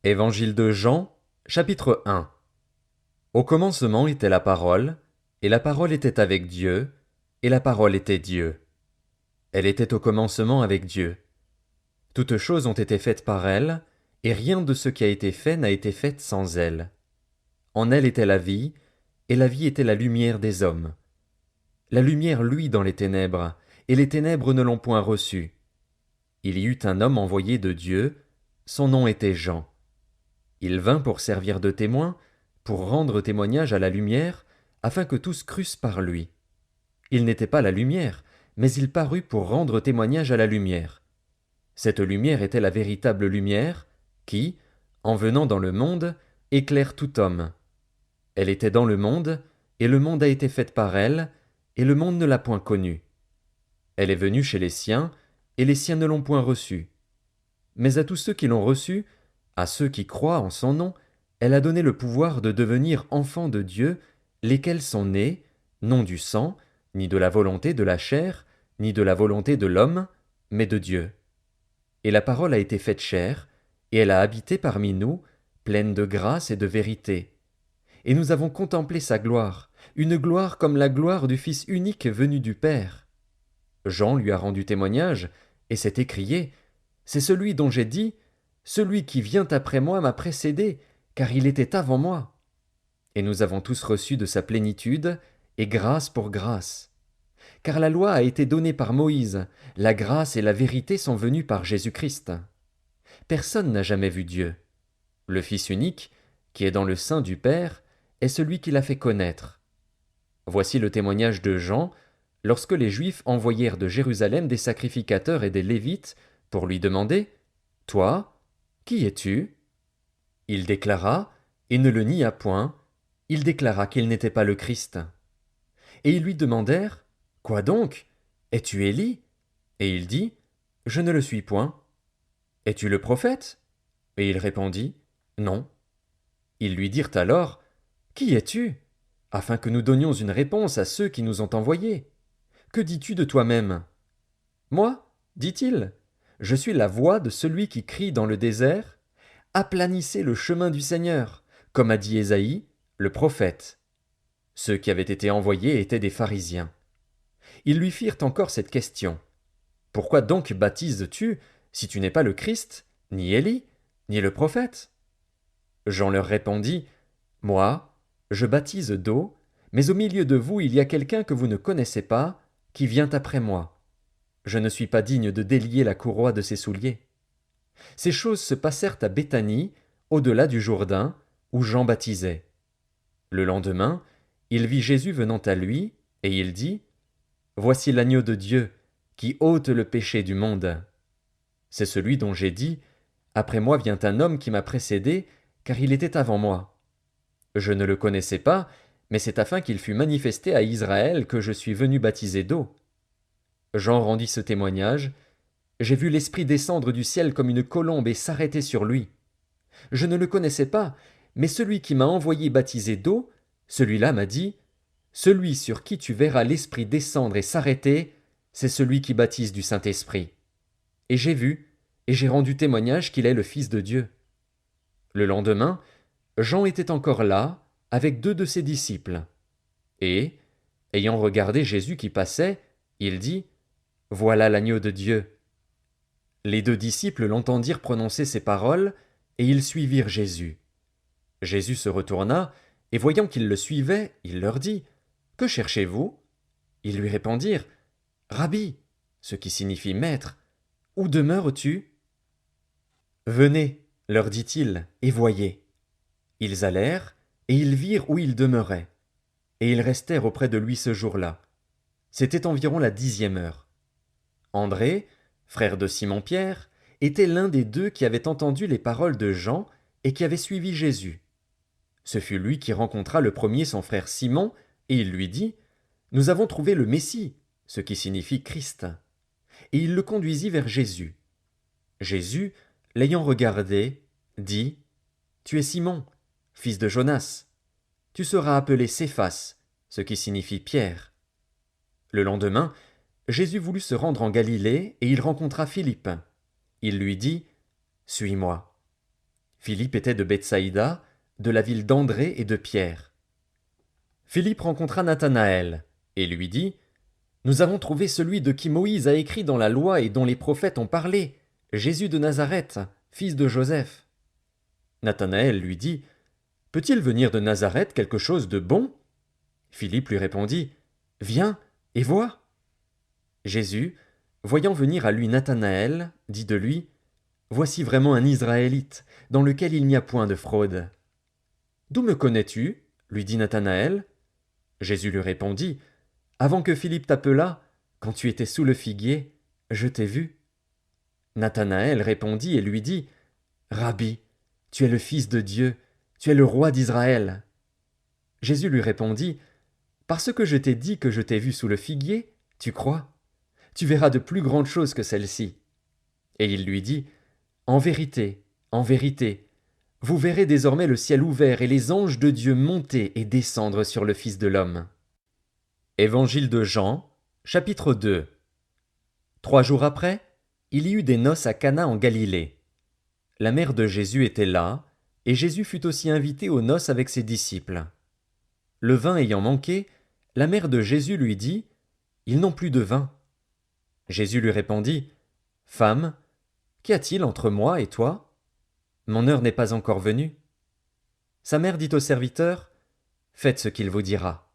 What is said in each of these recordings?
Évangile de Jean, chapitre 1. Au commencement était la parole, et la parole était avec Dieu, et la parole était Dieu. Elle était au commencement avec Dieu. Toutes choses ont été faites par elle, et rien de ce qui a été fait n'a été fait sans elle. En elle était la vie, et la vie était la lumière des hommes. La lumière luit dans les ténèbres, et les ténèbres ne l'ont point reçue. Il y eut un homme envoyé de Dieu, son nom était Jean. Il vint pour servir de témoin, pour rendre témoignage à la lumière, afin que tous crussent par lui. Il n'était pas la lumière, mais il parut pour rendre témoignage à la lumière. Cette lumière était la véritable lumière, qui, en venant dans le monde, éclaire tout homme. Elle était dans le monde, et le monde a été fait par elle, et le monde ne l'a point connue. Elle est venue chez les siens, et les siens ne l'ont point reçue. Mais à tous ceux qui l'ont reçue, à ceux qui croient en son nom, elle a donné le pouvoir de devenir enfants de Dieu, lesquels sont nés, non du sang, ni de la volonté de la chair, ni de la volonté de l'homme, mais de Dieu. Et la parole a été faite chair, et elle a habité parmi nous, pleine de grâce et de vérité. Et nous avons contemplé sa gloire, une gloire comme la gloire du Fils unique venu du Père. Jean lui a rendu témoignage, et s'est écrié: C'est celui dont j'ai dit, celui qui vient après moi m'a précédé, car il était avant moi. Et nous avons tous reçu de sa plénitude, et grâce pour grâce. Car la loi a été donnée par Moïse, la grâce et la vérité sont venues par Jésus-Christ. Personne n'a jamais vu Dieu. Le Fils unique, qui est dans le sein du Père, est celui qui l'a fait connaître. Voici le témoignage de Jean, lorsque les Juifs envoyèrent de Jérusalem des sacrificateurs et des Lévites pour lui demander: Toi, qui es-tu? Il déclara, et ne le nia point, il déclara qu'il n'était pas le Christ. Et ils lui demandèrent: Quoi donc? Es-tu Élie? Et il dit: Je ne le suis point. Es-tu le prophète? Et il répondit: Non. Ils lui dirent alors: Qui es-tu? Afin que nous donnions une réponse à ceux qui nous ont envoyés. Que dis-tu de toi-même? Moi, dit-il, je suis la voix de celui qui crie dans le désert: Aplanissez le chemin du Seigneur, comme a dit Ésaïe, le prophète. Ceux qui avaient été envoyés étaient des pharisiens. Ils lui firent encore cette question: Pourquoi donc baptises-tu, si tu n'es pas le Christ, ni Élie, ni le prophète? Jean leur répondit: Moi, je baptise d'eau, mais au milieu de vous il y a quelqu'un que vous ne connaissez pas, qui vient après moi. Je ne suis pas digne de délier la courroie de ses souliers. Ces choses se passèrent à Béthanie, au-delà du Jourdain, où Jean baptisait. Le lendemain, il vit Jésus venant à lui, et il dit: Voici l'agneau de Dieu, qui ôte le péché du monde. C'est celui dont j'ai dit: Après moi vient un homme qui m'a précédé, car il était avant moi. Je ne le connaissais pas, mais c'est afin qu'il fût manifesté à Israël que je suis venu baptiser d'eau. Jean rendit ce témoignage: J'ai vu l'Esprit descendre du ciel comme une colombe et s'arrêter sur lui. Je ne le connaissais pas, mais celui qui m'a envoyé baptiser d'eau, celui-là m'a dit: Celui sur qui tu verras l'Esprit descendre et s'arrêter, c'est celui qui baptise du Saint-Esprit. Et j'ai vu, et j'ai rendu témoignage qu'il est le Fils de Dieu. Le lendemain, Jean était encore là, avec deux de ses disciples. Et, ayant regardé Jésus qui passait, il dit: Voilà l'agneau de Dieu. Les deux disciples l'entendirent prononcer ces paroles, et ils suivirent Jésus. Jésus se retourna, et voyant qu'ils le suivaient, il leur dit: Que cherchez-vous? Ils lui répondirent: Rabbi, ce qui signifie maître, où demeures-tu? Venez, leur dit-il, et voyez. Ils allèrent, et ils virent où il demeurait. Et ils restèrent auprès de lui ce jour-là. C'était environ la 10e heure. André, frère de Simon-Pierre, était l'un des deux qui avaient entendu les paroles de Jean et qui avait suivi Jésus. Ce fut lui qui rencontra le premier son frère Simon, et il lui dit: Nous avons trouvé le Messie, ce qui signifie Christ. Et il le conduisit vers Jésus. Jésus, l'ayant regardé, dit: Tu es Simon, fils de Jonas. Tu seras appelé Céphas, ce qui signifie Pierre. Le lendemain, Jésus voulut se rendre en Galilée, et il rencontra Philippe. Il lui dit: Suis-moi. Philippe était de Bethsaïda, de la ville d'André et de Pierre. Philippe rencontra Nathanaël, et lui dit, « Nous avons trouvé celui de qui Moïse a écrit dans la loi et dont les prophètes ont parlé, Jésus de Nazareth, fils de Joseph. » Nathanaël lui dit, « Peut-il venir de Nazareth quelque chose de bon ?» Philippe lui répondit, « Viens et vois. » Jésus, voyant venir à lui Nathanaël, dit de lui, « Voici vraiment un Israélite, dans lequel il n'y a point de fraude. » « D'où me connais-tu » lui dit Nathanaël. Jésus lui répondit, « Avant que Philippe t'appelât, quand tu étais sous le figuier, je t'ai vu. » Nathanaël répondit et lui dit, « Rabbi, tu es le Fils de Dieu, tu es le roi d'Israël. » Jésus lui répondit, « Parce que je t'ai dit que je t'ai vu sous le figuier, tu crois? Tu verras de plus grandes choses que celles-ci. » Et il lui dit, « En vérité, vous verrez désormais le ciel ouvert et les anges de Dieu monter et descendre sur le Fils de l'homme. » Évangile de Jean, chapitre 2. 3 jours après, il y eut des noces à Cana en Galilée. La mère de Jésus était là, et Jésus fut aussi invité aux noces avec ses disciples. Le vin ayant manqué, la mère de Jésus lui dit, « Ils n'ont plus de vin. » Jésus lui répondit, « Femme, qu'y a-t-il entre moi et toi? Mon heure n'est pas encore venue. » Sa mère dit au serviteur, « Faites ce qu'il vous dira. »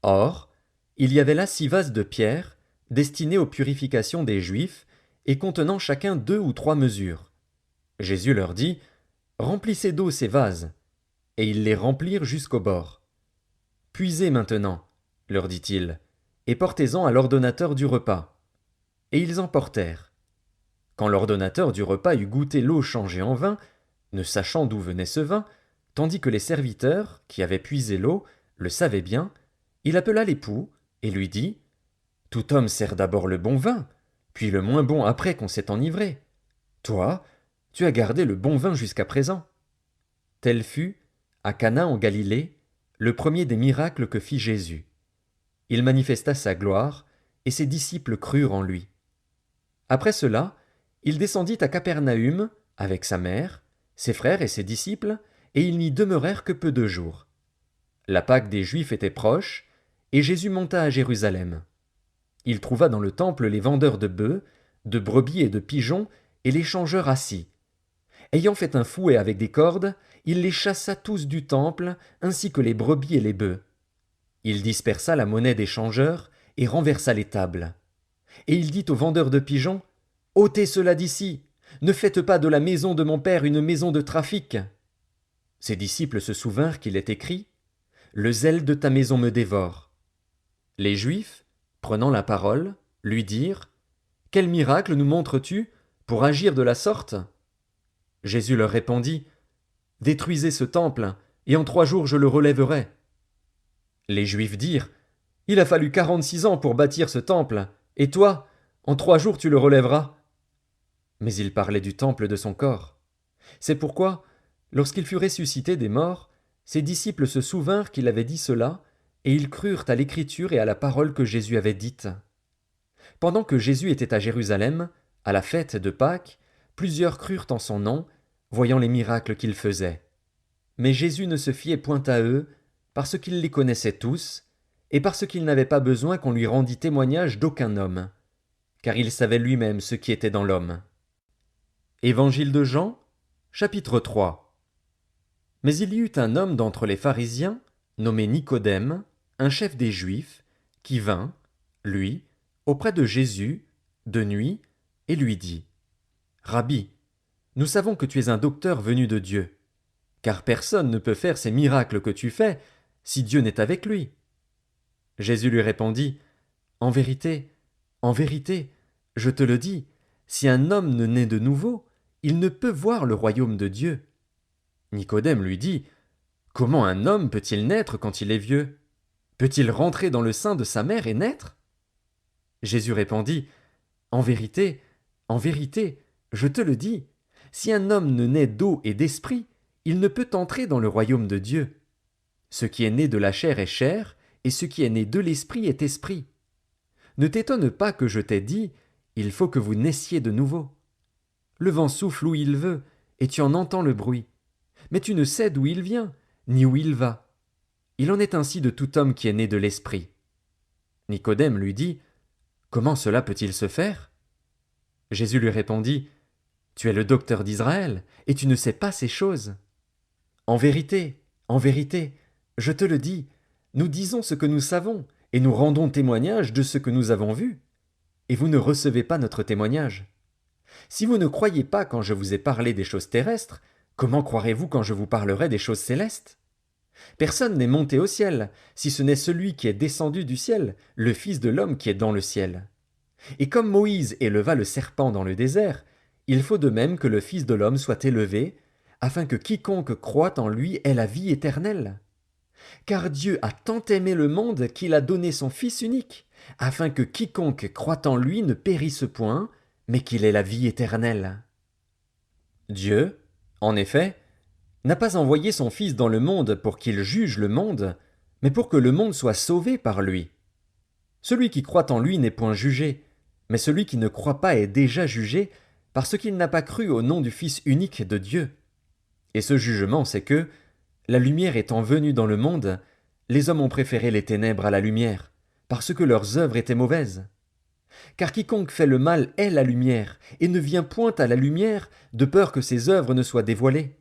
Or, il y avait là 6 vases de pierre, destinés aux purifications des Juifs, et contenant chacun 2 ou 3 mesures. Jésus leur dit, « Remplissez d'eau ces vases. » Et ils les remplirent jusqu'au bord. « Puisez maintenant, leur dit-il, et portez-en à l'ordonnateur du repas. » Et ils en portèrent. Quand l'ordonnateur du repas eut goûté l'eau changée en vin, ne sachant d'où venait ce vin, tandis que les serviteurs, qui avaient puisé l'eau, le savaient bien, il appela l'époux et lui dit, « Tout homme sert d'abord le bon vin, puis le moins bon après qu'on s'est enivré. Toi, tu as gardé le bon vin jusqu'à présent. » Tel fut, à Cana en Galilée, le premier des miracles que fit Jésus. Il manifesta sa gloire, et ses disciples crurent en lui. Après cela, il descendit à Capernaüm avec sa mère, ses frères et ses disciples, et ils n'y demeurèrent que peu de jours. La Pâque des Juifs était proche, et Jésus monta à Jérusalem. Il trouva dans le temple les vendeurs de bœufs, de brebis et de pigeons, et les changeurs assis. Ayant fait un fouet avec des cordes, il les chassa tous du temple, ainsi que les brebis et les bœufs. Il dispersa la monnaie des changeurs et renversa les tables. Et il dit aux vendeurs de pigeons, « Ôtez cela d'ici, ne faites pas de la maison de mon père une maison de trafic. » Ses disciples se souvinrent qu'il est écrit, « Le zèle de ta maison me dévore. » Les Juifs, prenant la parole, lui dirent, « Quel miracle nous montres-tu pour agir de la sorte ?» Jésus leur répondit, « Détruisez ce temple, et en 3 jours je le relèverai. » Les Juifs dirent, « Il a fallu 46 ans pour bâtir ce temple, et toi, en 3 jours tu le relèveras. » Mais il parlait du temple de son corps. C'est pourquoi, lorsqu'il fut ressuscité des morts, ses disciples se souvinrent qu'il avait dit cela, et ils crurent à l'écriture et à la parole que Jésus avait dite. Pendant que Jésus était à Jérusalem, à la fête de Pâques, plusieurs crurent en son nom, voyant les miracles qu'il faisait. Mais Jésus ne se fiait point à eux, parce qu'il les connaissait tous, et parce qu'il n'avait pas besoin qu'on lui rendît témoignage d'aucun homme, car il savait lui-même ce qui était dans l'homme. Évangile de Jean, chapitre 3. Mais il y eut un homme d'entre les pharisiens, nommé Nicodème, un chef des Juifs, qui vint, lui, auprès de Jésus, de nuit, et lui dit, « Rabbi, nous savons que tu es un docteur venu de Dieu, car personne ne peut faire ces miracles que tu fais si Dieu n'est avec lui. » Jésus lui répondit, « En vérité, je te le dis, si un homme ne naît de nouveau, il ne peut voir le royaume de Dieu. » Nicodème lui dit, « Comment un homme peut-il naître quand il est vieux? Peut-il rentrer dans le sein de sa mère et naître? » Jésus répondit, « En vérité, je te le dis, si un homme ne naît d'eau et d'esprit, il ne peut entrer dans le royaume de Dieu. Ce qui est né de la chair est chair, et ce qui est né de l'esprit est esprit. Ne t'étonne pas que je t'ai dit, il faut que vous naissiez de nouveau. Le vent souffle où il veut, et tu en entends le bruit. Mais tu ne sais d'où il vient, ni où il va. Il en est ainsi de tout homme qui est né de l'esprit. Nicodème lui dit, comment cela peut-il se faire? Jésus lui répondit, tu es le docteur d'Israël, et tu ne sais pas ces choses. En vérité, je te le dis, nous disons ce que nous savons, et nous rendons témoignage de ce que nous avons vu. Et vous ne recevez pas notre témoignage. Si vous ne croyez pas quand je vous ai parlé des choses terrestres, comment croirez-vous quand je vous parlerai des choses célestes? Personne n'est monté au ciel, si ce n'est celui qui est descendu du ciel, le Fils de l'homme qui est dans le ciel. Et comme Moïse éleva le serpent dans le désert, il faut de même que le Fils de l'homme soit élevé, afin que quiconque croit en lui ait la vie éternelle. Car Dieu a tant aimé le monde qu'il a donné son Fils unique, afin que quiconque croit en lui ne périsse point, mais qu'il ait la vie éternelle. Dieu, en effet, n'a pas envoyé son Fils dans le monde pour qu'il juge le monde, mais pour que le monde soit sauvé par lui. Celui qui croit en lui n'est point jugé, mais celui qui ne croit pas est déjà jugé, parce qu'il n'a pas cru au nom du Fils unique de Dieu. Et ce jugement, c'est que, la lumière étant venue dans le monde, les hommes ont préféré les ténèbres à la lumière, parce que leurs œuvres étaient mauvaises. Car quiconque fait le mal est la lumière, et ne vient point à la lumière, de peur que ses œuvres ne soient dévoilées.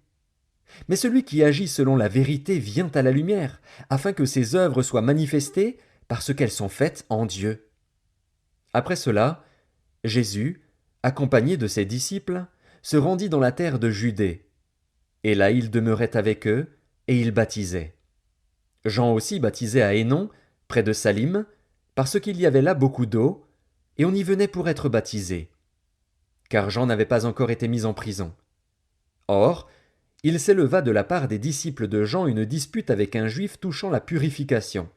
Mais celui qui agit selon la vérité vient à la lumière, afin que ses œuvres soient manifestées, parce qu'elles sont faites en Dieu. Après cela, Jésus, accompagné de ses disciples, se rendit dans la terre de Judée. Et là il demeurait avec eux, et il baptisait. Jean aussi baptisait à Hénon, près de Salim, parce qu'il y avait là beaucoup d'eau, et on y venait pour être baptisé. Car Jean n'avait pas encore été mis en prison. Or, il s'éleva de la part des disciples de Jean une dispute avec un juif touchant la purification.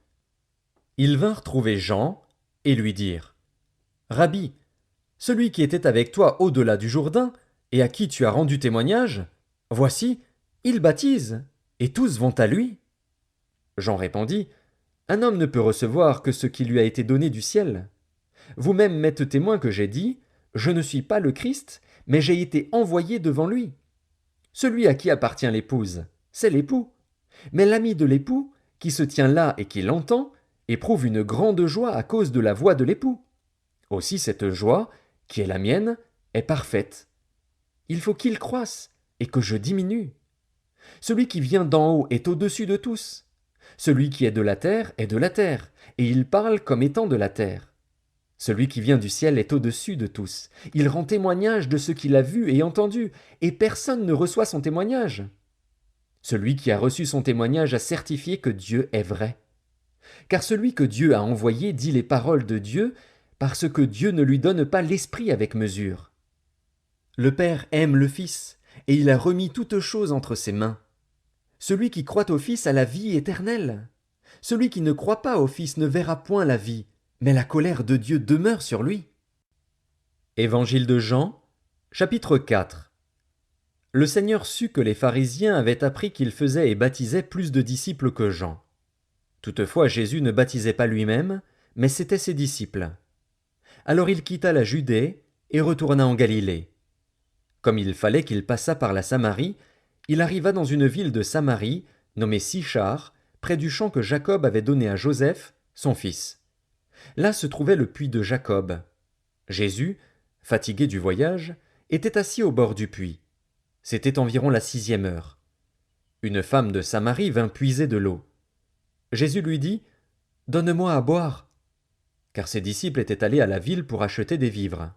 Ils vinrent trouver Jean, et lui dirent, Rabbi, celui qui était avec toi au-delà du Jourdain, et à qui tu as rendu témoignage, voici, il baptise, et tous vont à lui. Jean répondit, un homme ne peut recevoir que ce qui lui a été donné du ciel. Vous-même m'êtes témoin que j'ai dit, je ne suis pas le Christ, mais j'ai été envoyé devant lui. Celui à qui appartient l'épouse, c'est l'époux. Mais l'ami de l'époux, qui se tient là et qui l'entend, éprouve une grande joie à cause de la voix de l'époux. Aussi cette joie, qui est la mienne, est parfaite. Il faut qu'il croisse et que je diminue. Celui qui vient d'en haut est au-dessus de tous. Celui qui est de la terre est de la terre, et il parle comme étant de la terre. Celui qui vient du ciel est au-dessus de tous. Il rend témoignage de ce qu'il a vu et entendu, et personne ne reçoit son témoignage. Celui qui a reçu son témoignage a certifié que Dieu est vrai. Car celui que Dieu a envoyé dit les paroles de Dieu, parce que Dieu ne lui donne pas l'esprit avec mesure. Le Père aime le Fils, et il a remis toutes choses entre ses mains. Celui qui croit au Fils a la vie éternelle. Celui qui ne croit pas au Fils ne verra point la vie, mais la colère de Dieu demeure sur lui. Évangile de Jean, chapitre 4. Le Seigneur sut que les pharisiens avaient appris qu'il faisait et baptisait plus de disciples que Jean. Toutefois Jésus ne baptisait pas lui-même, mais c'étaient ses disciples. Alors il quitta la Judée et retourna en Galilée. Comme il fallait qu'il passât par la Samarie, il arriva dans une ville de Samarie, nommée Sichar, près du champ que Jacob avait donné à Joseph, son fils. Là se trouvait le puits de Jacob. Jésus, fatigué du voyage, était assis au bord du puits. C'était environ la 6e heure. Une femme de Samarie vint puiser de l'eau. Jésus lui dit, « Donne-moi à boire. » Car ses disciples étaient allés à la ville pour acheter des vivres.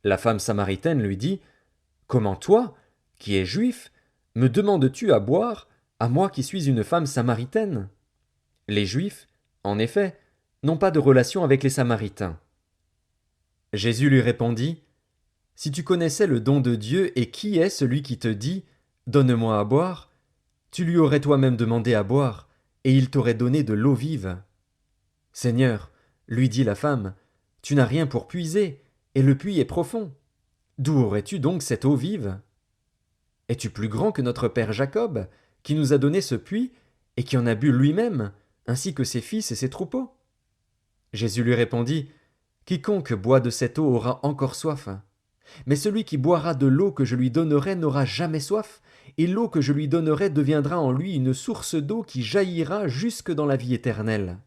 La femme samaritaine lui dit, « Comment toi, qui es juif, me demandes-tu à boire, à moi qui suis une femme samaritaine? » Les Juifs, en effet, n'ont pas de relation avec les Samaritains. Jésus lui répondit, « Si tu connaissais le don de Dieu et qui est celui qui te dit, « Donne-moi à boire », tu lui aurais toi-même demandé à boire, et il t'aurait donné de l'eau vive. Seigneur, lui dit la femme, tu n'as rien pour puiser, et le puits est profond. D'où aurais-tu donc cette eau vive? Es-tu plus grand que notre père Jacob, qui nous a donné ce puits, et qui en a bu lui-même, ainsi que ses fils et ses troupeaux? Jésus lui répondit, Quiconque boit de cette eau aura encore soif. Mais celui qui boira de l'eau que je lui donnerai n'aura jamais soif, et l'eau que je lui donnerai deviendra en lui une source d'eau qui jaillira jusque dans la vie éternelle. »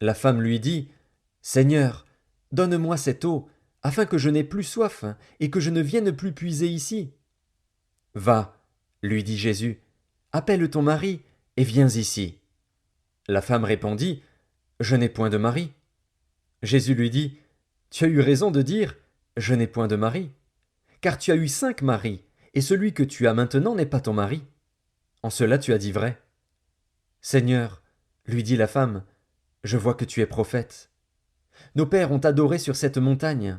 La femme lui dit, « Seigneur, donne-moi cette eau, afin que je n'aie plus soif, et que je ne vienne plus puiser ici. » « Va, lui dit Jésus, appelle ton mari, et viens ici. » La femme répondit, « Je n'ai point de mari. » Jésus lui dit, « Tu as eu raison de dire, je n'ai point de mari, car tu as eu 5 maris, et celui que tu as maintenant n'est pas ton mari. En cela tu as dit vrai. » « Seigneur, lui dit la femme, je vois que tu es prophète. Nos pères ont adoré sur cette montagne,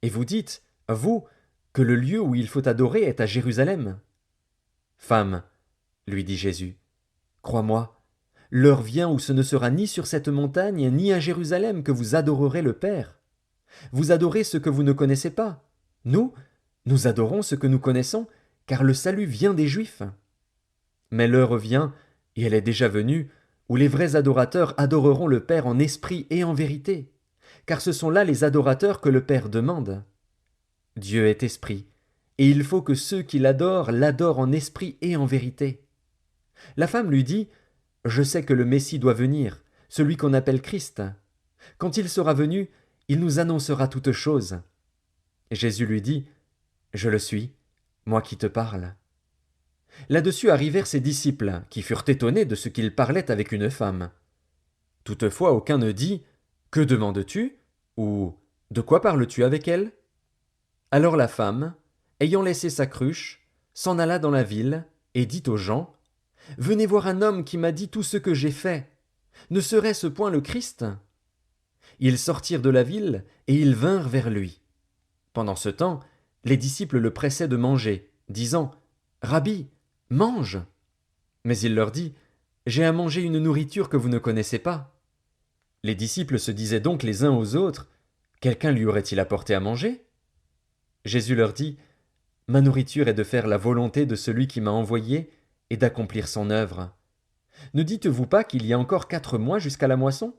et vous dites, vous, que le lieu où il faut adorer est à Jérusalem. Femme, lui dit Jésus, crois-moi, l'heure vient où ce ne sera ni sur cette montagne ni à Jérusalem que vous adorerez le Père. Vous adorez ce que vous ne connaissez pas. Nous adorons ce que nous connaissons, car le salut vient des Juifs. Mais l'heure vient, et elle est déjà venue, où les vrais adorateurs adoreront le Père en esprit et en vérité, car ce sont là les adorateurs que le Père demande. Dieu est esprit, et il faut que ceux qui l'adorent en esprit et en vérité. La femme lui dit, « Je sais que le Messie doit venir, celui qu'on appelle Christ. Quand il sera venu, il nous annoncera toutes choses. » Jésus lui dit, « Je le suis, moi qui te parle. » Là-dessus arrivèrent ses disciples, qui furent étonnés de ce qu'il parlait avec une femme. Toutefois aucun ne dit, « Que demandes-tu » ou « De quoi parles-tu avec elle ?» Alors la femme, ayant laissé sa cruche, s'en alla dans la ville, et dit aux gens, « Venez voir un homme qui m'a dit tout ce que j'ai fait. Ne serait-ce point le Christ ?» Ils sortirent de la ville, et ils vinrent vers lui. Pendant ce temps, les disciples le pressaient de manger, disant, « Rabbi, mange !» Mais il leur dit, « J'ai à manger une nourriture que vous ne connaissez pas. » Les disciples se disaient donc les uns aux autres, « Quelqu'un lui aurait-il apporté à manger ?» Jésus leur dit, « Ma nourriture est de faire la volonté de celui qui m'a envoyé et d'accomplir son œuvre. Ne dites-vous pas qu'il y a encore 4 mois jusqu'à la moisson?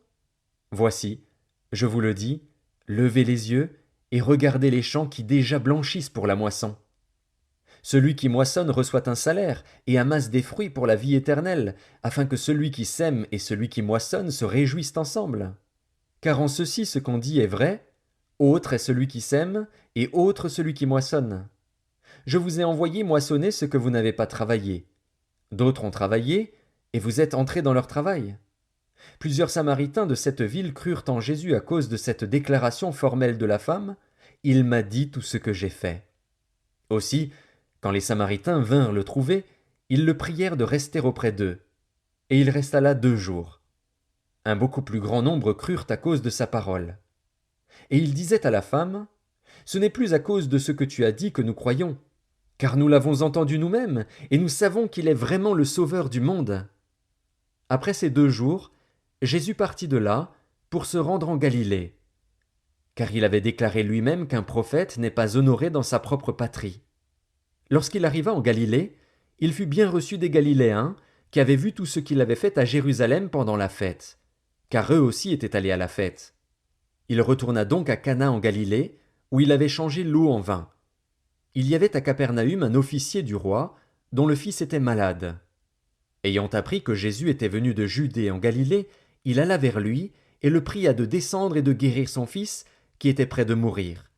Voici, je vous le dis, levez les yeux et regardez les champs qui déjà blanchissent pour la moisson. Celui qui moissonne reçoit un salaire et amasse des fruits pour la vie éternelle, afin que celui qui sème et celui qui moissonne se réjouissent ensemble. Car en ceci ce qu'on dit est vrai, autre est celui qui sème, et autre celui qui moissonne. Je vous ai envoyé moissonner ce que vous n'avez pas travaillé. D'autres ont travaillé, et vous êtes entrés dans leur travail. Plusieurs Samaritains de cette ville crurent en Jésus à cause de cette déclaration formelle de la femme, « Il m'a dit tout ce que j'ai fait. » Aussi, quand les Samaritains vinrent le trouver, ils le prièrent de rester auprès d'eux. Et il resta là 2 jours. Un beaucoup plus grand nombre crurent à cause de sa parole. Et il disait à la femme, « Ce n'est plus à cause de ce que tu as dit que nous croyons, car nous l'avons entendu nous-mêmes, et nous savons qu'il est vraiment le Sauveur du monde. » Après ces 2 jours, Jésus partit de là pour se rendre en Galilée, car il avait déclaré lui-même qu'un prophète n'est pas honoré dans sa propre patrie. Lorsqu'il arriva en Galilée, il fut bien reçu des Galiléens, qui avaient vu tout ce qu'il avait fait à Jérusalem pendant la fête, car eux aussi étaient allés à la fête. Il retourna donc à Cana en Galilée, où il avait changé l'eau en vin. Il y avait à Capernaüm un officier du roi, dont le fils était malade. Ayant appris que Jésus était venu de Judée en Galilée, il alla vers lui et le pria de descendre et de guérir son fils, qui était près de mourir.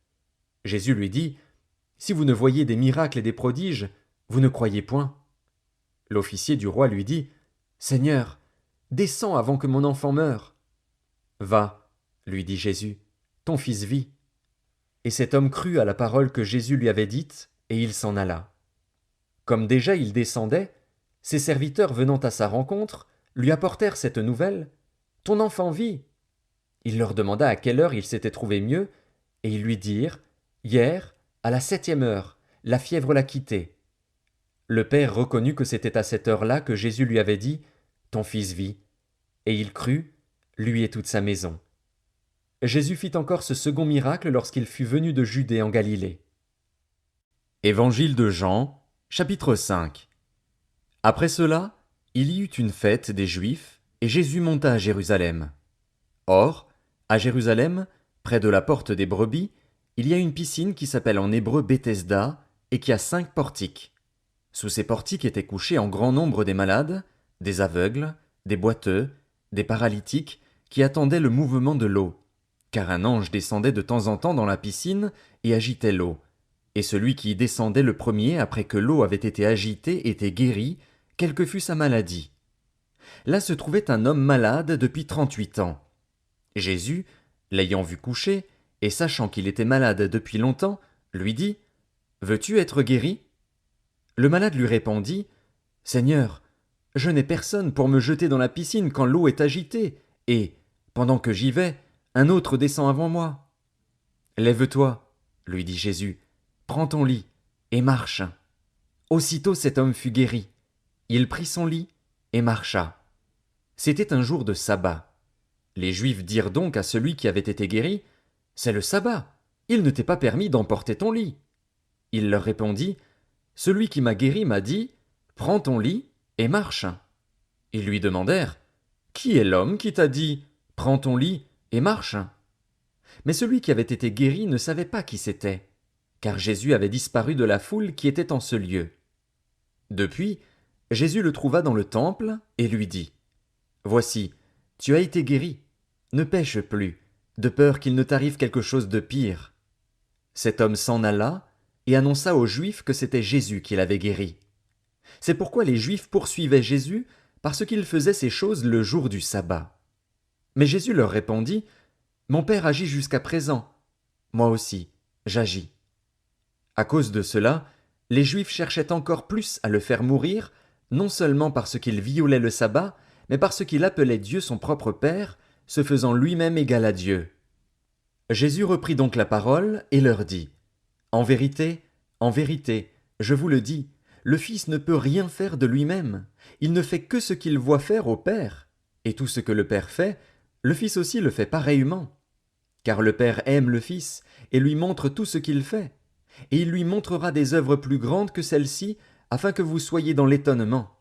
Jésus lui dit, « Si vous ne voyez des miracles et des prodiges, vous ne croyez point. » L'officier du roi lui dit, « Seigneur, descends avant que mon enfant meure. » « Va, lui dit Jésus, ton fils vit. » Et cet homme crut à la parole que Jésus lui avait dite, et il s'en alla. Comme déjà il descendait, ses serviteurs venant à sa rencontre, lui apportèrent cette nouvelle, « Ton enfant vit. » Il leur demanda à quelle heure il s'était trouvé mieux, et ils lui dirent, « Hier, à la 7e heure, la fièvre l'a quitté. » Le père reconnut que c'était à cette heure-là que Jésus lui avait dit, « Ton fils vit. » Et il crut, lui et toute sa maison. Jésus fit encore ce second miracle lorsqu'il fut venu de Judée en Galilée. Évangile de Jean, chapitre 5. Après cela, il y eut une fête des Juifs, et Jésus monta à Jérusalem. Or, à Jérusalem, près de la porte des brebis, Il y a une piscine qui s'appelle en hébreu Bethesda et qui a 5 portiques. Sous ces portiques étaient couchés en grand nombre des malades, des aveugles, des boiteux, des paralytiques qui attendaient le mouvement de l'eau, car un ange descendait de temps en temps dans la piscine et agitait l'eau, et celui qui y descendait le premier après que l'eau avait été agitée était guéri, quelle que fût sa maladie. Là se trouvait un homme malade depuis 38 ans. Jésus, l'ayant vu coucher, et sachant qu'il était malade depuis longtemps, lui dit : « Veux-tu être guéri ? » Le malade lui répondit : « Seigneur, je n'ai personne pour me jeter dans la piscine quand l'eau est agitée, et, pendant que j'y vais, un autre descend avant moi. » « Lève-toi, lui dit Jésus, prends ton lit, et marche. » Aussitôt cet homme fut guéri. Il prit son lit, et marcha. C'était un jour de sabbat. Les Juifs dirent donc à celui qui avait été guéri : « C'est le sabbat, il ne t'est pas permis d'emporter ton lit. » Il leur répondit : « Celui qui m'a guéri m'a dit : prends ton lit et marche. » Ils lui demandèrent : « Qui est l'homme qui t'a dit : prends ton lit et marche ? » Mais celui qui avait été guéri ne savait pas qui c'était, car Jésus avait disparu de la foule qui était en ce lieu. Depuis, Jésus le trouva dans le temple et lui dit : « Voici, tu as été guéri, ne pêche plus, de peur qu'il ne t'arrive quelque chose de pire. » Cet homme s'en alla et annonça aux Juifs que c'était Jésus qui l'avait guéri. C'est pourquoi les Juifs poursuivaient Jésus, parce qu'il faisait ces choses le jour du sabbat. Mais Jésus leur répondit : « Mon Père agit jusqu'à présent, moi aussi, j'agis. » À cause de cela, les Juifs cherchaient encore plus à le faire mourir, non seulement parce qu'il violait le sabbat, mais parce qu'il appelait Dieu son propre Père, se faisant lui-même égal à Dieu. Jésus reprit donc la parole et leur dit : « en vérité, je vous le dis, le Fils ne peut rien faire de lui-même, il ne fait que ce qu'il voit faire au Père, et tout ce que le Père fait, le Fils aussi le fait pareillement. Car le Père aime le Fils et lui montre tout ce qu'il fait, et il lui montrera des œuvres plus grandes que celles-ci, afin que vous soyez dans l'étonnement.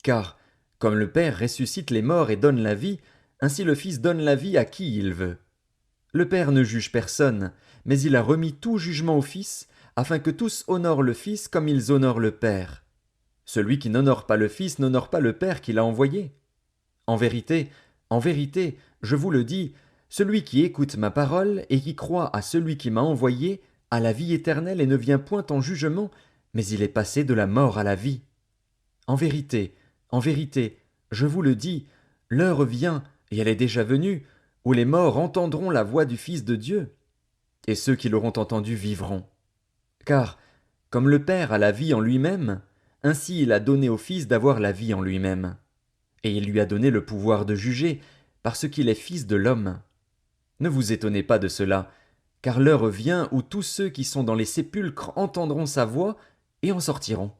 Car, comme le Père ressuscite les morts et donne la vie, ainsi le Fils donne la vie à qui il veut. Le Père ne juge personne, mais il a remis tout jugement au Fils, afin que tous honorent le Fils comme ils honorent le Père. Celui qui n'honore pas le Fils n'honore pas le Père qui l'a envoyé. En vérité, je vous le dis, celui qui écoute ma parole et qui croit à celui qui m'a envoyé a la vie éternelle et ne vient point en jugement, mais il est passé de la mort à la vie. En vérité, je vous le dis, l'heure vient, et elle est déjà venue, où les morts entendront la voix du Fils de Dieu, et ceux qui l'auront entendu vivront. Car, comme le Père a la vie en lui-même, ainsi il a donné au Fils d'avoir la vie en lui-même. Et il lui a donné le pouvoir de juger, parce qu'il est Fils de l'homme. Ne vous étonnez pas de cela, car l'heure vient où tous ceux qui sont dans les sépulcres entendront sa voix et en sortiront.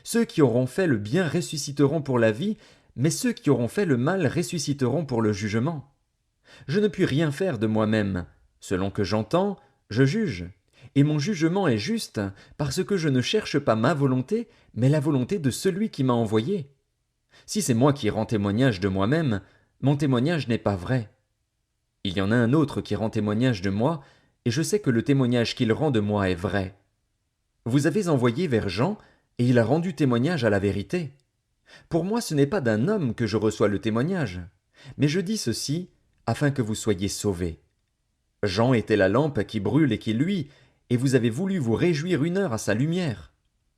Ceux qui auront fait le bien ressusciteront pour la vie, mais ceux qui auront fait le mal ressusciteront pour le jugement. Je ne puis rien faire de moi-même. Selon que j'entends, je juge. Et mon jugement est juste, parce que je ne cherche pas ma volonté, mais la volonté de celui qui m'a envoyé. Si c'est moi qui rends témoignage de moi-même, mon témoignage n'est pas vrai. Il y en a un autre qui rend témoignage de moi, et je sais que le témoignage qu'il rend de moi est vrai. Vous avez envoyé vers Jean, et il a rendu témoignage à la vérité. Pour moi, ce n'est pas d'un homme que je reçois le témoignage, mais je dis ceci, afin que vous soyez sauvés. Jean était la lampe qui brûle et qui luit, et vous avez voulu vous réjouir 1 heure à sa lumière.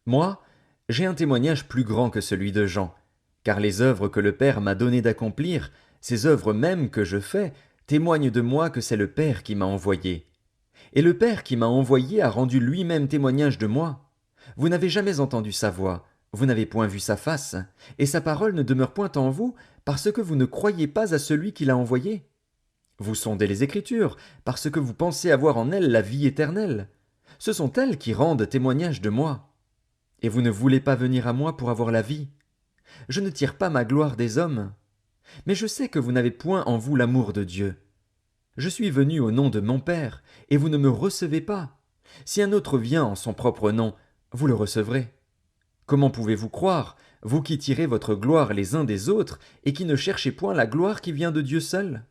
Moi, j'ai un témoignage plus grand que celui de Jean, car les œuvres que le Père m'a donné d'accomplir, ces œuvres mêmes que je fais, témoignent de moi que c'est le Père qui m'a envoyé. Et le Père qui m'a envoyé a rendu lui-même témoignage de moi. Vous n'avez jamais entendu sa voix, vous n'avez point vu sa face, et sa parole ne demeure point en vous, parce que vous ne croyez pas à celui qui l'a envoyé. Vous sondez les Écritures, parce que vous pensez avoir en elles la vie éternelle. Ce sont elles qui rendent témoignage de moi. Et vous ne voulez pas venir à moi pour avoir la vie. Je ne tire pas ma gloire des hommes. Mais je sais que vous n'avez point en vous l'amour de Dieu. Je suis venu au nom de mon Père, et vous ne me recevez pas. Si un autre vient en son propre nom, vous le recevrez. Comment pouvez-vous croire, vous qui tirez votre gloire les uns des autres, et qui ne cherchez point la gloire qui vient de Dieu seul ?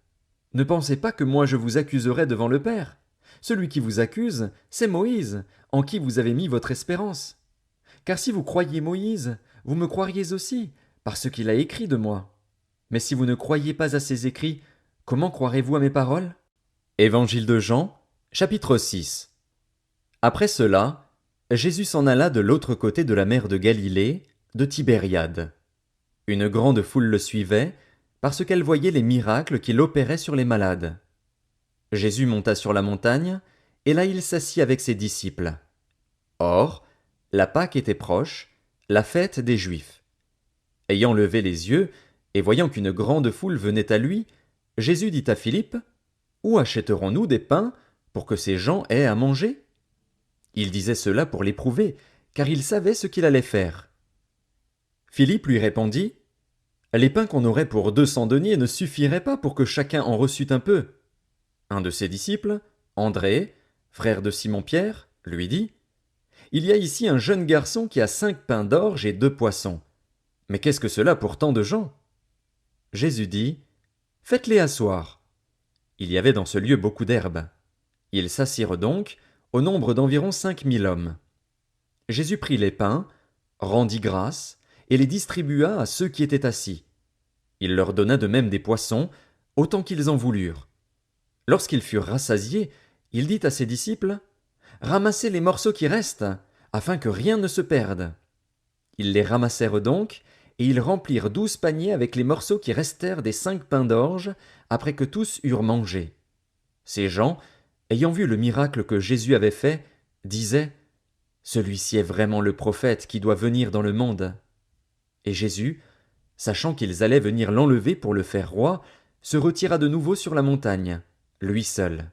Ne pensez pas que moi je vous accuserai devant le Père. Celui qui vous accuse, c'est Moïse, en qui vous avez mis votre espérance. Car si vous croyiez Moïse, vous me croiriez aussi, parce qu'il a écrit de moi. Mais si vous ne croyez pas à ses écrits, comment croirez-vous à mes paroles? Évangile de Jean, chapitre 6. Après cela, Jésus s'en alla de l'autre côté de la mer de Galilée, de Tibériade. Une grande foule le suivait, parce qu'elle voyait les miracles qu'il opérait sur les malades. Jésus monta sur la montagne, et là il s'assit avec ses disciples. Or, la Pâque était proche, la fête des Juifs. Ayant levé les yeux, et voyant qu'une grande foule venait à lui, Jésus dit à Philippe, « Où achèterons-nous des pains pour que ces gens aient à manger ?» Il disait cela pour l'éprouver, car il savait ce qu'il allait faire. Philippe lui répondit, « Les pains qu'on aurait pour 200 deniers ne suffiraient pas pour que chacun en reçût un peu. » Un de ses disciples, André, frère de Simon-Pierre, lui dit, « Il y a ici un jeune garçon qui a 5 pains d'orge et 2 poissons. Mais qu'est-ce que cela pour tant de gens ?» Jésus dit, « Faites-les asseoir. » Il y avait dans ce lieu beaucoup d'herbe. Ils s'assirent donc, au nombre d'environ 5000 hommes. Jésus prit les pains, rendit grâce, et les distribua à ceux qui étaient assis. Il leur donna de même des poissons, autant qu'ils en voulurent. Lorsqu'ils furent rassasiés, il dit à ses disciples, « Ramassez les morceaux qui restent, afin que rien ne se perde. » Ils les ramassèrent donc, et ils remplirent 12 paniers avec les morceaux qui restèrent des 5 pains d'orge, après que tous eurent mangé. Ces gens, ayant vu le miracle que Jésus avait fait, disaient, « Celui-ci est vraiment le prophète qui doit venir dans le monde. » Et Jésus, sachant qu'ils allaient venir l'enlever pour le faire roi, se retira de nouveau sur la montagne, lui seul.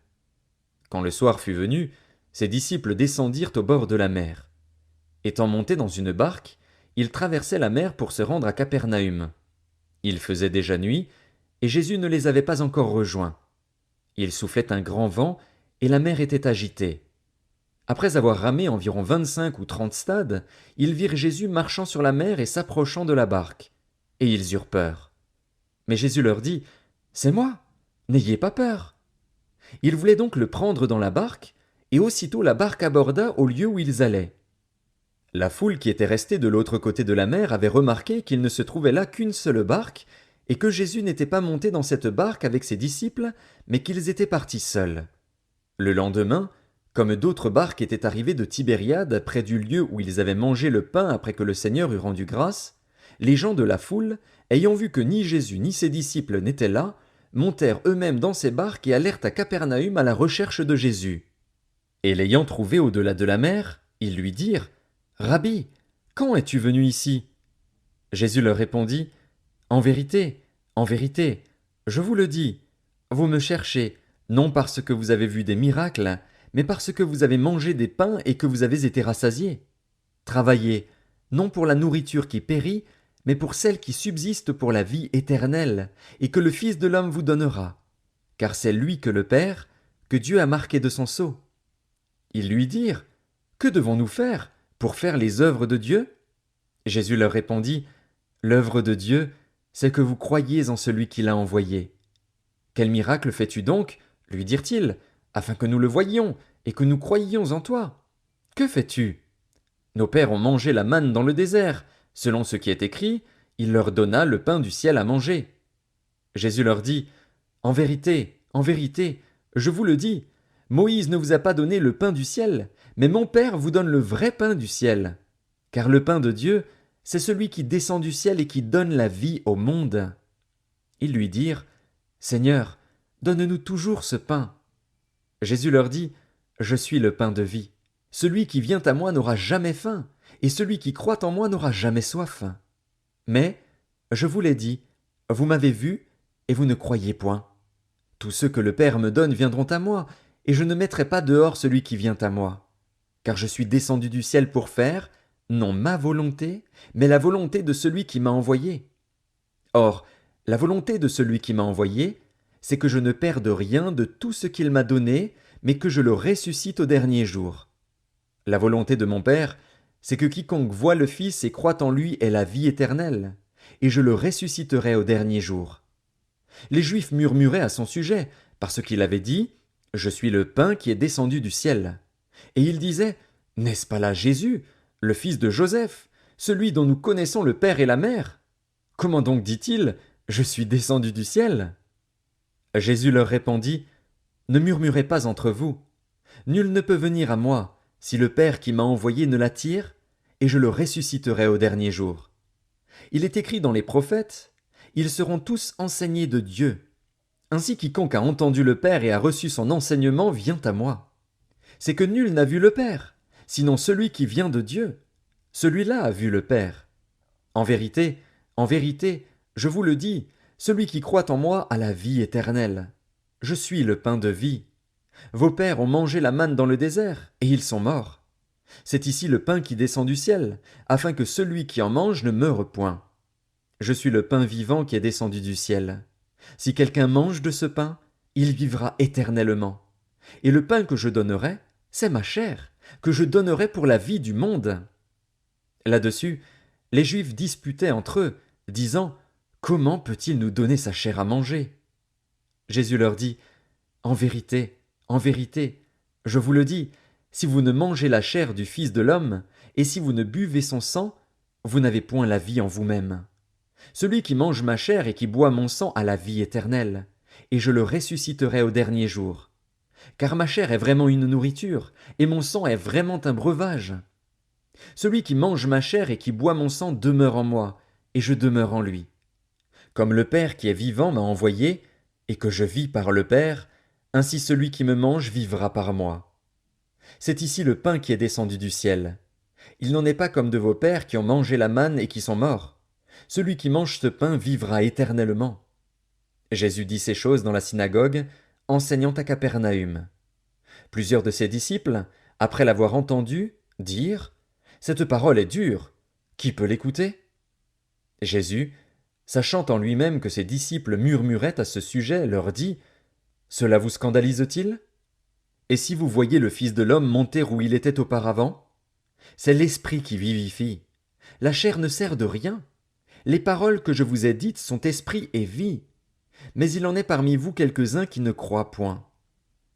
Quand le soir fut venu, ses disciples descendirent au bord de la mer. Étant montés dans une barque, ils traversaient la mer pour se rendre à Capernaüm. Il faisait déjà nuit, et Jésus ne les avait pas encore rejoints. Il soufflait un grand vent, et la mer était agitée. Après avoir ramé environ 25 ou 30 stades, ils virent Jésus marchant sur la mer et s'approchant de la barque. Et ils eurent peur. Mais Jésus leur dit, « C'est moi, n'ayez pas peur. » Ils voulaient donc le prendre dans la barque, et aussitôt la barque aborda au lieu où ils allaient. La foule qui était restée de l'autre côté de la mer avait remarqué qu'il ne se trouvait là qu'une seule barque, et que Jésus n'était pas monté dans cette barque avec ses disciples, mais qu'ils étaient partis seuls. Le lendemain, comme d'autres barques étaient arrivées de Tibériade près du lieu où ils avaient mangé le pain après que le Seigneur eut rendu grâce, les gens de la foule, ayant vu que ni Jésus ni ses disciples n'étaient là, montèrent eux-mêmes dans ces barques et allèrent à Capernaüm à la recherche de Jésus. Et l'ayant trouvé au-delà de la mer, ils lui dirent, « Rabbi, quand es-tu venu ici ?» Jésus leur répondit, « en vérité, je vous le dis, vous me cherchez, non parce que vous avez vu des miracles, mais parce que vous avez mangé des pains et que vous avez été rassasiés. Travaillez, non pour la nourriture qui périt, mais pour celle qui subsiste pour la vie éternelle, et que le Fils de l'homme vous donnera. Car c'est lui que le Père, que Dieu a marqué de son sceau. » Ils lui dirent, « Que devons-nous faire pour faire les œuvres de Dieu ?» Jésus leur répondit, « L'œuvre de Dieu, c'est que vous croyiez en celui qui l'a envoyé. » « Quel miracle fais-tu donc, lui dirent-ils, afin que nous le voyions et que nous croyions en toi? Que fais-tu? Nos pères ont mangé la manne dans le désert. Selon ce qui est écrit, il leur donna le pain du ciel à manger. » Jésus leur dit, « En vérité, je vous le dis, Moïse ne vous a pas donné le pain du ciel, mais mon Père vous donne le vrai pain du ciel. Car le pain de Dieu, c'est celui qui descend du ciel et qui donne la vie au monde. » Ils lui dirent, « Seigneur, donne-nous toujours ce pain. » Jésus leur dit, « Je suis le pain de vie. Celui qui vient à moi n'aura jamais faim, et celui qui croit en moi n'aura jamais soif. Mais, je vous l'ai dit, vous m'avez vu, et vous ne croyez point. Tous ceux que le Père me donne viendront à moi, et je ne mettrai pas dehors celui qui vient à moi. Car je suis descendu du ciel pour faire, non ma volonté, mais la volonté de celui qui m'a envoyé. Or, la volonté de celui qui m'a envoyé, c'est que je ne perde rien de tout ce qu'il m'a donné, mais que je le ressuscite au dernier jour. La volonté de mon Père, c'est que quiconque voit le Fils et croit en lui ait la vie éternelle, et je le ressusciterai au dernier jour. » Les Juifs murmuraient à son sujet, parce qu'il avait dit, Je suis le pain qui est descendu du ciel. Et il disait, n'est-ce pas là Jésus, le fils de Joseph, celui dont nous connaissons le père et la mère? Comment donc dit-il, je suis descendu du ciel? Jésus leur répondit, ne murmurez pas entre vous. Nul ne peut venir à moi, si le Père qui m'a envoyé ne l'attire, et je le ressusciterai au dernier jour. Il est écrit dans les prophètes, ils seront tous enseignés de Dieu. Ainsi quiconque a entendu le Père et a reçu son enseignement vient à moi. C'est que nul n'a vu le Père, sinon celui qui vient de Dieu. Celui-là a vu le Père. En vérité, je vous le dis, celui qui croit en moi a la vie éternelle. Je suis le pain de vie. Vos pères ont mangé la manne dans le désert, et ils sont morts. C'est ici le pain qui descend du ciel, afin que celui qui en mange ne meure point. Je suis le pain vivant qui est descendu du ciel. Si quelqu'un mange de ce pain, il vivra éternellement. Et le pain que je donnerai, c'est ma chair, que je donnerai pour la vie du monde. Là-dessus, les Juifs disputaient entre eux, disant, comment peut-il nous donner sa chair à manger? Jésus leur dit, en vérité, je vous le dis, si vous ne mangez la chair du Fils de l'homme, et si vous ne buvez son sang, vous n'avez point la vie en vous-même. Celui qui mange ma chair et qui boit mon sang a la vie éternelle, et je le ressusciterai au dernier jour. Car ma chair est vraiment une nourriture, et mon sang est vraiment un breuvage. Celui qui mange ma chair et qui boit mon sang demeure en moi, et je demeure en lui. Comme le Père qui est vivant m'a envoyé, et que je vis par le Père, ainsi celui qui me mange vivra par moi. C'est ici le pain qui est descendu du ciel. Il n'en est pas comme de vos pères qui ont mangé la manne et qui sont morts. Celui qui mange ce pain vivra éternellement. Jésus dit ces choses dans la synagogue, enseignant à Capernaüm. Plusieurs de ses disciples, après l'avoir entendu, dirent, cette parole est dure. Qui peut l'écouter? Jésus, sachant en lui-même que ses disciples murmuraient à ce sujet, leur dit, cela vous scandalise-t-il? Et si vous voyez le Fils de l'homme monter où il était auparavant? C'est l'Esprit qui vivifie. La chair ne sert de rien. Les paroles que je vous ai dites sont esprit et vie. Mais il en est parmi vous quelques-uns qui ne croient point.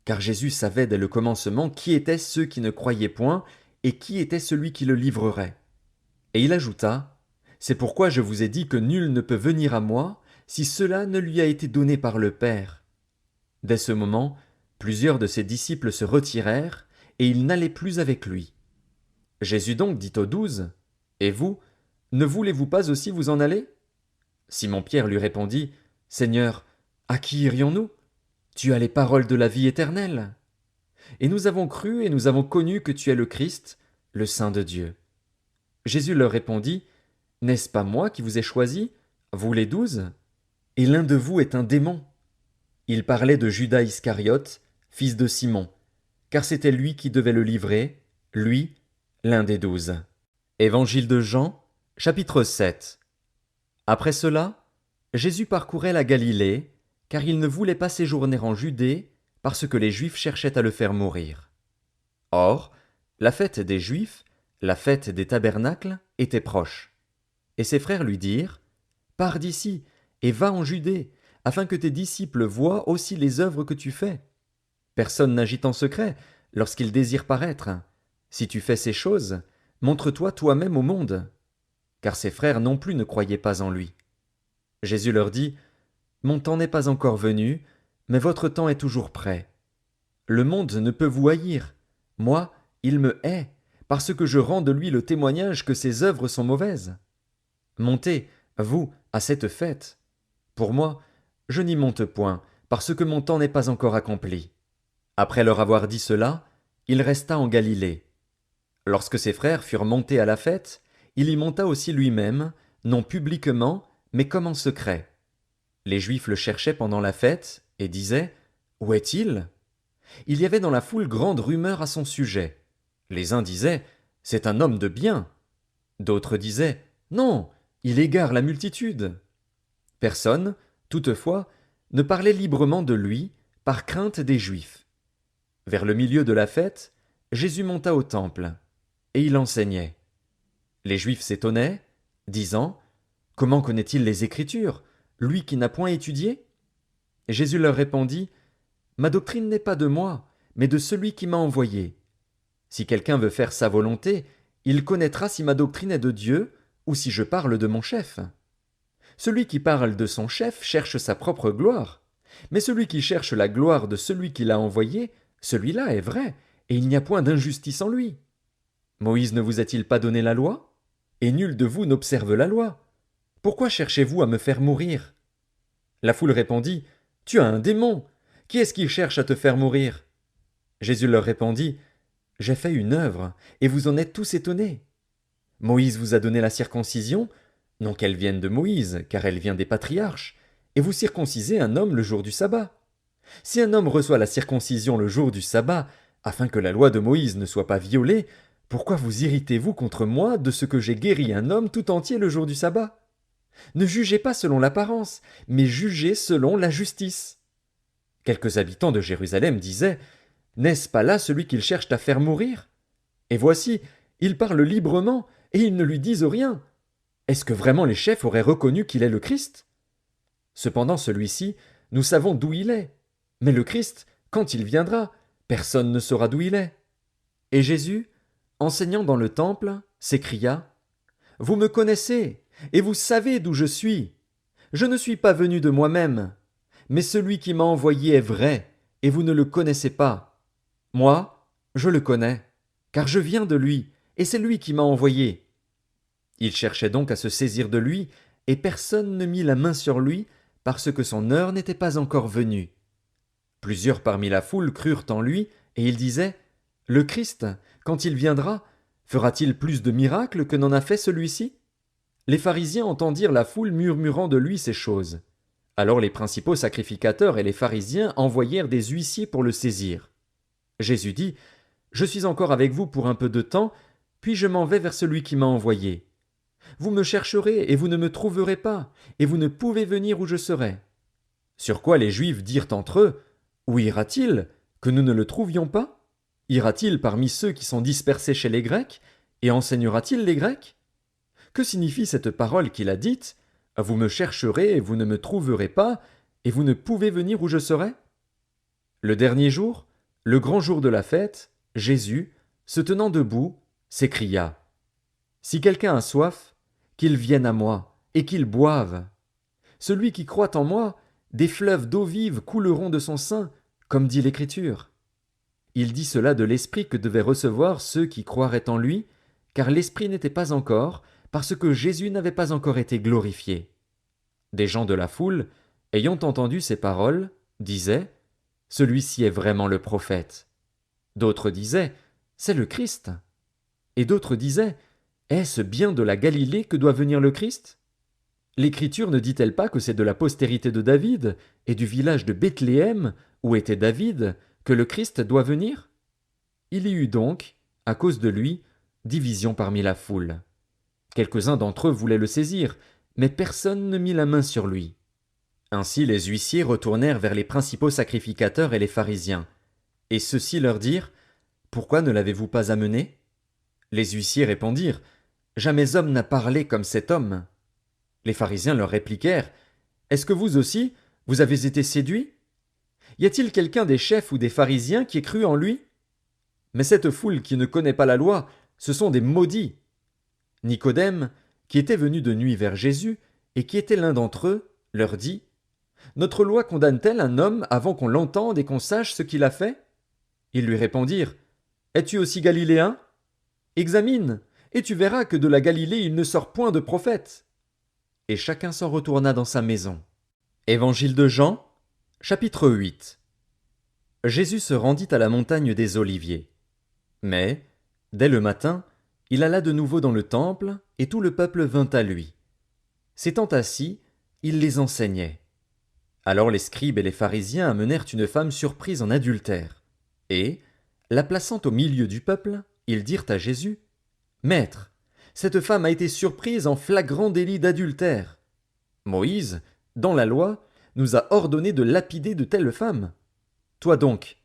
Car Jésus savait dès le commencement qui étaient ceux qui ne croyaient point et qui était celui qui le livrerait. Et il ajouta, c'est pourquoi je vous ai dit que nul ne peut venir à moi si cela ne lui a été donné par le Père. Dès ce moment, plusieurs de ses disciples se retirèrent, et ils n'allaient plus avec lui. Jésus donc dit aux 12, et vous, ne voulez-vous pas aussi vous en aller? Simon-Pierre lui répondit, Seigneur, à qui irions-nous? Tu as les paroles de la vie éternelle. Et nous avons cru et nous avons connu que tu es le Christ, le Saint de Dieu. Jésus leur répondit, n'est-ce pas moi qui vous ai choisis, vous les 12? Et l'un de vous est un démon. Il parlait de Judas Iscariote, fils de Simon, car c'était lui qui devait le livrer, lui, l'un des 12. Évangile de Jean, chapitre 7. Après cela, Jésus parcourait la Galilée, car il ne voulait pas séjourner en Judée, parce que les Juifs cherchaient à le faire mourir. Or, la fête des Juifs, la fête des tabernacles, était proche. Et ses frères lui dirent, pars d'ici, et va en Judée, afin que tes disciples voient aussi les œuvres que tu fais. Personne n'agit en secret lorsqu'il désire paraître. Si tu fais ces choses, montre-toi toi-même au monde. Car ses frères non plus ne croyaient pas en lui. Jésus leur dit, mon temps n'est pas encore venu, mais votre temps est toujours prêt. Le monde ne peut vous haïr. Moi, il me hait, parce que je rends de lui le témoignage que ses œuvres sont mauvaises. Montez, vous, à cette fête. Pour moi, je n'y monte point, parce que mon temps n'est pas encore accompli. Après leur avoir dit cela, il resta en Galilée. Lorsque ses frères furent montés à la fête, il y monta aussi lui-même, non publiquement, mais comme en secret. Les Juifs le cherchaient pendant la fête, et disaient, où est-il? Il y avait dans la foule grande rumeur à son sujet. Les uns disaient, c'est un homme de bien. D'autres disaient, non, il égare la multitude. Personne, toutefois, ne parlait librement de lui, par crainte des Juifs. Vers le milieu de la fête, Jésus monta au temple, et il enseignait. Les Juifs s'étonnaient, disant, comment connaît-il les Écritures, lui qui n'a point étudié? Jésus leur répondit, Ma doctrine n'est pas de moi, mais de celui qui m'a envoyé. Si quelqu'un veut faire sa volonté, il connaîtra si ma doctrine est de Dieu ou si je parle de mon chef. Celui qui parle de son chef cherche sa propre gloire, mais celui qui cherche la gloire de celui qui l'a envoyé, celui-là est vrai, et il n'y a point d'injustice en lui. Moïse ne vous a-t-il pas donné la loi? Et nul de vous n'observe la loi. Pourquoi cherchez-vous à me faire mourir? La foule répondit, Tu as un démon. Qui est-ce qui cherche à te faire mourir? Jésus leur répondit, J'ai fait une œuvre, et vous en êtes tous étonnés. Moïse vous a donné la circoncision, non qu'elle vienne de Moïse, car elle vient des patriarches, et vous circoncisez un homme le jour du sabbat. Si un homme reçoit la circoncision le jour du sabbat, afin que la loi de Moïse ne soit pas violée, pourquoi vous irritez-vous contre moi de ce que j'ai guéri un homme tout entier le jour du sabbat? Ne jugez pas selon l'apparence, mais jugez selon la justice. Quelques habitants de Jérusalem disaient, N'est-ce pas là celui qu'ils cherchent à faire mourir? Et voici, ils parlent librement, et ils ne lui disent rien. Est-ce que vraiment les chefs auraient reconnu qu'il est le Christ? Cependant celui-ci, nous savons d'où il est. Mais le Christ, quand il viendra, personne ne saura d'où il est. Et Jésus, enseignant dans le temple, s'écria, Vous me connaissez, et vous savez d'où je suis. Je ne suis pas venu de moi-même, mais celui qui m'a envoyé est vrai, et vous ne le connaissez pas. Moi, je le connais, car je viens de lui, et c'est lui qui m'a envoyé. Il cherchait donc à se saisir de lui, et personne ne mit la main sur lui, parce que son heure n'était pas encore venue. Plusieurs parmi la foule crurent en lui, et ils disaient, Le Christ, quand il viendra, fera-t-il plus de miracles que n'en a fait celui-ci? Les pharisiens entendirent la foule murmurant de lui ces choses. Alors les principaux sacrificateurs et les pharisiens envoyèrent des huissiers pour le saisir. Jésus dit, Je suis encore avec vous pour un peu de temps, puis je m'en vais vers celui qui m'a envoyé. Vous me chercherez et vous ne me trouverez pas, et vous ne pouvez venir où je serai. Sur quoi les Juifs dirent entre eux, Où ira-t-il, que nous ne le trouvions pas? Ira-t-il parmi ceux qui sont dispersés chez les Grecs, et enseignera-t-il les Grecs? Que signifie cette parole qu'il a dite, Vous me chercherez et vous ne me trouverez pas, et vous ne pouvez venir où je serai? Le dernier jour, le grand jour de la fête, Jésus, se tenant debout, s'écria, Si quelqu'un a soif, qu'il vienne à moi, et qu'il boive. Celui qui croit en moi, des fleuves d'eau vive couleront de son sein, comme dit l'Écriture. Il dit cela de l'Esprit que devaient recevoir ceux qui croiraient en lui, car l'Esprit n'était pas encore, parce que Jésus n'avait pas encore été glorifié. Des gens de la foule, ayant entendu ces paroles, disaient, Celui-ci est vraiment le prophète. D'autres disaient, C'est le Christ. Et d'autres disaient, Est-ce bien de la Galilée que doit venir le Christ? L'Écriture ne dit-elle pas que c'est de la postérité de David et du village de Bethléem, où était David, que le Christ doit venir? Il y eut donc, à cause de lui, division parmi la foule. Quelques-uns d'entre eux voulaient le saisir, mais personne ne mit la main sur lui. Ainsi les huissiers retournèrent vers les principaux sacrificateurs et les pharisiens, et ceux-ci leur dirent, Pourquoi ne l'avez-vous pas amené? Les huissiers répondirent, Jamais homme n'a parlé comme cet homme. Les pharisiens leur répliquèrent, Est-ce que vous aussi, vous avez été séduits? Y a-t-il quelqu'un des chefs ou des pharisiens qui ait cru en lui? Mais cette foule qui ne connaît pas la loi, ce sont des maudits. Nicodème, qui était venu de nuit vers Jésus, et qui était l'un d'entre eux, leur dit, Notre loi condamne-t-elle un homme avant qu'on l'entende et qu'on sache ce qu'il a fait? Ils lui répondirent, Es-tu aussi galiléen? Examine, et tu verras que de la Galilée il ne sort point de prophète. Et chacun s'en retourna dans sa maison. Évangile de Jean, chapitre 8. Jésus se rendit à la montagne des Oliviers. Mais, dès le matin, il alla de nouveau dans le temple, et tout le peuple vint à lui. S'étant assis, il les enseignait. Alors les scribes et les pharisiens amenèrent une femme surprise en adultère. Et, la plaçant au milieu du peuple, ils dirent à Jésus, Maître, cette femme a été surprise en flagrant délit d'adultère. Moïse, dans la loi, nous a ordonné de lapider de telles femmes. Toi donc,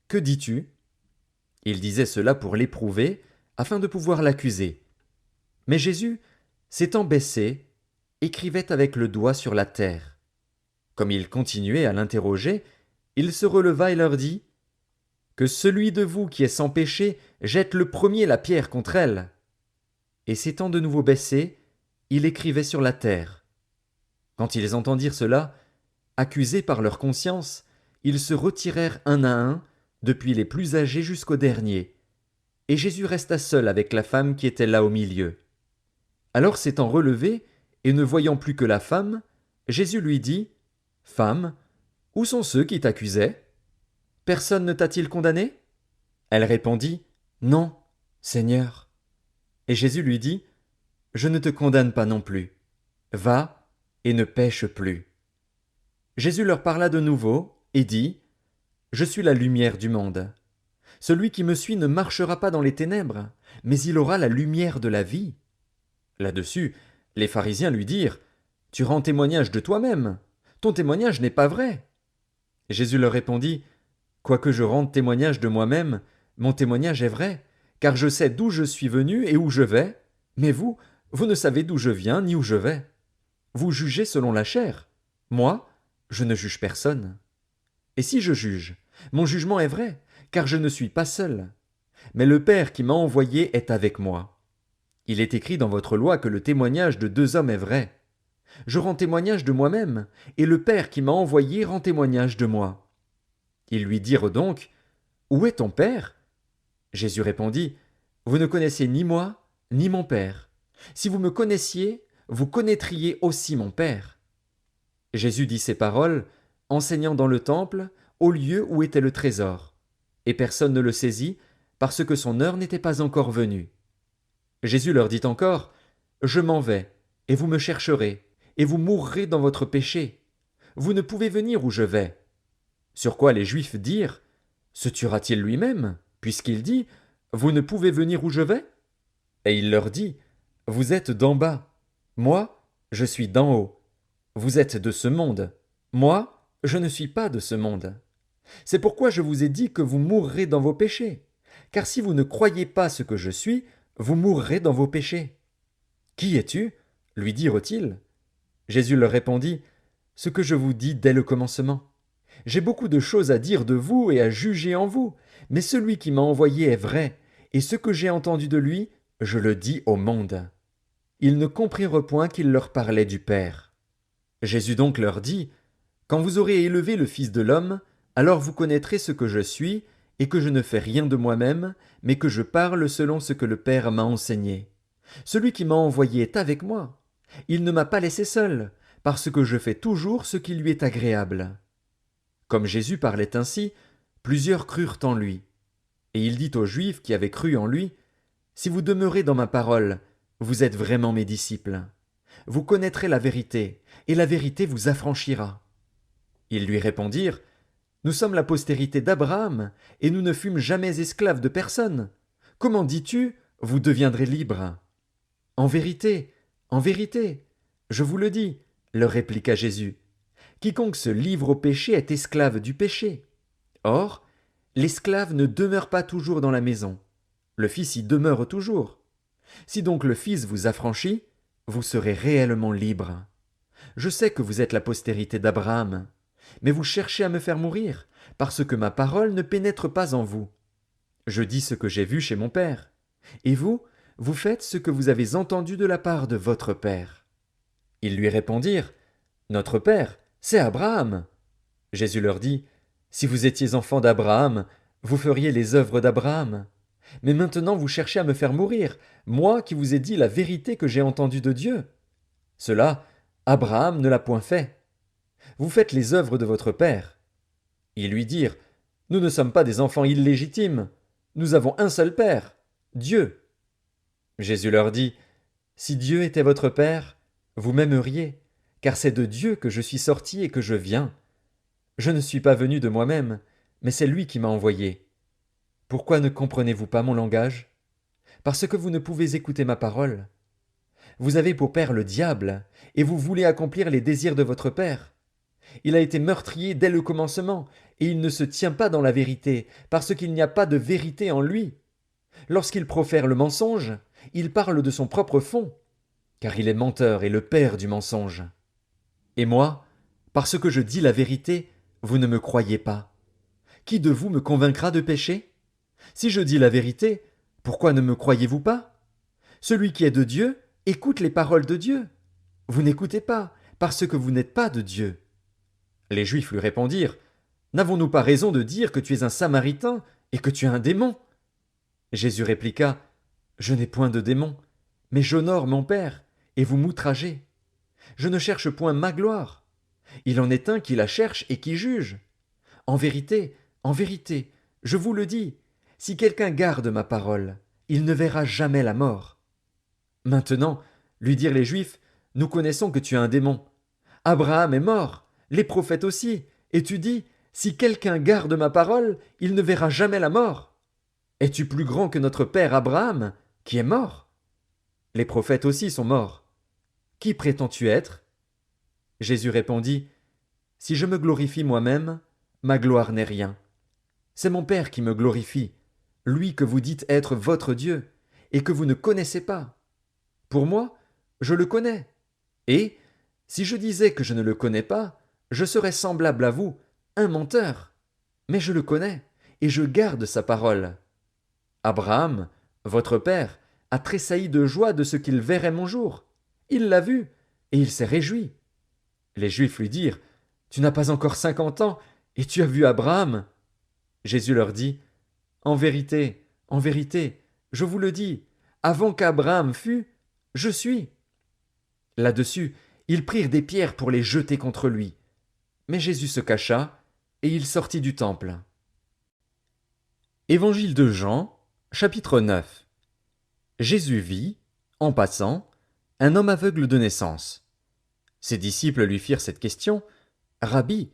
que dis-tu? Il disait cela pour l'éprouver, afin de pouvoir l'accuser. Mais Jésus, s'étant baissé, écrivait avec le doigt sur la terre. Comme il continuait à l'interroger, Il se releva et leur dit, que celui de vous qui est sans péché jette le premier la pierre contre elle. Et s'étant de nouveau baissé, il écrivait sur la terre. Quand ils entendirent cela, accusés par leur conscience, ils se retirèrent un à un, depuis les plus âgés jusqu'aux derniers. Et Jésus resta seul avec la femme qui était là au milieu. Alors s'étant relevé, et ne voyant plus que la femme, Jésus lui dit, Femme, où sont ceux qui t'accusaient? Personne ne t'a-t-il condamné? Elle répondit, Non, Seigneur. Et Jésus lui dit, Je ne te condamne pas non plus. Va et ne pêche plus. Jésus leur parla de nouveau et dit, Je suis la lumière du monde. Celui qui me suit ne marchera pas dans les ténèbres, mais il aura la lumière de la vie. Là-dessus, les pharisiens lui dirent, Tu rends témoignage de toi-même. Ton témoignage n'est pas vrai. Jésus leur répondit, Quoique je rende témoignage de moi-même, mon témoignage est vrai, car je sais d'où je suis venu et où je vais, mais vous, vous ne savez d'où je viens ni où je vais. Vous jugez selon la chair. Moi, je ne juge personne. Et si je juge, mon jugement est vrai, car je ne suis pas seul. Mais le Père qui m'a envoyé est avec moi. Il est écrit dans votre loi que le témoignage de deux hommes est vrai. Je rends témoignage de moi-même, et le Père qui m'a envoyé rend témoignage de moi. Ils lui dirent donc, Où est ton Père? Jésus répondit, Vous ne connaissez ni moi, ni mon Père. Si vous me connaissiez, vous connaîtriez aussi mon Père. Jésus dit ces paroles, enseignant dans le temple, au lieu où était le trésor. Et personne ne le saisit, parce que son heure n'était pas encore venue. Jésus leur dit encore, Je m'en vais, et vous me chercherez, et vous mourrez dans votre péché. Vous ne pouvez venir où je vais. Sur quoi les Juifs dirent, Se tuera-t-il lui-même, puisqu'il dit, Vous ne pouvez venir où je vais? Et il leur dit, Vous êtes d'en bas, moi, je suis d'en haut. Vous êtes de ce monde, moi, je ne suis pas de ce monde. C'est pourquoi je vous ai dit que vous mourrez dans vos péchés. Car si vous ne croyez pas ce que je suis, vous mourrez dans vos péchés. Qui es-tu? Lui dirent-ils. Jésus leur répondit, Ce que je vous dis dès le commencement. J'ai beaucoup de choses à dire de vous et à juger en vous, mais celui qui m'a envoyé est vrai, et ce que j'ai entendu de lui, je le dis au monde. Ils ne comprirent point qu'il leur parlait du Père. Jésus donc leur dit, Quand vous aurez élevé le Fils de l'homme, alors vous connaîtrez ce que je suis, et que je ne fais rien de moi-même, mais que je parle selon ce que le Père m'a enseigné. Celui qui m'a envoyé est avec moi. Il ne m'a pas laissé seul, parce que je fais toujours ce qui lui est agréable. Comme Jésus parlait ainsi, plusieurs crurent en lui. Et il dit aux Juifs qui avaient cru en lui, Si vous demeurez dans ma parole, vous êtes vraiment mes disciples. Vous connaîtrez la vérité, et la vérité vous affranchira. Ils lui répondirent, Nous sommes la postérité d'Abraham, et nous ne fûmes jamais esclaves de personne. Comment dis-tu, vous deviendrez libres? En vérité, je vous le dis, leur répliqua Jésus, quiconque se livre au péché est esclave du péché. Or, l'esclave ne demeure pas toujours dans la maison, le Fils y demeure toujours. Si donc le Fils vous affranchit, vous serez réellement libre. Je sais que vous êtes la postérité d'Abraham, mais vous cherchez à me faire mourir, parce que ma parole ne pénètre pas en vous. Je dis ce que j'ai vu chez mon Père, et vous, vous faites ce que vous avez entendu de la part de votre Père. Ils lui répondirent, Notre Père, c'est Abraham. Jésus leur dit, Si vous étiez enfants d'Abraham, vous feriez les œuvres d'Abraham. Mais maintenant vous cherchez à me faire mourir, moi qui vous ai dit la vérité que j'ai entendue de Dieu. Cela, Abraham ne l'a point fait. Vous faites les œuvres de votre Père. Ils lui dirent, Nous ne sommes pas des enfants illégitimes. Nous avons un seul Père, Dieu. Jésus leur dit, Si Dieu était votre Père, vous m'aimeriez, car c'est de Dieu que je suis sorti et que je viens. Je ne suis pas venu de moi-même, mais c'est lui qui m'a envoyé. Pourquoi ne comprenez-vous pas mon langage? Parce que vous ne pouvez écouter ma parole. Vous avez pour père le diable, et vous voulez accomplir les désirs de votre père. Il a été meurtrier dès le commencement, et il ne se tient pas dans la vérité, parce qu'il n'y a pas de vérité en lui. Lorsqu'il profère le mensonge, il parle de son propre fond, car il est menteur et le père du mensonge. Et moi, parce que je dis la vérité, vous ne me croyez pas? Qui de vous me convaincra de péché? Si je dis la vérité, pourquoi ne me croyez-vous pas? Celui qui est de Dieu écoute les paroles de Dieu. Vous n'écoutez pas, parce que vous n'êtes pas de Dieu. Les Juifs lui répondirent, n'avons-nous pas raison de dire que tu es un Samaritain et que tu es un démon? Jésus répliqua, je n'ai point de démon, mais j'honore mon Père, et vous m'outragez. Je ne cherche point ma gloire. Il en est un qui la cherche et qui juge. En vérité, je vous le dis, si quelqu'un garde ma parole, il ne verra jamais la mort. Maintenant, lui dirent les Juifs, nous connaissons que tu es un démon. Abraham est mort, les prophètes aussi, et tu dis, si quelqu'un garde ma parole, il ne verra jamais la mort. Es-tu plus grand que notre père Abraham, qui est mort? Les prophètes aussi sont morts. Qui prétends-tu être? Jésus répondit, si je me glorifie moi-même, ma gloire n'est rien. C'est mon Père qui me glorifie, lui que vous dites être votre Dieu, et que vous ne connaissez pas. Pour moi, je le connais. Et, si je disais que je ne le connais pas, je serais semblable à vous, un menteur. Mais je le connais, et je garde sa parole. Abraham, votre père, a tressailli de joie de ce qu'il verrait mon jour. Il l'a vu, et il s'est réjoui. Les Juifs lui dirent, tu n'as pas encore 50 ans, et tu as vu Abraham? Jésus leur dit, en vérité, je vous le dis, avant qu'Abraham fût, je suis. Là-dessus, ils prirent des pierres pour les jeter contre lui. Mais Jésus se cacha, et il sortit du temple. Évangile de Jean, chapitre 9. Jésus vit, en passant, un homme aveugle de naissance. Ses disciples lui firent cette question, Rabbi,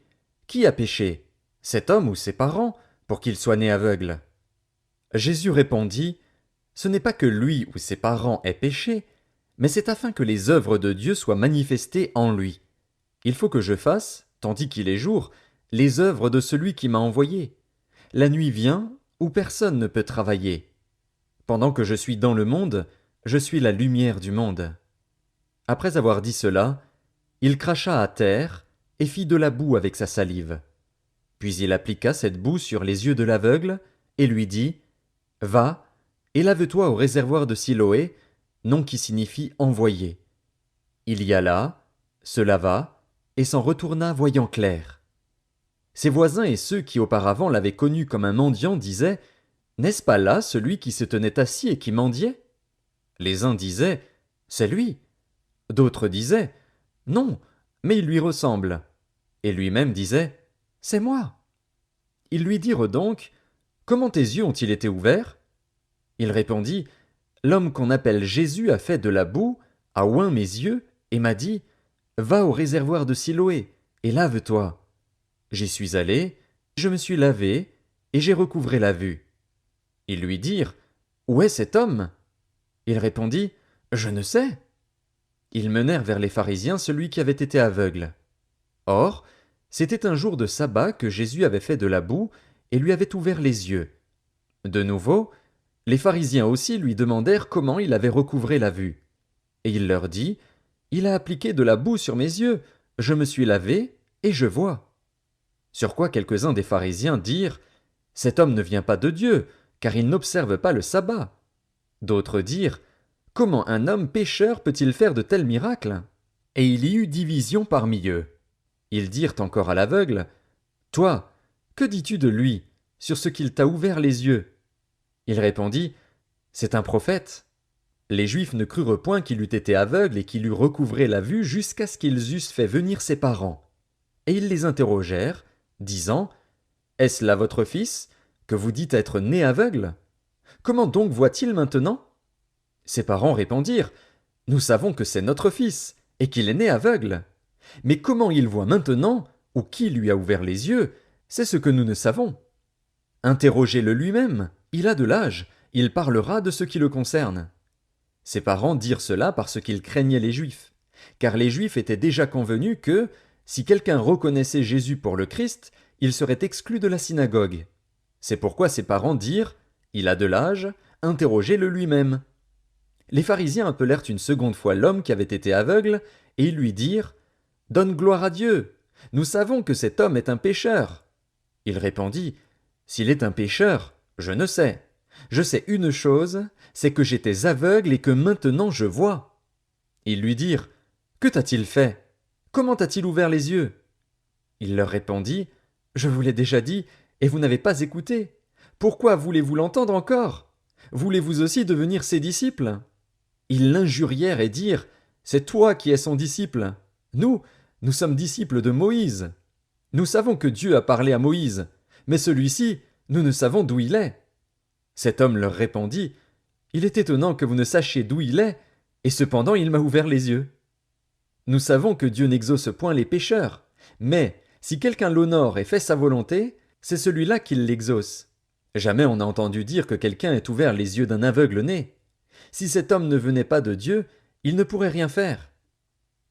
qui a péché, cet homme ou ses parents, pour qu'il soit né aveugle? Jésus répondit, ce n'est pas que lui ou ses parents aient péché, mais c'est afin que les œuvres de Dieu soient manifestées en lui. Il faut que je fasse, tandis qu'il est jour, les œuvres de celui qui m'a envoyé. La nuit vient, où personne ne peut travailler. Pendant que je suis dans le monde, je suis la lumière du monde. Après avoir dit cela, il cracha à terre et fit de la boue avec sa salive. Puis il appliqua cette boue sur les yeux de l'aveugle et lui dit, « Va, et lave-toi au réservoir de Siloé, nom qui signifie envoyé. » Il y alla, se lava, et s'en retourna voyant clair. Ses voisins et ceux qui auparavant l'avaient connu comme un mendiant disaient, « N'est-ce pas là celui qui se tenait assis et qui mendiait? » Les uns disaient, « C'est lui. » D'autres disaient, « Non, mais il lui ressemble. » Et lui-même disait, « C'est moi. » Ils lui dirent donc, « Comment tes yeux ont-ils été ouverts? » Il répondit, « L'homme qu'on appelle Jésus a fait de la boue, a oint mes yeux, et m'a dit, « Va au réservoir de Siloé, et lave-toi. » J'y suis allé, je me suis lavé, et j'ai recouvré la vue. Ils lui dirent, « Où est cet homme? » Il répondit, « Je ne sais. » Ils menèrent vers les pharisiens celui qui avait été aveugle. Or, c'était un jour de sabbat que Jésus avait fait de la boue et lui avait ouvert les yeux. De nouveau, les pharisiens aussi lui demandèrent comment il avait recouvré la vue. Et il leur dit, « Il a appliqué de la boue sur mes yeux, je me suis lavé, et je vois. » Sur quoi quelques-uns des pharisiens dirent, « Cet homme ne vient pas de Dieu, car il n'observe pas le sabbat. » D'autres dirent, « Comment un homme pécheur peut-il faire de tels miracles? » Et il y eut division parmi eux. Ils dirent encore à l'aveugle, « Toi, que dis-tu de lui, sur ce qu'il t'a ouvert les yeux? » Il répondit, « C'est un prophète. » Les Juifs ne crurent point qu'il eût été aveugle et qu'il eût recouvré la vue jusqu'à ce qu'ils eussent fait venir ses parents. Et ils les interrogèrent, disant, « Est-ce là votre fils, que vous dites être né aveugle? Comment donc voit-il maintenant? » Ses parents répondirent, « Nous savons que c'est notre fils, et qu'il est né aveugle. Mais comment il voit maintenant, ou qui lui a ouvert les yeux, c'est ce que nous ne savons. Interrogez-le lui-même, il a de l'âge, il parlera de ce qui le concerne. » Ses parents dirent cela parce qu'ils craignaient les Juifs, car les Juifs étaient déjà convenus que, si quelqu'un reconnaissait Jésus pour le Christ, il serait exclu de la synagogue. C'est pourquoi ses parents dirent, « Il a de l'âge, interrogez-le lui-même. » Les pharisiens appelèrent une seconde fois l'homme qui avait été aveugle, et ils lui dirent, « Donne gloire à Dieu, Nous savons que cet homme est un pécheur. Il répondit, s'il est un pécheur, je ne sais. Je sais une chose, c'est que j'étais aveugle et que maintenant je vois. Ils lui dirent, que t'a-t-il fait? Comment t'a-t-il ouvert les yeux? Il leur répondit, je vous l'ai déjà dit, et vous n'avez pas écouté. Pourquoi voulez-vous l'entendre encore? Voulez-vous aussi devenir ses disciples? Ils l'injurièrent et dirent, c'est toi qui es son disciple. Nous sommes disciples de Moïse. Nous savons que Dieu a parlé à Moïse, mais celui-ci, nous ne savons d'où il est. Cet homme leur répondit, il est étonnant que vous ne sachiez d'où il est, et cependant il m'a ouvert les yeux. Nous savons que Dieu n'exauce point les pécheurs, mais si quelqu'un l'honore et fait sa volonté, c'est celui-là qui l'exauce. Jamais on n'a entendu dire que quelqu'un ait ouvert les yeux d'un aveugle né. Si cet homme ne venait pas de Dieu, il ne pourrait rien faire.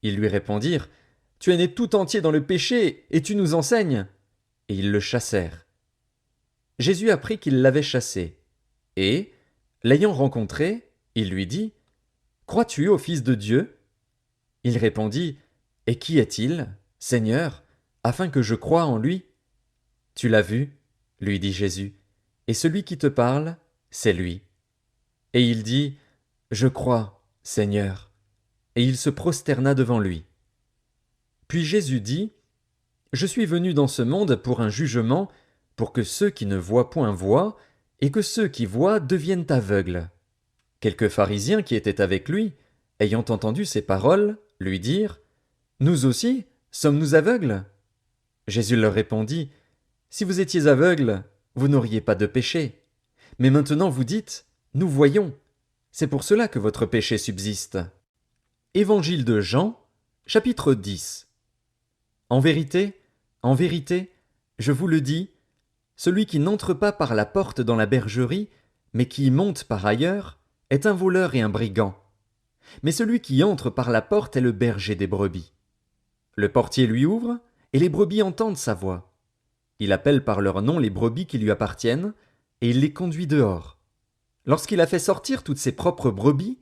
Ils lui répondirent, tu es né tout entier dans le péché, et tu nous enseignes. Et ils le chassèrent. Jésus apprit qu'ils l'avaient chassé. Et, l'ayant rencontré, il lui dit, crois-tu au Fils de Dieu? Il répondit, et qui est-il, Seigneur, afin que je croie en lui? Tu l'as vu, lui dit Jésus, et celui qui te parle, c'est lui. Et il dit, je crois, Seigneur. Et il se prosterna devant lui. Puis Jésus dit, je suis venu dans ce monde pour un jugement, pour que ceux qui ne voient point voient, et que ceux qui voient deviennent aveugles. Quelques pharisiens qui étaient avec lui, ayant entendu ces paroles, lui dirent, nous aussi, sommes-nous aveugles? Jésus leur répondit, si vous étiez aveugles, vous n'auriez pas de péché. Mais maintenant vous dites, nous voyons. C'est pour cela que votre péché subsiste. Évangile de Jean, chapitre 10. En vérité, je vous le dis, celui qui n'entre pas par la porte dans la bergerie, mais qui y monte par ailleurs, est un voleur et un brigand. Mais celui qui entre par la porte est le berger des brebis. Le portier lui ouvre, et les brebis entendent sa voix. Il appelle par leur nom les brebis qui lui appartiennent, et il les conduit dehors. Lorsqu'il a fait sortir toutes ses propres brebis,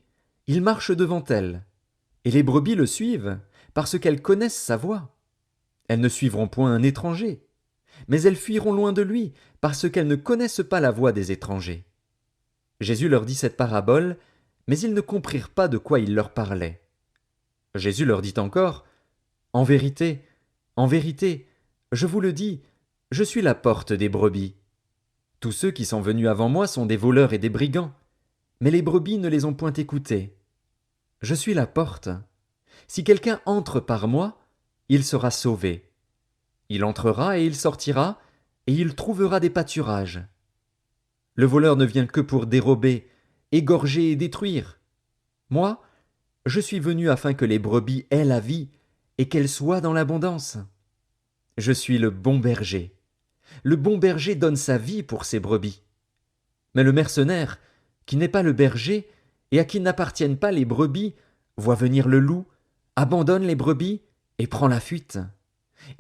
il marche devant elles. Et les brebis le suivent, parce qu'elles connaissent sa voix. Elles ne suivront point un étranger, mais elles fuiront loin de lui, parce qu'elles ne connaissent pas la voix des étrangers. Jésus leur dit cette parabole, mais ils ne comprirent pas de quoi il leur parlait. Jésus leur dit encore, en vérité, je vous le dis, je suis la porte des brebis. Tous ceux qui sont venus avant moi sont des voleurs et des brigands, mais les brebis ne les ont point écoutés. Je suis la porte. Si quelqu'un entre par moi, il sera sauvé. Il entrera et il sortira, et il trouvera des pâturages. Le voleur ne vient que pour dérober, égorger et détruire. Moi, je suis venu afin que les brebis aient la vie, et qu'elles soient dans l'abondance. Je suis le bon berger. Le bon berger donne sa vie pour ses brebis. Mais le mercenaire, qui n'est pas le berger, et à qui n'appartiennent pas les brebis, voit venir le loup, abandonne les brebis, et prend la fuite.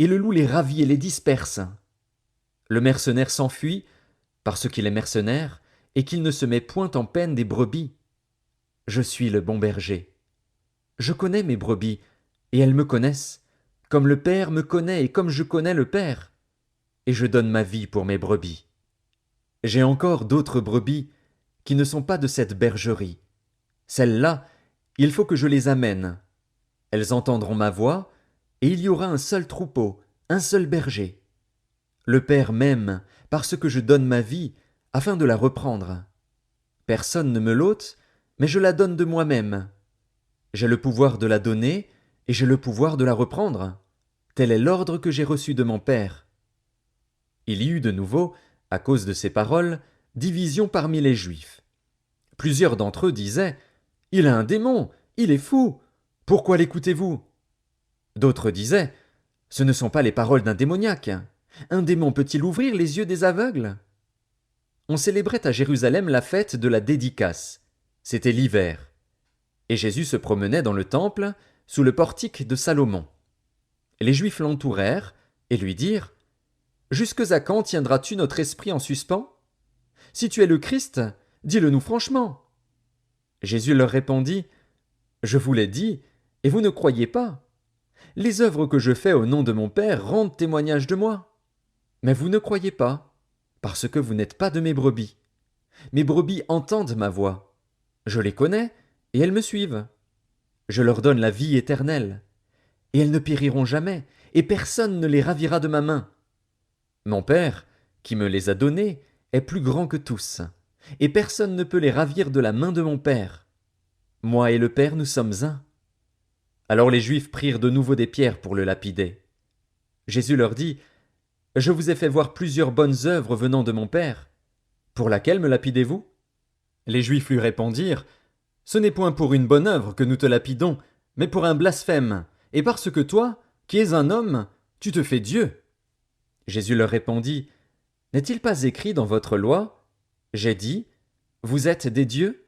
Et le loup les ravit et les disperse. Le mercenaire s'enfuit, parce qu'il est mercenaire, et qu'il ne se met point en peine des brebis. Je suis le bon berger. Je connais mes brebis, et elles me connaissent, comme le Père me connaît et comme je connais le Père. Et je donne ma vie pour mes brebis. J'ai encore d'autres brebis qui ne sont pas de cette bergerie. Celles-là, il faut que je les amène. Elles entendront ma voix, et il y aura un seul troupeau, un seul berger. Le Père m'aime parce que je donne ma vie afin de la reprendre. Personne ne me l'ôte, mais je la donne de moi-même. J'ai le pouvoir de la donner, et j'ai le pouvoir de la reprendre. Tel est l'ordre que j'ai reçu de mon Père. Il y eut de nouveau, à cause de ces paroles, division parmi les Juifs. Plusieurs d'entre eux disaient, « Il a un démon, il est fou, pourquoi l'écoutez-vous » D'autres disaient, « Ce ne sont pas les paroles d'un démoniaque. Un démon peut-il ouvrir les yeux des aveugles » On célébrait à Jérusalem la fête de la dédicace. C'était l'hiver. Et Jésus se promenait dans le temple, sous le portique de Salomon. Les Juifs l'entourèrent et lui dirent, « Jusque à quand tiendras-tu notre esprit en suspens? Si tu es le Christ, dis-le-nous franchement. » Jésus leur répondit, « Je vous l'ai dit, et vous ne croyez pas. Les œuvres que je fais au nom de mon Père rendent témoignage de moi. Mais vous ne croyez pas, parce que vous n'êtes pas de mes brebis. Mes brebis entendent ma voix. Je les connais, et elles me suivent. Je leur donne la vie éternelle. Et elles ne périront jamais, et personne ne les ravira de ma main. Mon Père, qui me les a donnés, est plus grand que tous, et personne ne peut les ravir de la main de mon Père. Moi et le Père, nous sommes un. Alors les Juifs prirent de nouveau des pierres pour le lapider. Jésus leur dit, « Je vous ai fait voir plusieurs bonnes œuvres venant de mon Père. Pour laquelle me lapidez-vous » Les Juifs lui répondirent, « Ce n'est point pour une bonne œuvre que nous te lapidons, mais pour un blasphème, et parce que toi, qui es un homme, tu te fais Dieu. » Jésus leur répondit, « N'est-il pas écrit dans votre loi, j'ai dit, vous êtes des dieux »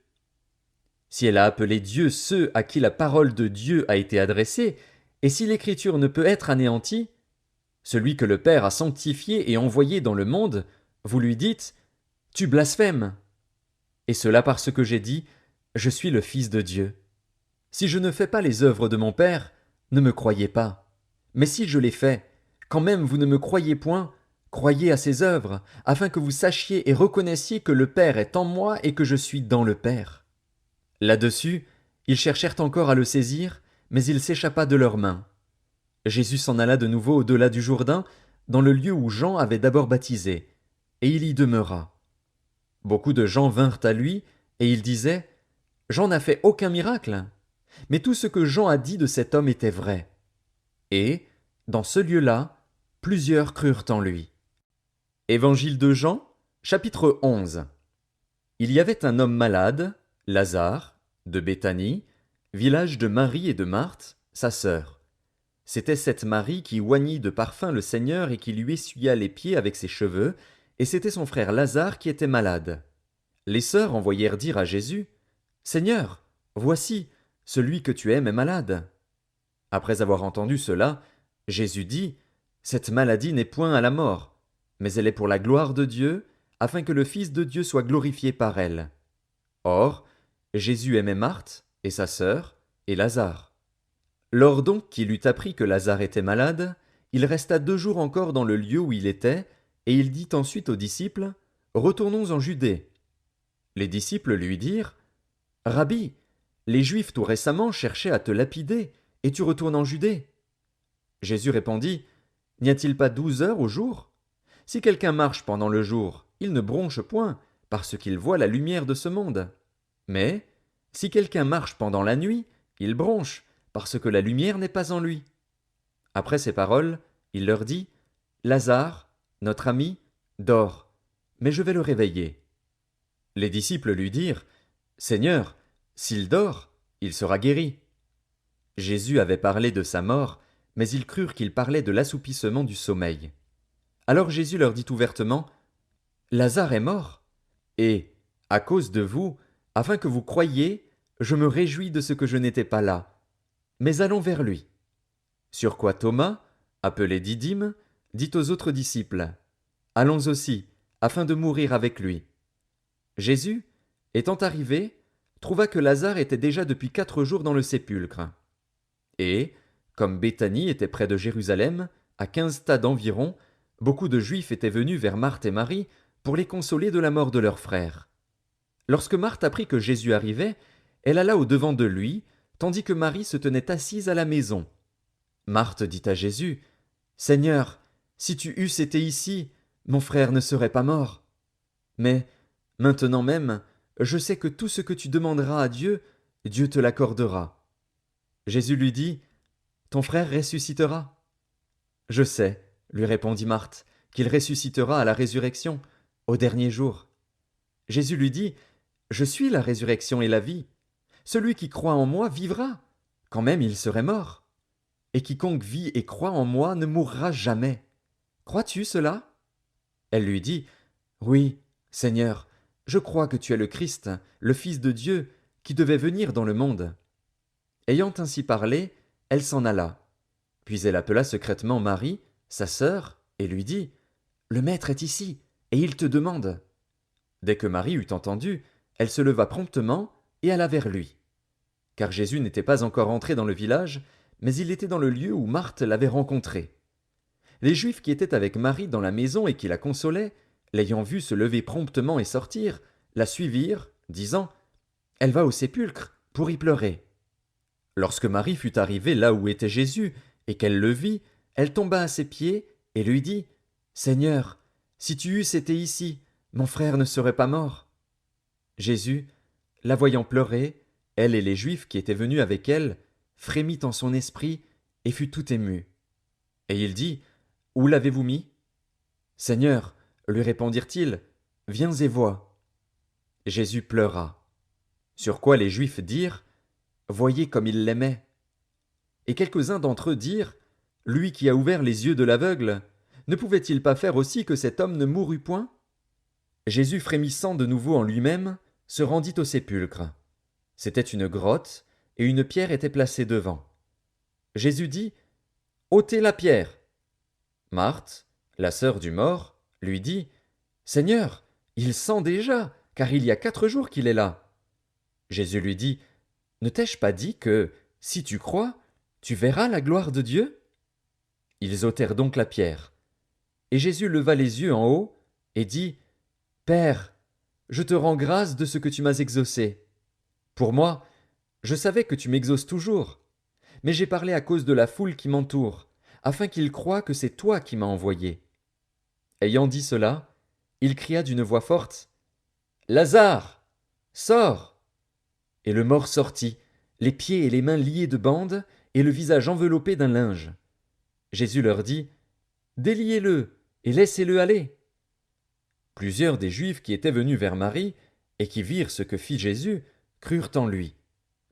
Si elle a appelé Dieu ceux à qui la parole de Dieu a été adressée, et si l'Écriture ne peut être anéantie, celui que le Père a sanctifié et envoyé dans le monde, vous lui dites, « Tu blasphèmes » et cela parce que j'ai dit, « Je suis le Fils de Dieu ». Si je ne fais pas les œuvres de mon Père, ne me croyez pas. Mais si je les fais, quand même vous ne me croyez point, croyez à ces œuvres, afin que vous sachiez et reconnaissiez que le Père est en moi et que je suis dans le Père. Là-dessus, ils cherchèrent encore à le saisir, mais il s'échappa de leurs mains. Jésus s'en alla de nouveau au-delà du Jourdain, dans le lieu où Jean avait d'abord baptisé, et il y demeura. Beaucoup de gens vinrent à lui, et ils disaient, « Jean n'a fait aucun miracle. » Mais tout ce que Jean a dit de cet homme était vrai. Et, dans ce lieu-là, plusieurs crurent en lui. Évangile de Jean, chapitre 11. Il y avait un homme malade, Lazare, de Béthanie, village de Marie et de Marthe, sa sœur. C'était cette Marie qui oignit de parfum le Seigneur et qui lui essuya les pieds avec ses cheveux, et c'était son frère Lazare qui était malade. Les sœurs envoyèrent dire à Jésus, « Seigneur, voici, celui que tu aimes est malade. » Après avoir entendu cela, Jésus dit, « Cette maladie n'est point à la mort, mais elle est pour la gloire de Dieu, afin que le Fils de Dieu soit glorifié par elle. » Or, Jésus aimait Marthe, et sa sœur, et Lazare. Lors donc qu'il eut appris que Lazare était malade, il resta 2 jours encore dans le lieu où il était, et il dit ensuite aux disciples, « Retournons en Judée. » Les disciples lui dirent, « Rabbi, les Juifs tout récemment cherchaient à te lapider, et tu retournes en Judée. » Jésus répondit, « N'y a-t-il pas 12 heures au jour? Si quelqu'un marche pendant le jour, il ne bronche point, parce qu'il voit la lumière de ce monde. Mais, si quelqu'un marche pendant la nuit, il bronche, parce que la lumière n'est pas en lui. » Après ces paroles, il leur dit, « Lazare, notre ami, dort, mais je vais le réveiller. » Les disciples lui dirent, « Seigneur, s'il dort, il sera guéri. » Jésus avait parlé de sa mort, mais ils crurent qu'il parlait de l'assoupissement du sommeil. Alors Jésus leur dit ouvertement, « Lazare est mort, et, à cause de vous, afin que vous croyiez, je me réjouis de ce que je n'étais pas là. Mais allons vers lui. » Sur quoi Thomas, appelé Didyme, dit aux autres disciples, « Allons aussi, afin de mourir avec lui. » Jésus, étant arrivé, trouva que Lazare était déjà depuis 4 jours dans le sépulcre. Et, comme Béthanie était près de Jérusalem, à 15 stades environ, beaucoup de Juifs étaient venus vers Marthe et Marie pour les consoler de la mort de leur frère. Lorsque Marthe apprit que Jésus arrivait, elle alla au-devant de lui, tandis que Marie se tenait assise à la maison. Marthe dit à Jésus, « Seigneur, si tu eusses été ici, mon frère ne serait pas mort. Mais, maintenant même, je sais que tout ce que tu demanderas à Dieu, Dieu te l'accordera. » Jésus lui dit, « Ton frère ressuscitera. » « Je sais, lui répondit Marthe, qu'il ressuscitera à la résurrection, au dernier jour. » Jésus lui dit, « Je suis la résurrection et la vie. Celui qui croit en moi vivra, quand même il serait mort. Et quiconque vit et croit en moi ne mourra jamais. Crois-tu cela ? » Elle lui dit, « Oui, Seigneur, je crois que tu es le Christ, le Fils de Dieu, qui devait venir dans le monde. » Ayant ainsi parlé, elle s'en alla. Puis elle appela secrètement Marie, sa sœur, et lui dit, « Le Maître est ici, et il te demande. » Dès que Marie eut entendu, elle se leva promptement et alla vers lui. Car Jésus n'était pas encore entré dans le village, mais il était dans le lieu où Marthe l'avait rencontré. Les Juifs qui étaient avec Marie dans la maison et qui la consolaient, l'ayant vue se lever promptement et sortir, la suivirent, disant « Elle va au sépulcre pour y pleurer. » Lorsque Marie fut arrivée là où était Jésus, et qu'elle le vit, elle tomba à ses pieds et lui dit « Seigneur, si tu eusses été ici, mon frère ne serait pas mort. » Jésus, la voyant pleurer, elle et les Juifs qui étaient venus avec elle, frémit en son esprit et fut tout ému. Et il dit « Où l'avez-vous mis ?»« Seigneur, lui répondirent-ils, viens et vois. » Jésus pleura. Sur quoi les Juifs dirent « Voyez comme il l'aimait. » Et quelques-uns d'entre eux dirent « Lui qui a ouvert les yeux de l'aveugle, ne pouvait-il pas faire aussi que cet homme ne mourût point ?» Jésus, frémissant de nouveau en lui-même, se rendit au sépulcre. C'était une grotte, et une pierre était placée devant. Jésus dit « Ôtez la pierre. » Marthe, la sœur du mort, lui dit « Seigneur, il sent déjà, car il y a 4 jours qu'il est là. » Jésus lui dit « Ne t'ai-je pas dit que, si tu crois, tu verras la gloire de Dieu ?» Ils ôtèrent donc la pierre. Et Jésus leva les yeux en haut et dit « Père, je te rends grâce de ce que tu m'as exaucé. Pour moi, je savais que tu m'exauces toujours, mais j'ai parlé à cause de la foule qui m'entoure, afin qu'ils croient que c'est toi qui m'as envoyé. » Ayant dit cela, il cria d'une voix forte « Lazare, sors !» Et le mort sortit, les pieds et les mains liés de bandes, et le visage enveloppé d'un linge. Jésus leur dit « Déliez-le et laissez-le aller. » Plusieurs des Juifs qui étaient venus vers Marie, et qui virent ce que fit Jésus, crurent en lui.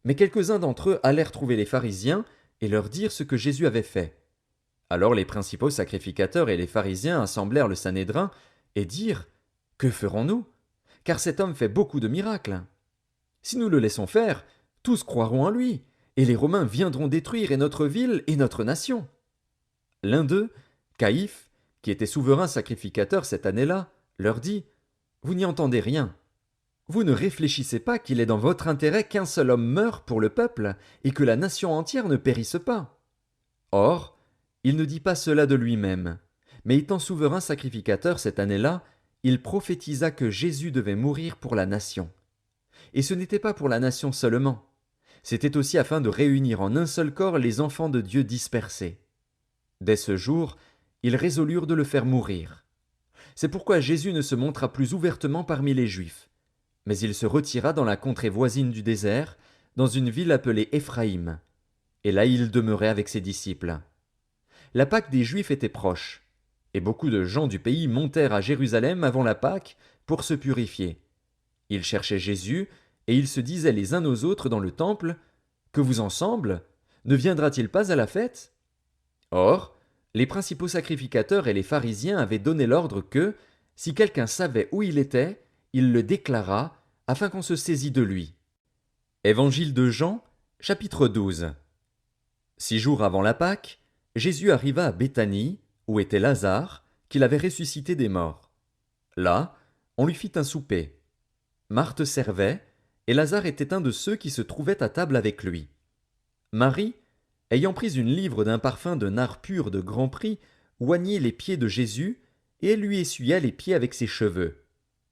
Mais quelques-uns d'entre eux allèrent trouver les pharisiens, et leur dirent ce que Jésus avait fait. Alors les principaux sacrificateurs et les pharisiens assemblèrent le Sanhédrin, et dirent « Que ferons-nous? Car cet homme fait beaucoup de miracles. Si nous le laissons faire, tous croiront en lui, et les Romains viendront détruire et notre ville et notre nation. » L'un d'eux, Caïphe, qui était souverain sacrificateur cette année-là, leur dit « Vous n'y entendez rien. Vous ne réfléchissez pas qu'il est dans votre intérêt qu'un seul homme meure pour le peuple et que la nation entière ne périsse pas. » Or, il ne dit pas cela de lui-même, mais étant souverain sacrificateur cette année-là, il prophétisa que Jésus devait mourir pour la nation. Et ce n'était pas pour la nation seulement, c'était aussi afin de réunir en un seul corps les enfants de Dieu dispersés. Dès ce jour, ils résolurent de le faire mourir. C'est pourquoi Jésus ne se montra plus ouvertement parmi les Juifs, mais il se retira dans la contrée voisine du désert, dans une ville appelée Éphraïm, et là il demeurait avec ses disciples. La Pâque des Juifs était proche, et beaucoup de gens du pays montèrent à Jérusalem avant la Pâque pour se purifier. Ils cherchaient Jésus, et ils se disaient les uns aux autres dans le temple, « Que vous en semble? Ne viendra-t-il pas à la fête ?» Or, les principaux sacrificateurs et les pharisiens avaient donné l'ordre que, si quelqu'un savait où il était, il le déclarât, afin qu'on se saisît de lui. Évangile de Jean, chapitre 12. 6 jours avant la Pâque, Jésus arriva à Béthanie, où était Lazare, qu'il avait ressuscité des morts. Là, on lui fit un souper. Marthe servait, et Lazare était un de ceux qui se trouvaient à table avec lui. Marie, ayant pris une livre d'un parfum de nard pur de grand prix, oignit les pieds de Jésus, et elle lui essuya les pieds avec ses cheveux.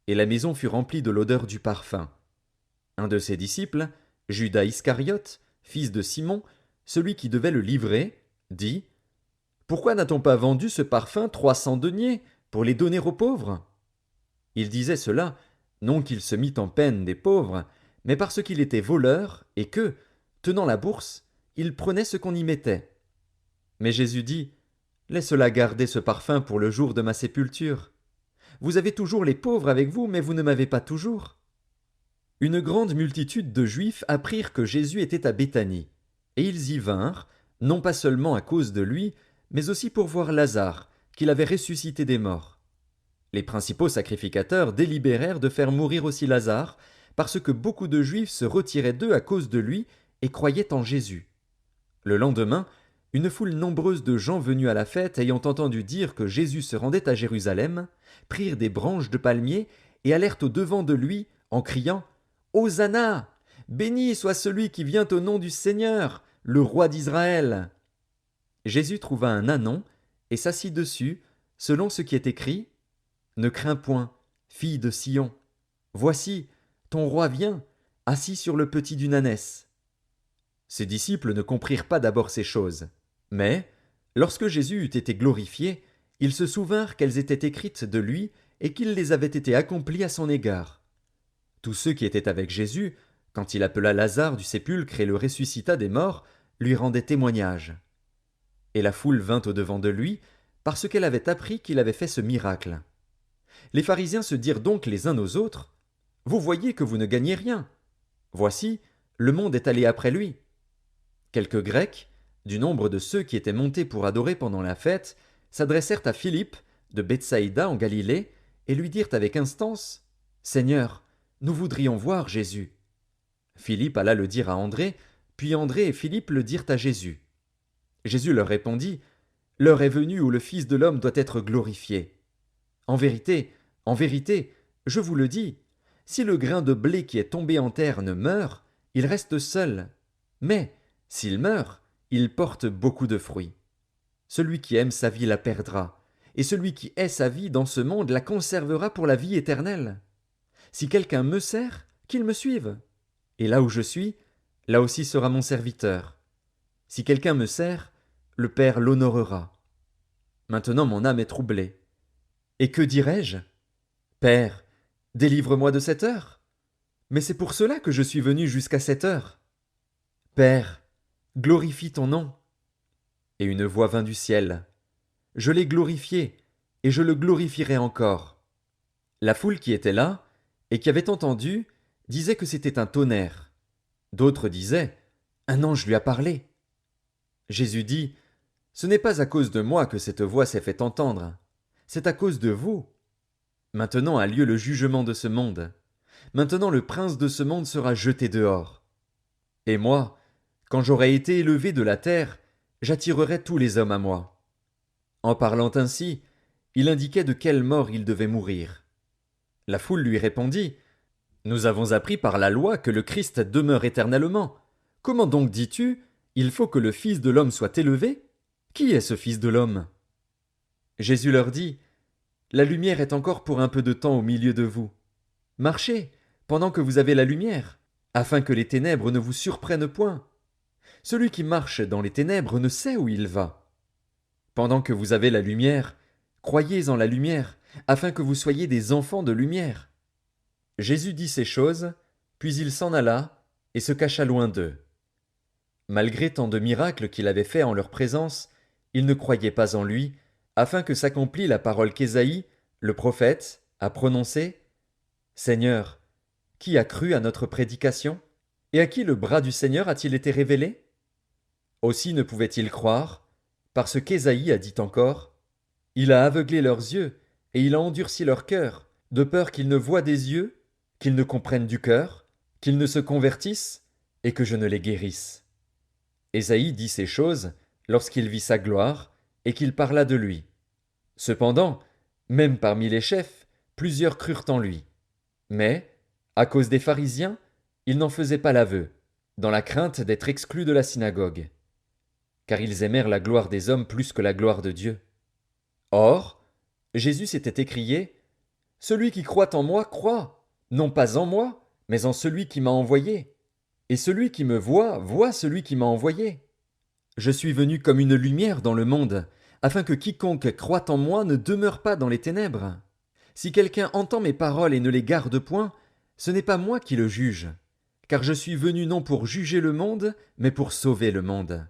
Et la maison fut remplie de l'odeur du parfum. Un de ses disciples, Judas Iscariote, fils de Simon, celui qui devait le livrer, dit « Pourquoi n'a-t-on pas vendu ce parfum 300 deniers pour les donner aux pauvres ?» Il disait cela, non qu'il se mît en peine des pauvres, mais parce qu'il était voleur et que, tenant la bourse, il prenait ce qu'on y mettait. Mais Jésus dit « Laisse-la garder ce parfum pour le jour de ma sépulture. Vous avez toujours les pauvres avec vous, mais vous ne m'avez pas toujours. » Une grande multitude de Juifs apprirent que Jésus était à Béthanie, et ils y vinrent, non pas seulement à cause de lui, mais aussi pour voir Lazare, qu'il avait ressuscité des morts. Les principaux sacrificateurs délibérèrent de faire mourir aussi Lazare, parce que beaucoup de Juifs se retiraient d'eux à cause de lui et croyaient en Jésus. Le lendemain, une foule nombreuse de gens venus à la fête, ayant entendu dire que Jésus se rendait à Jérusalem, prirent des branches de palmier et allèrent au-devant de lui en criant « Hosanna! Béni soit celui qui vient au nom du Seigneur! le roi d'Israël. Jésus trouva un ânon et s'assit dessus, selon ce qui est écrit: Ne crains point, fille de Sion. Voici, ton roi vient, assis sur le petit d'une ânesse. Ses disciples ne comprirent pas d'abord ces choses. Mais, lorsque Jésus eut été glorifié, ils se souvinrent qu'elles étaient écrites de lui et qu'il les avait été accomplies à son égard. Tous ceux qui étaient avec Jésus, quand il appela Lazare du sépulcre et le ressuscita des morts, lui rendaient témoignage. Et la foule vint au-devant de lui, parce qu'elle avait appris qu'il avait fait ce miracle. Les pharisiens se dirent donc les uns aux autres: Vous voyez que vous ne gagnez rien. Voici, le monde est allé après lui. Quelques Grecs, du nombre de ceux qui étaient montés pour adorer pendant la fête, s'adressèrent à Philippe, de Bethsaïda en Galilée, et lui dirent avec instance: Seigneur, nous voudrions voir Jésus. Philippe alla le dire à André, puis André et Philippe le dirent à Jésus. Jésus leur répondit: L'heure est venue où le Fils de l'homme doit être glorifié. En vérité, je vous le dis, si le grain de blé qui est tombé en terre ne meurt, il reste seul. Mais, s'il meurt, il porte beaucoup de fruits. Celui qui aime sa vie la perdra, et celui qui hait sa vie dans ce monde la conservera pour la vie éternelle. Si quelqu'un me sert, qu'il me suive. Et là où je suis, là aussi sera mon serviteur. Si quelqu'un me sert, le Père l'honorera. Maintenant mon âme est troublée. Et que dirai-je? Père, délivre-moi de cette heure. Mais c'est pour cela que je suis venu jusqu'à cette heure. Père, glorifie ton nom. Et une voix vint du ciel. Je l'ai glorifié, et je le glorifierai encore. La foule qui était là, et qui avait entendu, disait que c'était un tonnerre. D'autres disaient: Un ange lui a parlé. Jésus dit: Ce n'est pas à cause de moi que cette voix s'est fait entendre, c'est à cause de vous. Maintenant a lieu le jugement de ce monde. Maintenant le prince de ce monde sera jeté dehors. Et moi, quand j'aurai été élevé de la terre, j'attirerai tous les hommes à moi. En parlant ainsi, il indiquait de quelle mort il devait mourir. La foule lui répondit: Nous avons appris par la loi que le Christ demeure éternellement. Comment donc dis-tu: Il faut que le Fils de l'homme soit élevé? Qui est ce Fils de l'homme? Jésus leur dit: La lumière est encore pour un peu de temps au milieu de vous. Marchez, pendant que vous avez la lumière, afin que les ténèbres ne vous surprennent point. Celui qui marche dans les ténèbres ne sait où il va. Pendant que vous avez la lumière, croyez en la lumière, afin que vous soyez des enfants de lumière. Jésus dit ces choses, puis il s'en alla et se cacha loin d'eux. Malgré tant de miracles qu'il avait faits en leur présence, ils ne croyaient pas en lui, afin que s'accomplît la parole qu'Ésaïe, le prophète, a prononcée: Seigneur, qui a cru à notre prédication? Et à qui le bras du Seigneur a-t-il été révélé? Aussi ne pouvaient-ils croire, parce qu'Ésaïe a dit encore: Il a aveuglé leurs yeux, et il a endurci leur cœur, de peur qu'ils ne voient des yeux, qu'ils ne comprennent du cœur, qu'ils ne se convertissent, et que je ne les guérisse. Ésaïe dit ces choses lorsqu'il vit sa gloire, et qu'il parla de lui. Cependant, même parmi les chefs, plusieurs crurent en lui. Mais, à cause des pharisiens, ils n'en faisaient pas l'aveu, dans la crainte d'être exclus de la synagogue. Car ils aimèrent la gloire des hommes plus que la gloire de Dieu. Or, Jésus s'était écrié: Celui qui croit en moi croit, non pas en moi, mais en celui qui m'a envoyé. Et celui qui me voit, voit celui qui m'a envoyé. Je suis venu comme une lumière dans le monde, afin que quiconque croit en moi ne demeure pas dans les ténèbres. Si quelqu'un entend mes paroles et ne les garde point, ce n'est pas moi qui le juge, car je suis venu non pour juger le monde, mais pour sauver le monde.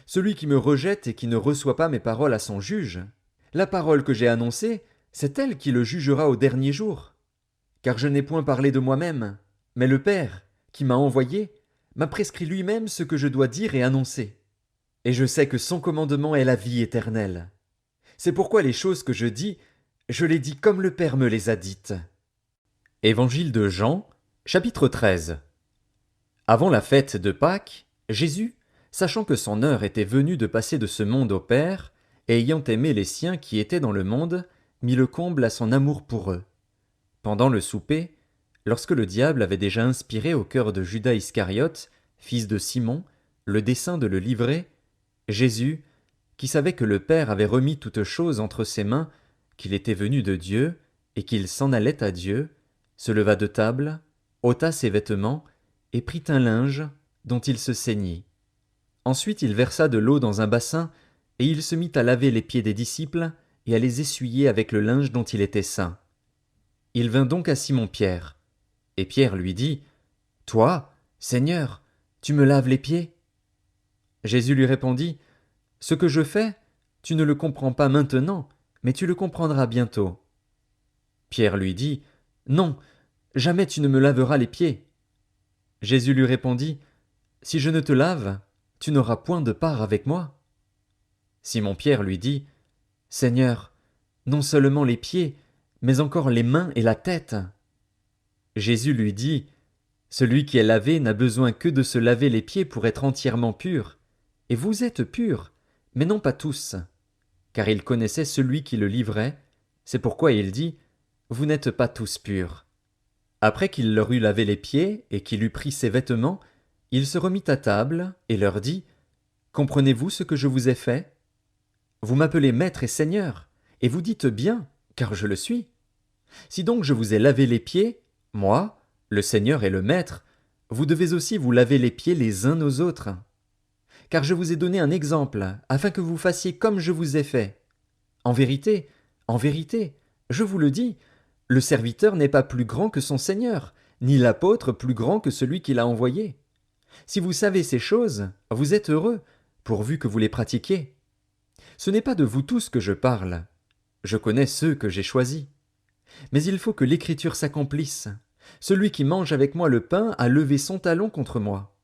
Celui qui me rejette et qui ne reçoit pas mes paroles à son juge, la parole que j'ai annoncée, c'est elle qui le jugera au dernier jour. Car je n'ai point parlé de moi-même, mais le Père, qui m'a envoyé, m'a prescrit lui-même ce que je dois dire et annoncer. Et je sais que son commandement est la vie éternelle. C'est pourquoi les choses que je dis, je les dis comme le Père me les a dites. Évangile de Jean, chapitre 13. Avant la fête de Pâques, Jésus, sachant que son heure était venue de passer de ce monde au Père, et ayant aimé les siens qui étaient dans le monde, mit le comble à son amour pour eux. Pendant le souper, lorsque le diable avait déjà inspiré au cœur de Judas Iscariote, fils de Simon, le dessein de le livrer, Jésus, qui savait que le Père avait remis toutes choses entre ses mains, qu'il était venu de Dieu, et qu'il s'en allait à Dieu, se leva de table, ôta ses vêtements, et prit un linge, dont il se ceignit. Ensuite il versa de l'eau dans un bassin, et il se mit à laver les pieds des disciples, et à les essuyer avec le linge dont il était ceint. Il vint donc à Simon-Pierre. Et Pierre lui dit, « Toi, Seigneur, tu me laves les pieds ?» Jésus lui répondit, « Ce que je fais, tu ne le comprends pas maintenant, mais tu le comprendras bientôt. » Pierre lui dit, « Non, jamais tu ne me laveras les pieds. » Jésus lui répondit, « Si je ne te lave, tu n'auras point de part avec moi. » Simon-Pierre lui dit, « Seigneur, non seulement les pieds, mais encore les mains et la tête. » Jésus lui dit, « Celui qui est lavé n'a besoin que de se laver les pieds pour être entièrement pur. Et vous êtes purs, mais non pas tous. » Car il connaissait celui qui le livrait, c'est pourquoi il dit, « Vous n'êtes pas tous purs. » Après qu'il leur eut lavé les pieds et qu'il eut pris ses vêtements, il se remit à table et leur dit, « Comprenez-vous ce que je vous ai fait? Vous m'appelez Maître et Seigneur, et vous dites bien, car je le suis. Si donc je vous ai lavé les pieds, moi, le Seigneur et le Maître, vous devez aussi vous laver les pieds les uns aux autres. Car je vous ai donné un exemple, afin que vous fassiez comme je vous ai fait. En vérité, je vous le dis, le serviteur n'est pas plus grand que son Seigneur, ni l'apôtre plus grand que celui qui l'a envoyé. Si vous savez ces choses, vous êtes heureux, pourvu que vous les pratiquiez. Ce n'est pas de vous tous que je parle. Je connais ceux que j'ai choisis. Mais il faut que l'Écriture s'accomplisse. Celui qui mange avec moi le pain a levé son talon contre moi.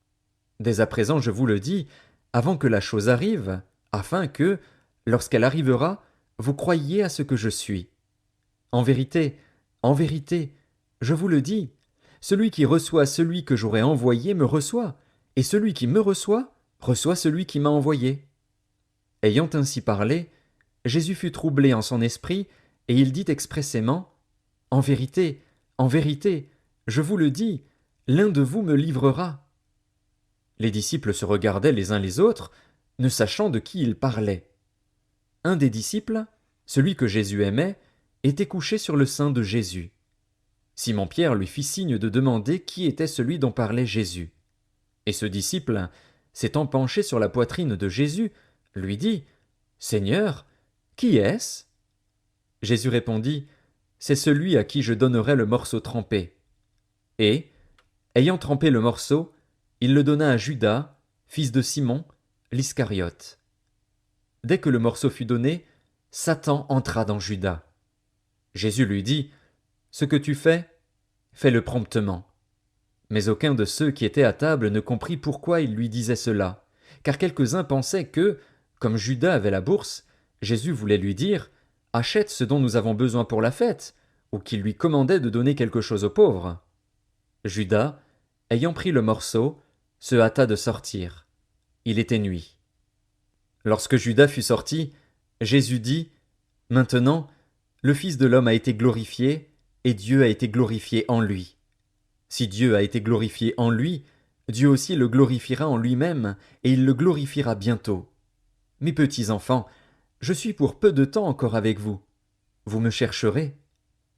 Dès à présent je vous le dis, avant que la chose arrive, afin que, lorsqu'elle arrivera, vous croyiez à ce que je suis. En vérité, je vous le dis, celui qui reçoit celui que j'aurai envoyé me reçoit, et celui qui me reçoit, reçoit celui qui m'a envoyé. » Ayant ainsi parlé, Jésus fut troublé en son esprit, et il dit expressément, « En vérité, je vous le dis, l'un de vous me livrera. » Les disciples se regardaient les uns les autres, ne sachant de qui il parlait. Un des disciples, celui que Jésus aimait, était couché sur le sein de Jésus. Simon-Pierre lui fit signe de demander qui était celui dont parlait Jésus. Et ce disciple, s'étant penché sur la poitrine de Jésus, lui dit, « Seigneur, qui est-ce » Jésus répondit, « C'est celui à qui je donnerai le morceau trempé. » Et, ayant trempé le morceau, il le donna à Judas, fils de Simon, l'Iscariote. Dès que le morceau fut donné, Satan entra dans Judas. Jésus lui dit, « Ce que tu fais, fais-le promptement. » Mais aucun de ceux qui étaient à table ne comprit pourquoi il lui disait cela, car quelques-uns pensaient que, comme Judas avait la bourse, Jésus voulait lui dire, « Achète ce dont nous avons besoin pour la fête », ou qu'il lui commandait de donner quelque chose aux pauvres. Judas, ayant pris le morceau, se hâta de sortir. Il était nuit. Lorsque Judas fut sorti, Jésus dit, « Maintenant, le Fils de l'homme a été glorifié, et Dieu a été glorifié en lui. Si Dieu a été glorifié en lui, Dieu aussi le glorifiera en lui-même, et il le glorifiera bientôt. Mes petits enfants, je suis pour peu de temps encore avec vous. Vous me chercherez.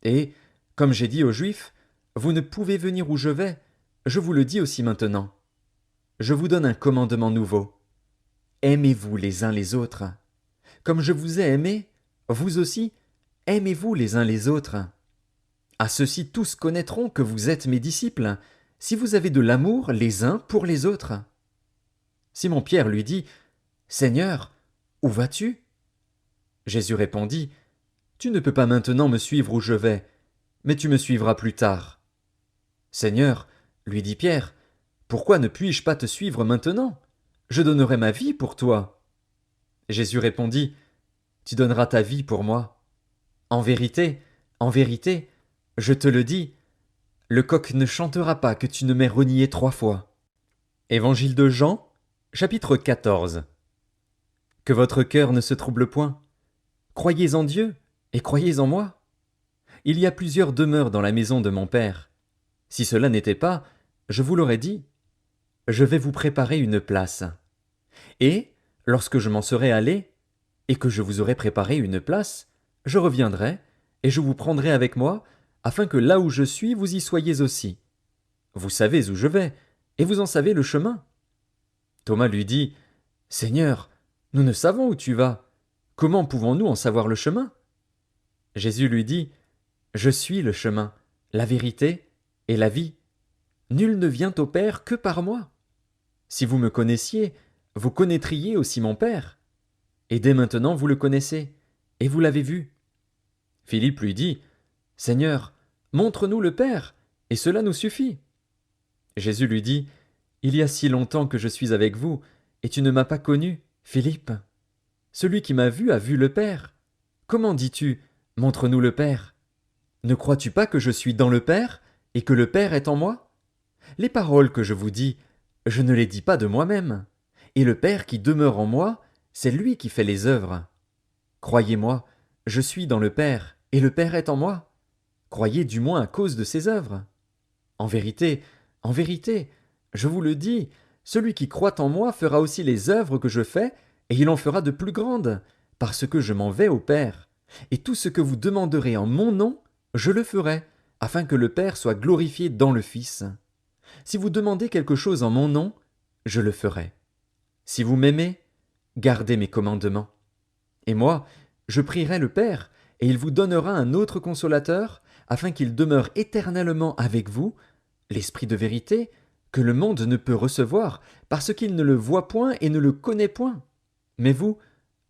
Et, comme j'ai dit aux Juifs, vous ne pouvez venir où je vais, je vous le dis aussi maintenant. Je vous donne un commandement nouveau. Aimez-vous les uns les autres. Comme je vous ai aimé, vous aussi, aimez-vous les uns les autres. À ceux-ci tous connaîtront que vous êtes mes disciples, si vous avez de l'amour les uns pour les autres. Simon-Pierre lui dit, « Seigneur, où vas-tu » Jésus répondit, « Tu ne peux pas maintenant me suivre où je vais, mais tu me suivras plus tard. » « Seigneur, lui dit Pierre, pourquoi ne puis-je pas te suivre maintenant? Je donnerai ma vie pour toi. » Jésus répondit, « Tu donneras ta vie pour moi. En vérité, je te le dis, le coq ne chantera pas que tu ne m'aies renié 3 fois. » Évangile de Jean, chapitre 14. Que votre cœur ne se trouble point. Croyez en Dieu et croyez en moi. Il y a plusieurs demeures dans la maison de mon Père. Si cela n'était pas, je vous l'aurais dit. je vais vous préparer une place. Et, lorsque je m'en serai allé, et que je vous aurai préparé une place, je reviendrai, et je vous prendrai avec moi, afin que là où je suis, vous y soyez aussi. Vous savez où je vais, et vous en savez le chemin. Thomas lui dit, Seigneur, nous ne savons où tu vas. Comment pouvons-nous en savoir le chemin? Jésus lui dit, Je suis le chemin, la vérité et la vie. Nul ne vient au Père que par moi. Si vous me connaissiez, vous connaîtriez aussi mon Père. Et dès maintenant vous le connaissez, et vous l'avez vu. Philippe lui dit, Seigneur, montre-nous le Père, et cela nous suffit. Jésus lui dit, Il y a si longtemps que je suis avec vous, et tu ne m'as pas connu, Philippe. Celui qui m'a vu a vu le Père. Comment dis-tu, montre-nous le Père? Ne crois-tu pas que je suis dans le Père, et que le Père est en moi? Les paroles que je vous dis, je ne les dis pas de moi-même. Et le Père qui demeure en moi, c'est lui qui fait les œuvres. Croyez-moi, je suis dans le Père, et le Père est en moi. Croyez du moins à cause de ses œuvres. En vérité, je vous le dis, celui qui croit en moi fera aussi les œuvres que je fais, et il en fera de plus grandes, parce que je m'en vais au Père. Et tout ce que vous demanderez en mon nom, je le ferai, afin que le Père soit glorifié dans le Fils. Si vous demandez quelque chose en mon nom, je le ferai. Si vous m'aimez, gardez mes commandements. Et moi, je prierai le Père, et il vous donnera un autre consolateur, afin qu'il demeure éternellement avec vous, l'Esprit de vérité, que le monde ne peut recevoir, parce qu'il ne le voit point et ne le connaît point. Mais vous,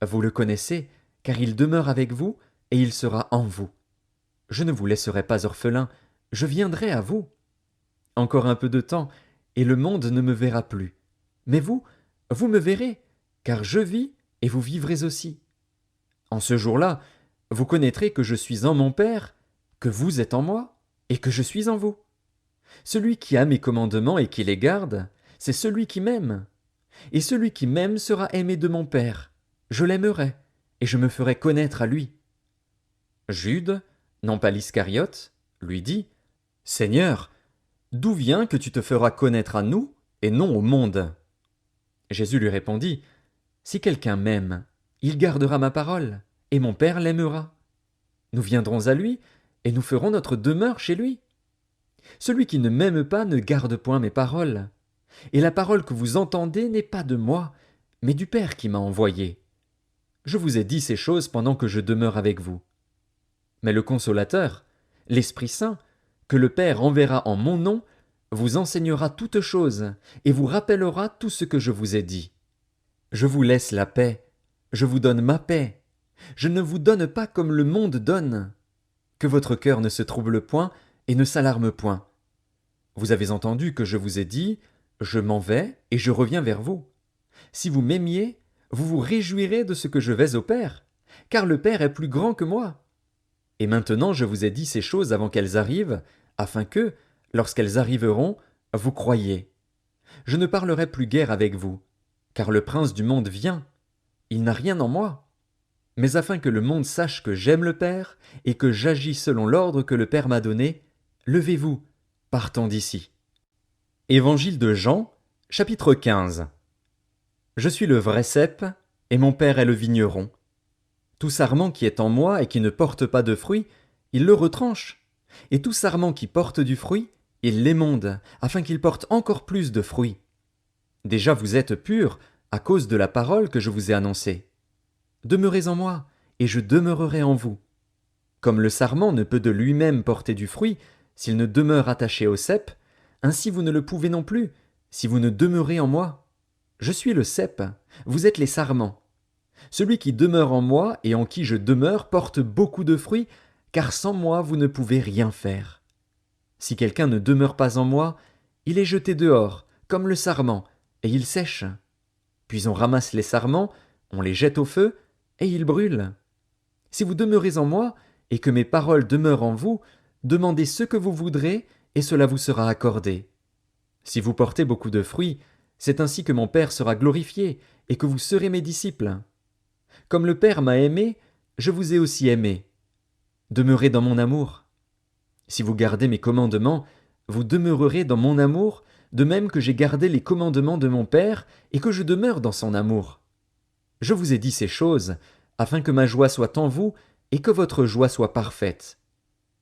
vous le connaissez, car il demeure avec vous, et il sera en vous. Je ne vous laisserai pas orphelin, je viendrai à vous. Encore un peu de temps, et le monde ne me verra plus. Mais vous, vous me verrez, car je vis, et vous vivrez aussi. En ce jour-là, vous connaîtrez que je suis en mon Père, que vous êtes en moi, et que je suis en vous. Celui qui a mes commandements et qui les garde, c'est celui qui m'aime. Et celui qui m'aime sera aimé de mon Père. Je l'aimerai, et je me ferai connaître à lui. Jude, non pas l'Iscariote, lui dit, Seigneur, d'où vient que tu te feras connaître à nous, et non au monde? Jésus lui répondit, Si quelqu'un m'aime, il gardera ma parole, et mon Père l'aimera. Nous viendrons à lui, et nous ferons notre demeure chez lui. Celui qui ne m'aime pas ne garde point mes paroles. Et la parole que vous entendez n'est pas de moi, mais du Père qui m'a envoyé. Je vous ai dit ces choses pendant que je demeure avec vous. Mais le Consolateur, l'Esprit Saint, que le Père enverra en mon nom, vous enseignera toutes choses et vous rappellera tout ce que je vous ai dit. Je vous laisse la paix, je vous donne ma paix. Je ne vous donne pas comme le monde donne. Que votre cœur ne se trouble point et ne s'alarme point. Vous avez entendu que je vous ai dit, je m'en vais et je reviens vers vous. Si vous m'aimiez, vous vous réjouirez de ce que je vais au Père, car le Père est plus grand que moi. Et maintenant je vous ai dit ces choses avant qu'elles arrivent, afin que, lorsqu'elles arriveront, vous croyiez. Je ne parlerai plus guère avec vous, car le prince du monde vient. Il n'a rien en moi. Mais afin que le monde sache que j'aime le Père et que j'agis selon l'ordre que le Père m'a donné, levez-vous, partons d'ici. Évangile de Jean, chapitre 15. Je suis le vrai cep, et mon Père est le vigneron. Tout sarment qui est en moi et qui ne porte pas de fruit, il le retranche. Et tout sarment qui porte du fruit, il l'émonde, afin qu'il porte encore plus de fruits. Déjà vous êtes purs, à cause de la parole que je vous ai annoncée. Demeurez en moi, et je demeurerai en vous. Comme le sarment ne peut de lui-même porter du fruit, s'il ne demeure attaché au cep, ainsi vous ne le pouvez non plus, si vous ne demeurez en moi. Je suis le cep, vous êtes les sarments. Celui qui demeure en moi et en qui je demeure porte beaucoup de fruits, car sans moi vous ne pouvez rien faire. Si quelqu'un ne demeure pas en moi, il est jeté dehors, comme le sarment, et il sèche. Puis on ramasse les sarments, on les jette au feu, et ils brûlent. Si vous demeurez en moi, et que mes paroles demeurent en vous, demandez ce que vous voudrez, et cela vous sera accordé. Si vous portez beaucoup de fruits, c'est ainsi que mon Père sera glorifié, et que vous serez mes disciples. Comme le Père m'a aimé, je vous ai aussi aimé. Demeurez dans mon amour. Si vous gardez mes commandements, vous demeurerez dans mon amour, de même que j'ai gardé les commandements de mon Père et que je demeure dans son amour. Je vous ai dit ces choses, afin que ma joie soit en vous et que votre joie soit parfaite.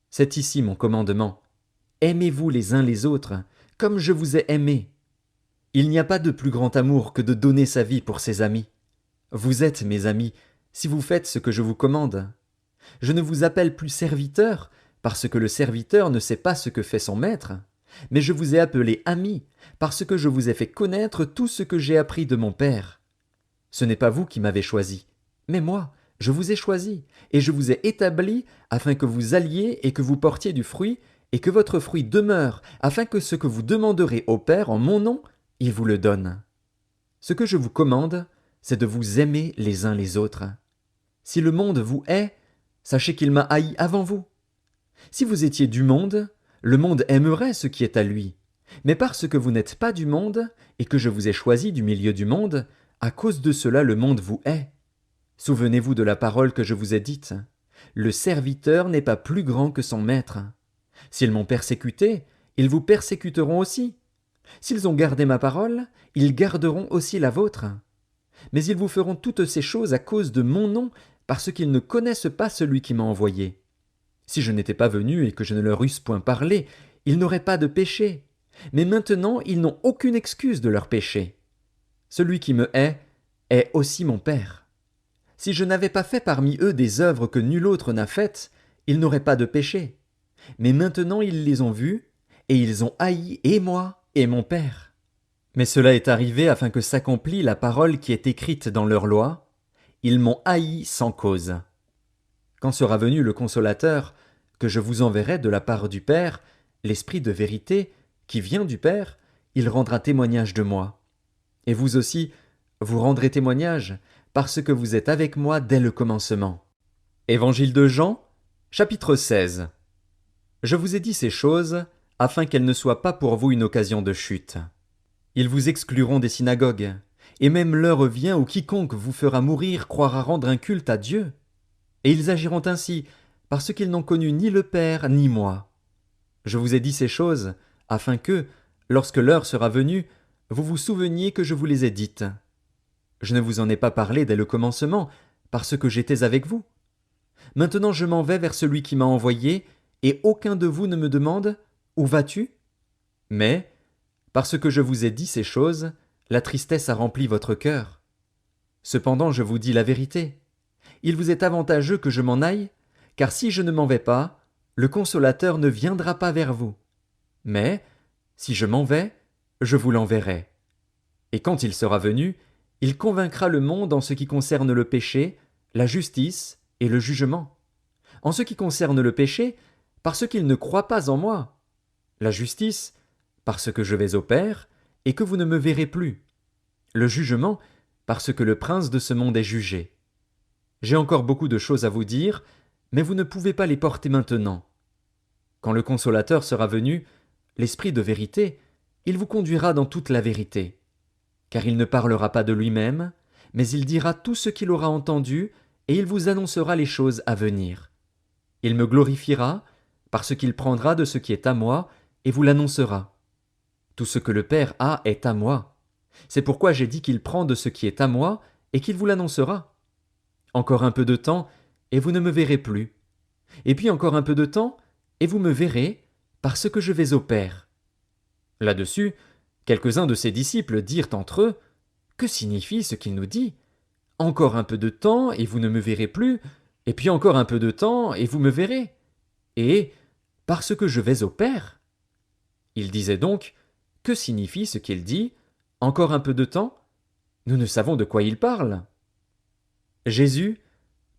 C'est ici mon commandement. Aimez-vous les uns les autres, comme je vous ai aimé. Il n'y a pas de plus grand amour que de donner sa vie pour ses amis. Vous êtes mes amis, si vous faites ce que je vous commande. Je ne vous appelle plus serviteur, parce que le serviteur ne sait pas ce que fait son maître, mais je vous ai appelé ami, parce que je vous ai fait connaître tout ce que j'ai appris de mon Père. Ce n'est pas vous qui m'avez choisi, mais moi, je vous ai choisi, et je vous ai établi afin que vous alliez et que vous portiez du fruit, et que votre fruit demeure, afin que ce que vous demanderez au Père en mon nom, il vous le donne. Ce que je vous commande, c'est de vous aimer les uns les autres. Si le monde vous hait, sachez qu'il m'a haï avant vous. Si vous étiez du monde, le monde aimerait ce qui est à lui. Mais parce que vous n'êtes pas du monde, et que je vous ai choisi du milieu du monde, à cause de cela le monde vous hait. Souvenez-vous de la parole que je vous ai dite. Le serviteur n'est pas plus grand que son maître. S'ils m'ont persécuté, ils vous persécuteront aussi. S'ils ont gardé ma parole, ils garderont aussi la vôtre. Mais ils vous feront toutes ces choses à cause de mon nom, parce qu'ils ne connaissent pas celui qui m'a envoyé. Si je n'étais pas venu et que je ne leur eusse point parlé, ils n'auraient pas de péché. Mais maintenant ils n'ont aucune excuse de leur péché. Celui qui me hait est aussi mon Père. Si je n'avais pas fait parmi eux des œuvres que nul autre n'a faites, ils n'auraient pas de péché. Mais maintenant ils les ont vus, et ils ont haï et moi et mon Père. Mais cela est arrivé afin que s'accomplît la parole qui est écrite dans leur loi. Ils m'ont haï sans cause. Quand sera venu le Consolateur, que je vous enverrai de la part du Père, l'Esprit de vérité, qui vient du Père, il rendra témoignage de moi. Et vous aussi, vous rendrez témoignage, parce que vous êtes avec moi dès le commencement. Évangile de Jean, chapitre 16. Je vous ai dit ces choses, afin qu'elles ne soient pas pour vous une occasion de chute. Ils vous excluront des synagogues, et même l'heure vient où quiconque vous fera mourir croira rendre un culte à Dieu. Et ils agiront ainsi, parce qu'ils n'ont connu ni le Père ni moi. Je vous ai dit ces choses, afin que, lorsque l'heure sera venue, vous vous souveniez que je vous les ai dites. Je ne vous en ai pas parlé dès le commencement, parce que j'étais avec vous. Maintenant je m'en vais vers celui qui m'a envoyé, et aucun de vous ne me demande « Où vas-tu » Mais, parce que je vous ai dit ces choses, la tristesse a rempli votre cœur. Cependant je vous dis la vérité. Il vous est avantageux que je m'en aille, car si je ne m'en vais pas, le Consolateur ne viendra pas vers vous. Mais, si je m'en vais, je vous l'enverrai. Et quand il sera venu, il convaincra le monde en ce qui concerne le péché, la justice et le jugement. En ce qui concerne le péché, parce qu'il ne croit pas en moi. La justice, parce que je vais au Père, et que vous ne me verrez plus. Le jugement, parce que le prince de ce monde est jugé. J'ai encore beaucoup de choses à vous dire, mais vous ne pouvez pas les porter maintenant. Quand le Consolateur sera venu, l'Esprit de vérité, il vous conduira dans toute la vérité. Car il ne parlera pas de lui-même, mais il dira tout ce qu'il aura entendu, et il vous annoncera les choses à venir. Il me glorifiera, parce qu'il prendra de ce qui est à moi, et vous l'annoncera. Tout ce que le Père a est à moi. C'est pourquoi j'ai dit qu'il prend de ce qui est à moi, et qu'il vous l'annoncera. Encore un peu de temps, et vous ne me verrez plus. Et puis encore un peu de temps, et vous me verrez, parce que je vais au Père. Là-dessus, quelques-uns de ses disciples dirent entre eux, « Que signifie ce qu'il nous dit ? Encore un peu de temps, et vous ne me verrez plus, et puis encore un peu de temps, et vous me verrez. Et, parce que je vais au Père. » Il disait donc, « Que signifie ce qu'il dit ? Encore un peu de temps ? Nous ne savons de quoi il parle. » Jésus,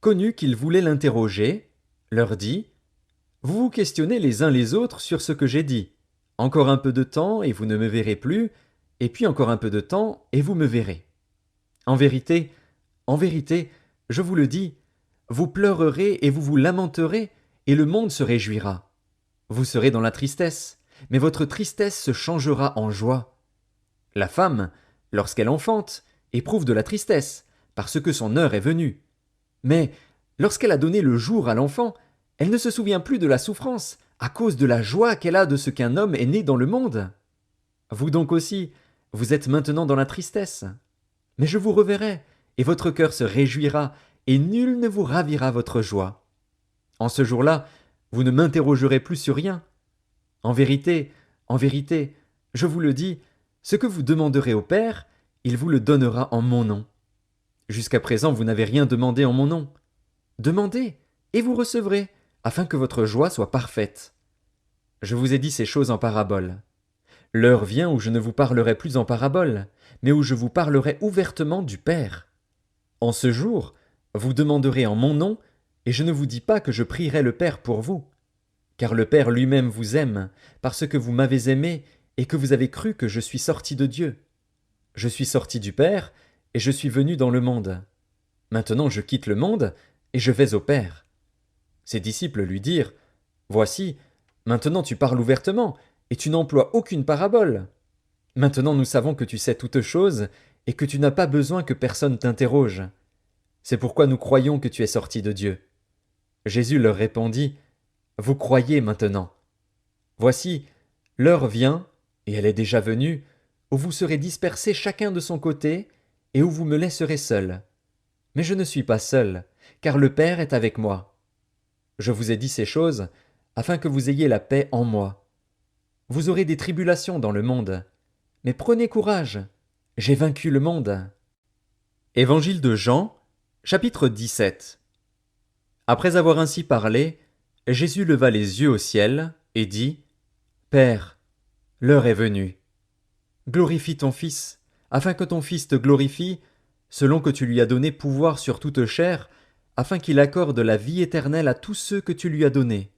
connu qu'ils voulaient l'interroger, leur dit, « Vous vous questionnez les uns les autres sur ce que j'ai dit. Encore un peu de temps, et vous ne me verrez plus, et puis encore un peu de temps, et vous me verrez. En vérité, je vous le dis, vous pleurerez et vous vous lamenterez, et le monde se réjouira. Vous serez dans la tristesse, mais votre tristesse se changera en joie. La femme, lorsqu'elle enfante, éprouve de la tristesse, parce que son heure est venue. Mais, lorsqu'elle a donné le jour à l'enfant, elle ne se souvient plus de la souffrance, à cause de la joie qu'elle a de ce qu'un homme est né dans le monde. Vous donc aussi, vous êtes maintenant dans la tristesse. Mais je vous reverrai, et votre cœur se réjouira, et nul ne vous ravira votre joie. En ce jour-là, vous ne m'interrogerez plus sur rien. En vérité, je vous le dis, ce que vous demanderez au Père, il vous le donnera en mon nom. Jusqu'à présent, vous n'avez rien demandé en mon nom. Demandez, et vous recevrez, afin que votre joie soit parfaite. Je vous ai dit ces choses en parabole. L'heure vient où je ne vous parlerai plus en parabole, mais où je vous parlerai ouvertement du Père. En ce jour, vous demanderez en mon nom, et je ne vous dis pas que je prierai le Père pour vous. Car le Père lui-même vous aime, parce que vous m'avez aimé, et que vous avez cru que je suis sorti de Dieu. Je suis sorti du Père, et je suis venu dans le monde. Maintenant je quitte le monde, et je vais au Père. Ses disciples lui dirent, Voici, maintenant tu parles ouvertement, et tu n'emploies aucune parabole. Maintenant nous savons que tu sais toutes choses, et que tu n'as pas besoin que personne t'interroge. C'est pourquoi nous croyons que tu es sorti de Dieu. Jésus leur répondit, Vous croyez maintenant. Voici, l'heure vient, et elle est déjà venue, où vous serez dispersés chacun de son côté, et où vous me laisserez seul. Mais je ne suis pas seul, car le Père est avec moi. Je vous ai dit ces choses, afin que vous ayez la paix en moi. Vous aurez des tribulations dans le monde, mais prenez courage, j'ai vaincu le monde. Évangile de Jean, chapitre 17. Après avoir ainsi parlé, Jésus leva les yeux au ciel et dit, Père, l'heure est venue. Glorifie ton Fils, afin que ton Fils te glorifie, selon que tu lui as donné pouvoir sur toute chair, afin qu'il accorde la vie éternelle à tous ceux que tu lui as donnés.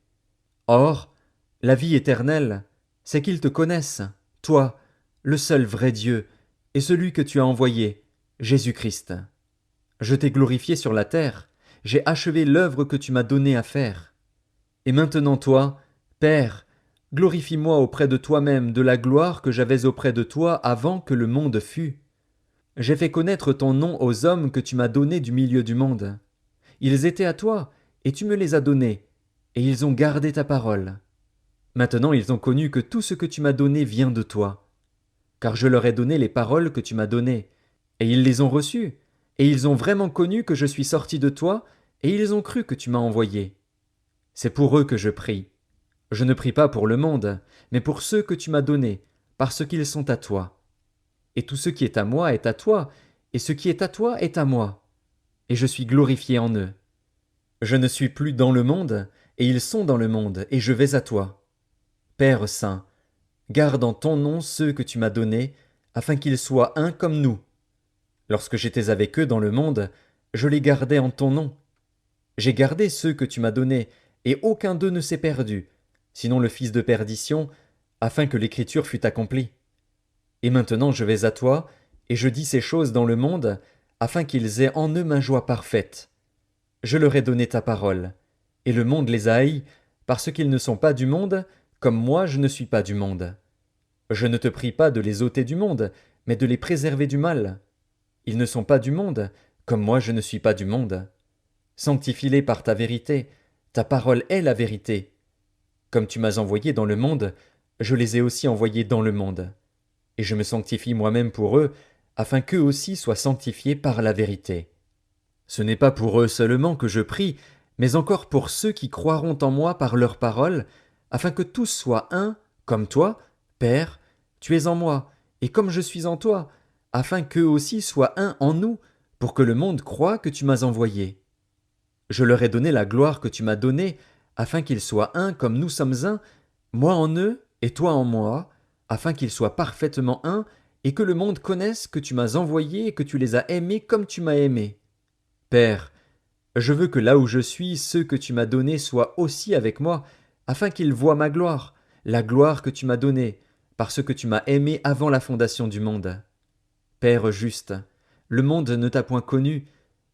Or, la vie éternelle, c'est qu'ils te connaissent, toi, le seul vrai Dieu, et celui que tu as envoyé, Jésus-Christ. Je t'ai glorifié sur la terre, j'ai achevé l'œuvre que tu m'as donnée à faire. Et maintenant toi, Père, glorifie-moi auprès de toi-même de la gloire que j'avais auprès de toi avant que le monde fût. J'ai fait connaître ton nom aux hommes que tu m'as donnés du milieu du monde. Ils étaient à toi, et tu me les as donnés, et ils ont gardé ta parole. Maintenant ils ont connu que tout ce que tu m'as donné vient de toi. Car je leur ai donné les paroles que tu m'as données, et ils les ont reçues, et ils ont vraiment connu que je suis sorti de toi, et ils ont cru que tu m'as envoyé. C'est pour eux que je prie. Je ne prie pas pour le monde, mais pour ceux que tu m'as donnés, parce qu'ils sont à toi. Et tout ce qui est à moi est à toi, et ce qui est à toi est à moi. Et je suis glorifié en eux. Je ne suis plus dans le monde, et ils sont dans le monde, et je vais à toi. Père saint, garde en ton nom ceux que tu m'as donnés, afin qu'ils soient un comme nous. Lorsque j'étais avec eux dans le monde, je les gardais en ton nom. J'ai gardé ceux que tu m'as donnés, et aucun d'eux ne s'est perdu, sinon le fils de perdition, afin que l'écriture fût accomplie. Et maintenant je vais à toi, et je dis ces choses dans le monde, afin qu'ils aient en eux ma joie parfaite. Je leur ai donné ta parole, et le monde les a haïs, parce qu'ils ne sont pas du monde, comme moi je ne suis pas du monde. Je ne te prie pas de les ôter du monde, mais de les préserver du mal. Ils ne sont pas du monde, comme moi je ne suis pas du monde. Sanctifie-les par ta vérité, ta parole est la vérité. Comme tu m'as envoyé dans le monde, je les ai aussi envoyés dans le monde. Et je me sanctifie moi-même pour eux, afin qu'eux aussi soient sanctifiés par la vérité. Ce n'est pas pour eux seulement que je prie, mais encore pour ceux qui croiront en moi par leur parole, afin que tous soient un, comme toi, Père, tu es en moi, et comme je suis en toi, afin qu'eux aussi soient un en nous, pour que le monde croie que tu m'as envoyé. Je leur ai donné la gloire que tu m'as donnée, afin qu'ils soient un comme nous sommes un, moi en eux et toi en moi, afin qu'ils soient parfaitement un, et que le monde connaisse que tu m'as envoyé et que tu les as aimés comme tu m'as aimé. Père, je veux que là où je suis, ceux que tu m'as donnés soient aussi avec moi, afin qu'ils voient ma gloire, la gloire que tu m'as donnée, parce que tu m'as aimé avant la fondation du monde. Père juste, le monde ne t'a point connu,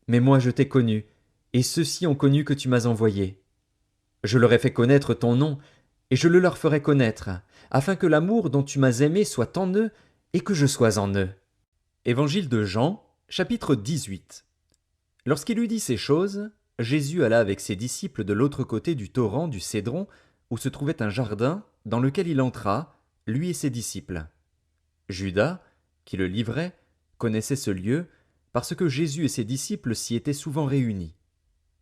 mais moi je t'ai connu, et ceux-ci ont connu que tu m'as envoyé. Je leur ai fait connaître ton nom, et je le leur ferai connaître, afin que l'amour dont tu m'as aimé soit en eux, et que je sois en eux. Évangile de Jean, chapitre 18. Lorsqu'il eut dit ces choses, Jésus alla avec ses disciples de l'autre côté du torrent du Cédron, où se trouvait un jardin, dans lequel il entra, lui et ses disciples. Judas, qui le livrait, connaissait ce lieu, parce que Jésus et ses disciples s'y étaient souvent réunis.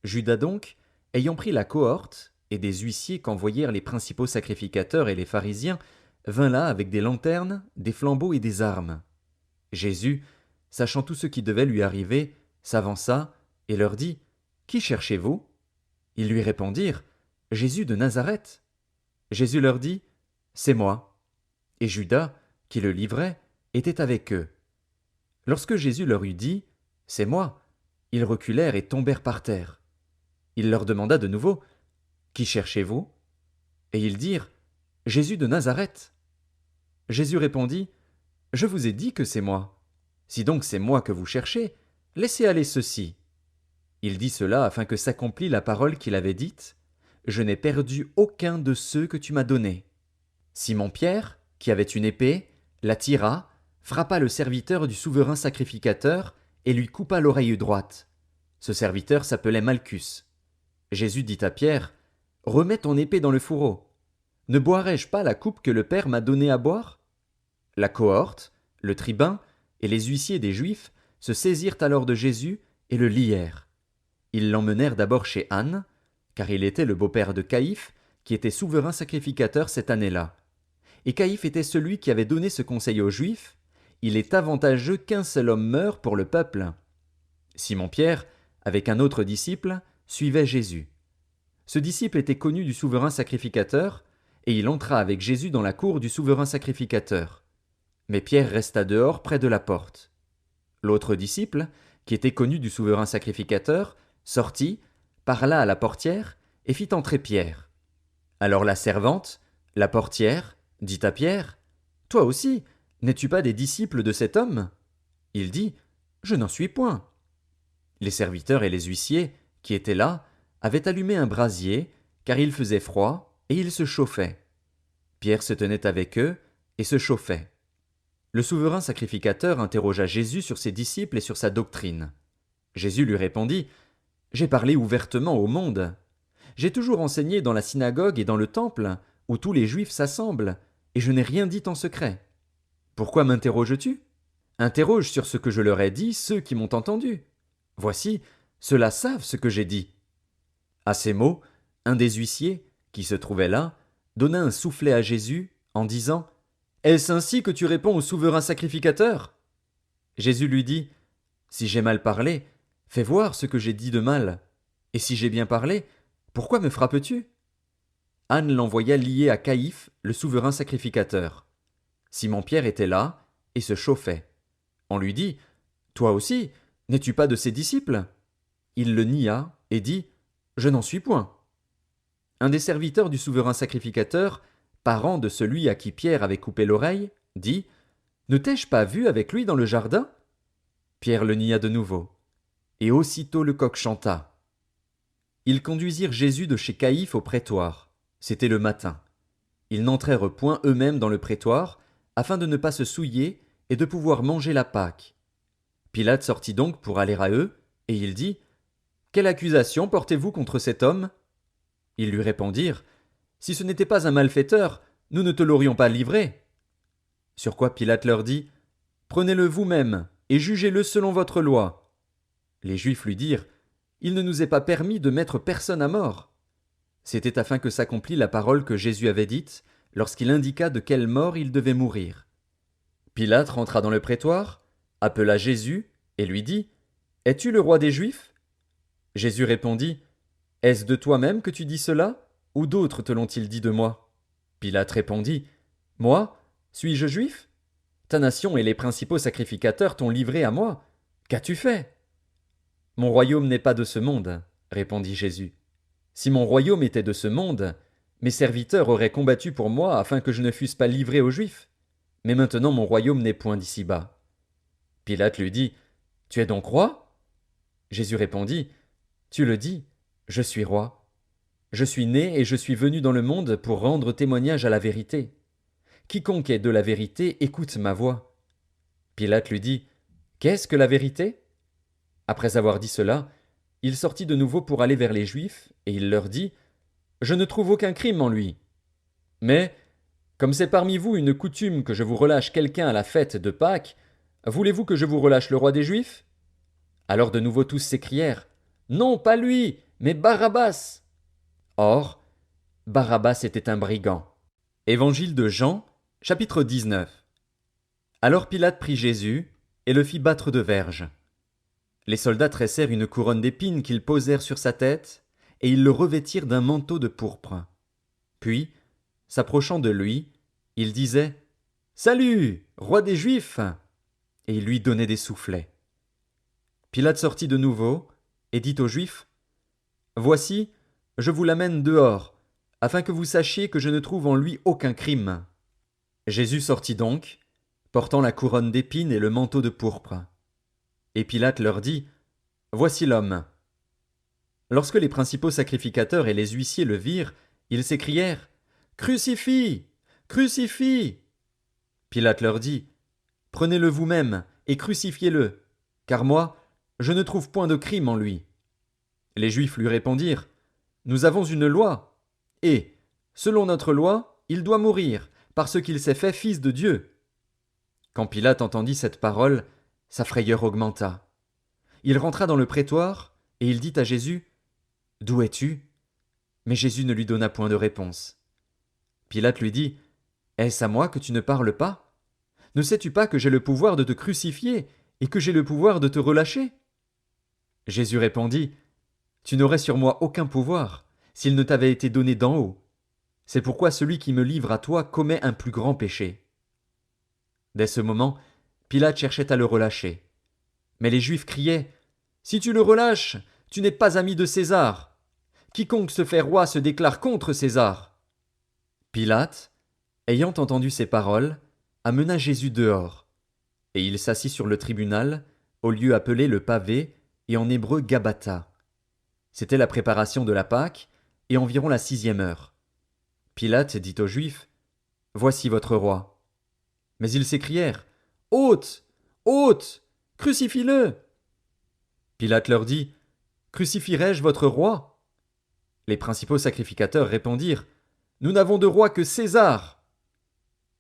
Judas donc, ayant pris la cohorte, et des huissiers qu'envoyèrent les principaux sacrificateurs et les pharisiens, vint là avec des lanternes, des flambeaux et des armes. Jésus, sachant tout ce qui devait lui arriver, s'avança et leur dit « Qui cherchez-vous » Ils lui répondirent « Jésus de Nazareth. » Jésus leur dit « C'est moi. » Et Judas, qui le livrait, était avec eux. Lorsque Jésus leur eut dit « C'est moi », ils reculèrent et tombèrent par terre. Il leur demanda de nouveau « Qui cherchez-vous » Et ils dirent « Jésus de Nazareth. » Jésus répondit « Je vous ai dit que c'est moi. Si donc c'est moi que vous cherchez, laissez aller ceux-ci. » Il dit cela afin que s'accomplît la parole qu'il avait dite « Je n'ai perdu aucun de ceux que tu m'as donnés. » Simon-Pierre, qui avait une épée, la tira, frappa le serviteur du souverain sacrificateur et lui coupa l'oreille droite. Ce serviteur s'appelait Malchus. Jésus dit à Pierre « Remets ton épée dans le fourreau. Ne boirai-je pas la coupe que le Père m'a donnée à boire ?» La cohorte, le tribun et les huissiers des Juifs se saisirent alors de Jésus et le lièrent. Ils l'emmenèrent d'abord chez Anne, car il était le beau-père de Caïphe, qui était souverain sacrificateur cette année-là. Et Caïphe était celui qui avait donné ce conseil aux Juifs: il est avantageux qu'un seul homme meure pour le peuple. Simon-Pierre, avec un autre disciple, suivait Jésus. Ce disciple était connu du souverain sacrificateur, et il entra avec Jésus dans la cour du souverain sacrificateur. Mais Pierre resta dehors près de la porte. L'autre disciple, qui était connu du souverain sacrificateur, sortit, parla à la portière et fit entrer Pierre. Alors la servante, la portière, dit à Pierre « Toi aussi, n'es-tu pas des disciples de cet homme ?» Il dit « Je n'en suis point. » Les serviteurs et les huissiers, qui étaient là, avaient allumé un brasier, car il faisait froid, et ils se chauffaient. Pierre se tenait avec eux et se chauffait. Le souverain sacrificateur interrogea Jésus sur ses disciples et sur sa doctrine. Jésus lui répondit « J'ai parlé ouvertement au monde. J'ai toujours enseigné dans la synagogue et dans le temple, où tous les Juifs s'assemblent, et je n'ai rien dit en secret. Pourquoi m'interroges-tu ? Interroge sur ce que je leur ai dit ceux qui m'ont entendu. Voici, ceux-là savent ce que j'ai dit. » À ces mots, un des huissiers, qui se trouvait là, donna un soufflet à Jésus, en disant « Est-ce ainsi que tu réponds au souverain sacrificateur ?» Jésus lui dit « Si j'ai mal parlé, fais voir ce que j'ai dit de mal. Et si j'ai bien parlé, pourquoi me frappes-tu » Anne l'envoya lier à Caïphe, le souverain sacrificateur. Simon-Pierre était là, et se chauffait. On lui dit « Toi aussi, n'es-tu pas de ses disciples ?» Il le nia, et dit « Je n'en suis point. » Un des serviteurs du souverain sacrificateur, parent de celui à qui Pierre avait coupé l'oreille, dit « Ne t'ai-je pas vu avec lui dans le jardin ?» Pierre le nia de nouveau. Et aussitôt le coq chanta. Ils conduisirent Jésus de chez Caïphe au prétoire. C'était le matin. Ils n'entrèrent point eux-mêmes dans le prétoire, afin de ne pas se souiller et de pouvoir manger la Pâque. Pilate sortit donc pour aller à eux, et il dit « Quelle accusation portez-vous contre cet homme ?» Ils lui répondirent « Si ce n'était pas un malfaiteur, nous ne te l'aurions pas livré. » Sur quoi Pilate leur dit « Prenez-le vous-même, et jugez-le selon votre loi. » Les Juifs lui dirent « Il ne nous est pas permis de mettre personne à mort. » C'était afin que s'accomplît la parole que Jésus avait dite, lorsqu'il indiqua de quelle mort il devait mourir. Pilate rentra dans le prétoire, appela Jésus, et lui dit « Es-tu le roi des Juifs ?» Jésus répondit « Est-ce de toi-même que tu dis cela, ou d'autres te l'ont-ils dit de moi ?» Pilate répondit « Moi, suis-je juif ? Ta nation et les principaux sacrificateurs t'ont livré à moi. Qu'as-tu fait ?» Mon royaume n'est pas de ce monde, répondit Jésus. Si mon royaume était de ce monde, mes serviteurs auraient combattu pour moi afin que je ne fusse pas livré aux Juifs. Mais maintenant mon royaume n'est point d'ici-bas. Pilate lui dit « Tu es donc roi ?» Jésus répondit « Tu le dis, je suis roi. Je suis né et je suis venu dans le monde pour rendre témoignage à la vérité. Quiconque est de la vérité écoute ma voix. » Pilate lui dit « Qu'est-ce que la vérité ?» Après avoir dit cela, il sortit de nouveau pour aller vers les Juifs, et il leur dit « Je ne trouve aucun crime en lui. Mais Comme c'est parmi vous une coutume que je vous relâche quelqu'un à la fête de Pâques, voulez-vous que je vous relâche le roi des Juifs? Alors de nouveau tous s'écrièrent, non, pas lui, mais Barabbas. Or, Barabbas était un brigand. Évangile de Jean, chapitre 19. Alors Pilate prit Jésus et le fit battre de verges. Les soldats tressèrent une couronne d'épines qu'ils posèrent sur sa tête, et ils le revêtirent d'un manteau de pourpre. Puis, s'approchant de lui, ils disaient « Salut, roi des Juifs !» et ils lui donnaient des soufflets. Pilate sortit de nouveau et dit aux Juifs « Voici, je vous l'amène dehors, afin que vous sachiez que je ne trouve en lui aucun crime. » Jésus sortit donc, portant la couronne d'épines et le manteau de pourpre. Et Pilate leur dit « Voici l'homme. » Lorsque les principaux sacrificateurs et les huissiers le virent, ils s'écrièrent « Crucifie! Crucifie !» Pilate leur dit « Prenez-le vous-même et crucifiez-le, car moi, je ne trouve point de crime en lui. » Les Juifs lui répondirent « Nous avons une loi, et, selon notre loi, il doit mourir, parce qu'il s'est fait fils de Dieu. » Quand Pilate entendit cette parole, sa frayeur augmenta. Il rentra dans le prétoire, et il dit à Jésus « D'où es-tu » Mais Jésus ne lui donna point de réponse. Pilate lui dit « Est-ce à moi que tu ne parles pas? Ne sais-tu pas que j'ai le pouvoir de te crucifier et que j'ai le pouvoir de te relâcher ?» Jésus répondit « Tu n'aurais sur moi aucun pouvoir s'il ne t'avait été donné d'en haut. C'est pourquoi celui qui me livre à toi commet un plus grand péché. » Dès ce moment, Pilate cherchait à le relâcher. Mais les Juifs criaient « Si tu le relâches, tu n'es pas ami de César. Quiconque se fait roi se déclare contre César. » Pilate, ayant entendu ces paroles, amena Jésus dehors. Et il s'assit sur le tribunal, au lieu appelé le pavé, et en hébreu Gabbatha. C'était la préparation de la Pâque, et environ la 6e heure. Pilate dit aux Juifs « Voici votre roi. » Mais ils s'écrièrent « Ôte! Ôte! Crucifie-le » Pilate leur dit « Crucifierai-je votre roi ?» Les principaux sacrificateurs répondirent « Nous n'avons de roi que César. »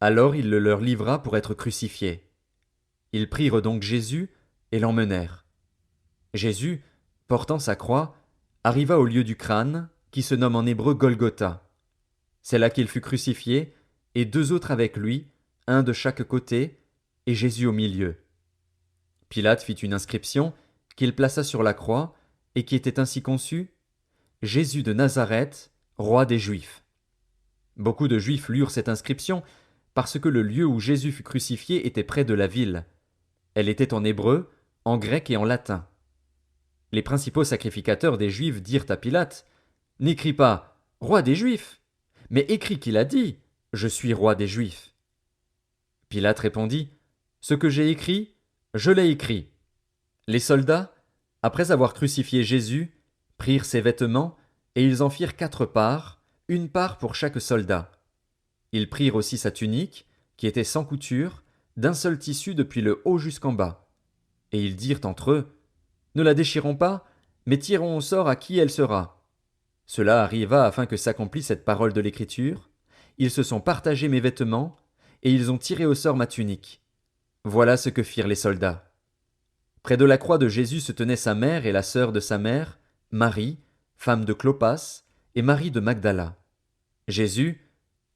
Alors il le leur livra pour être crucifié. Ils prirent donc Jésus et l'emmenèrent. Jésus, portant sa croix, arriva au lieu du crâne, qui se nomme en hébreu Golgotha. C'est là qu'il fut crucifié, et 2 autres avec lui, un de chaque côté, et Jésus au milieu. Pilate fit une inscription, qu'il plaça sur la croix, et qui était ainsi conçue « Jésus de Nazareth, roi des Juifs ». Beaucoup de Juifs lurent cette inscription, parce que le lieu où Jésus fut crucifié était près de la ville. Elle était en hébreu, en grec et en latin. Les principaux sacrificateurs des Juifs dirent à Pilate « N'écris pas « Roi des Juifs », mais écris qu'il a dit « Je suis roi des Juifs ». Pilate répondit « Ce que j'ai écrit, je l'ai écrit. » Les soldats, après avoir crucifié Jésus, prirent ses vêtements, et ils en firent 4 parts, une part pour chaque soldat. Ils prirent aussi sa tunique, qui était sans couture, d'un seul tissu depuis le haut jusqu'en bas. Et ils dirent entre eux « Ne la déchirons pas, mais tirons au sort à qui elle sera. » Cela arriva afin que s'accomplisse cette parole de l'Écriture. Ils se sont partagés mes vêtements, et ils ont tiré au sort ma tunique. Voilà ce que firent les soldats. Près de la croix de Jésus se tenaient sa mère et la sœur de sa mère, Marie, femme de Clopas, et Marie de Magdala. Jésus,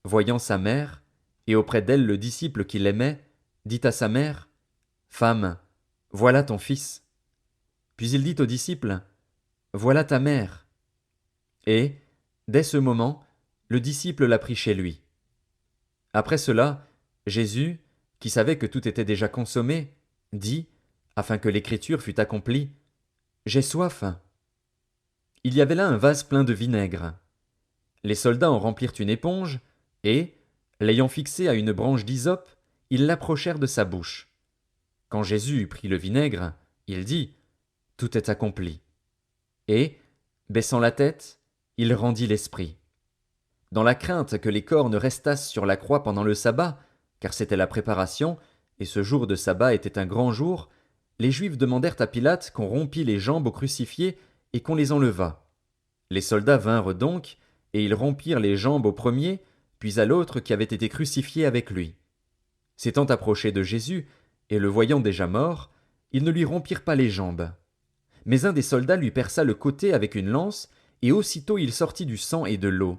voyant sa mère, et auprès d'elle le disciple qu'il aimait, dit à sa mère « Femme, voilà ton fils. » Puis il dit au disciple « Voilà ta mère. » Et, dès ce moment, le disciple la prit chez lui. Après cela, Jésus, qui savait que tout était déjà consommé, dit, afin que l'écriture fût accomplie, « J'ai soif. » Il y avait là un vase plein de vinaigre. Les soldats en remplirent une éponge, et, l'ayant fixée à une branche d'hysope, ils l'approchèrent de sa bouche. Quand Jésus eut pris le vinaigre, il dit, « Tout est accompli. » Et, baissant la tête, il rendit l'esprit. Dans la crainte que les corps ne restassent sur la croix pendant le sabbat, car c'était la préparation, et ce jour de sabbat était un grand jour, les Juifs demandèrent à Pilate qu'on rompît les jambes aux crucifiés et qu'on les enlevât. Les soldats vinrent donc, et ils rompirent les jambes au premier, puis à l'autre qui avait été crucifié avec lui. S'étant approchés de Jésus, et le voyant déjà mort, ils ne lui rompirent pas les jambes. Mais un des soldats lui perça le côté avec une lance, et aussitôt il sortit du sang et de l'eau.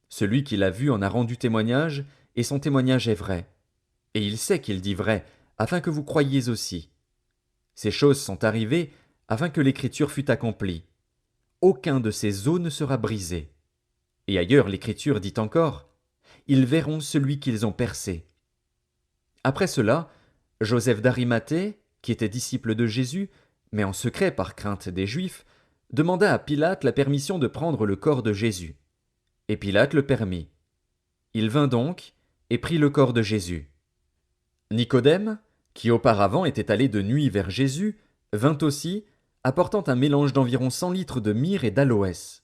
Celui qui l'a vu en a rendu témoignage, et son témoignage est vrai. Et il sait qu'il dit vrai, afin que vous croyiez aussi. Ces choses sont arrivées, afin que l'écriture fût accomplie. Aucun de ces os ne sera brisé. Et ailleurs l'écriture dit encore, ils verront celui qu'ils ont percé. Après cela, Joseph d'Arimathée, qui était disciple de Jésus, mais en secret par crainte des Juifs, demanda à Pilate la permission de prendre le corps de Jésus. Et Pilate le permit. Il vint donc et prit le corps de Jésus. Nicodème, qui auparavant était allé de nuit vers Jésus, vint aussi, apportant un mélange d'environ 100 litres de myrrhe et d'aloès.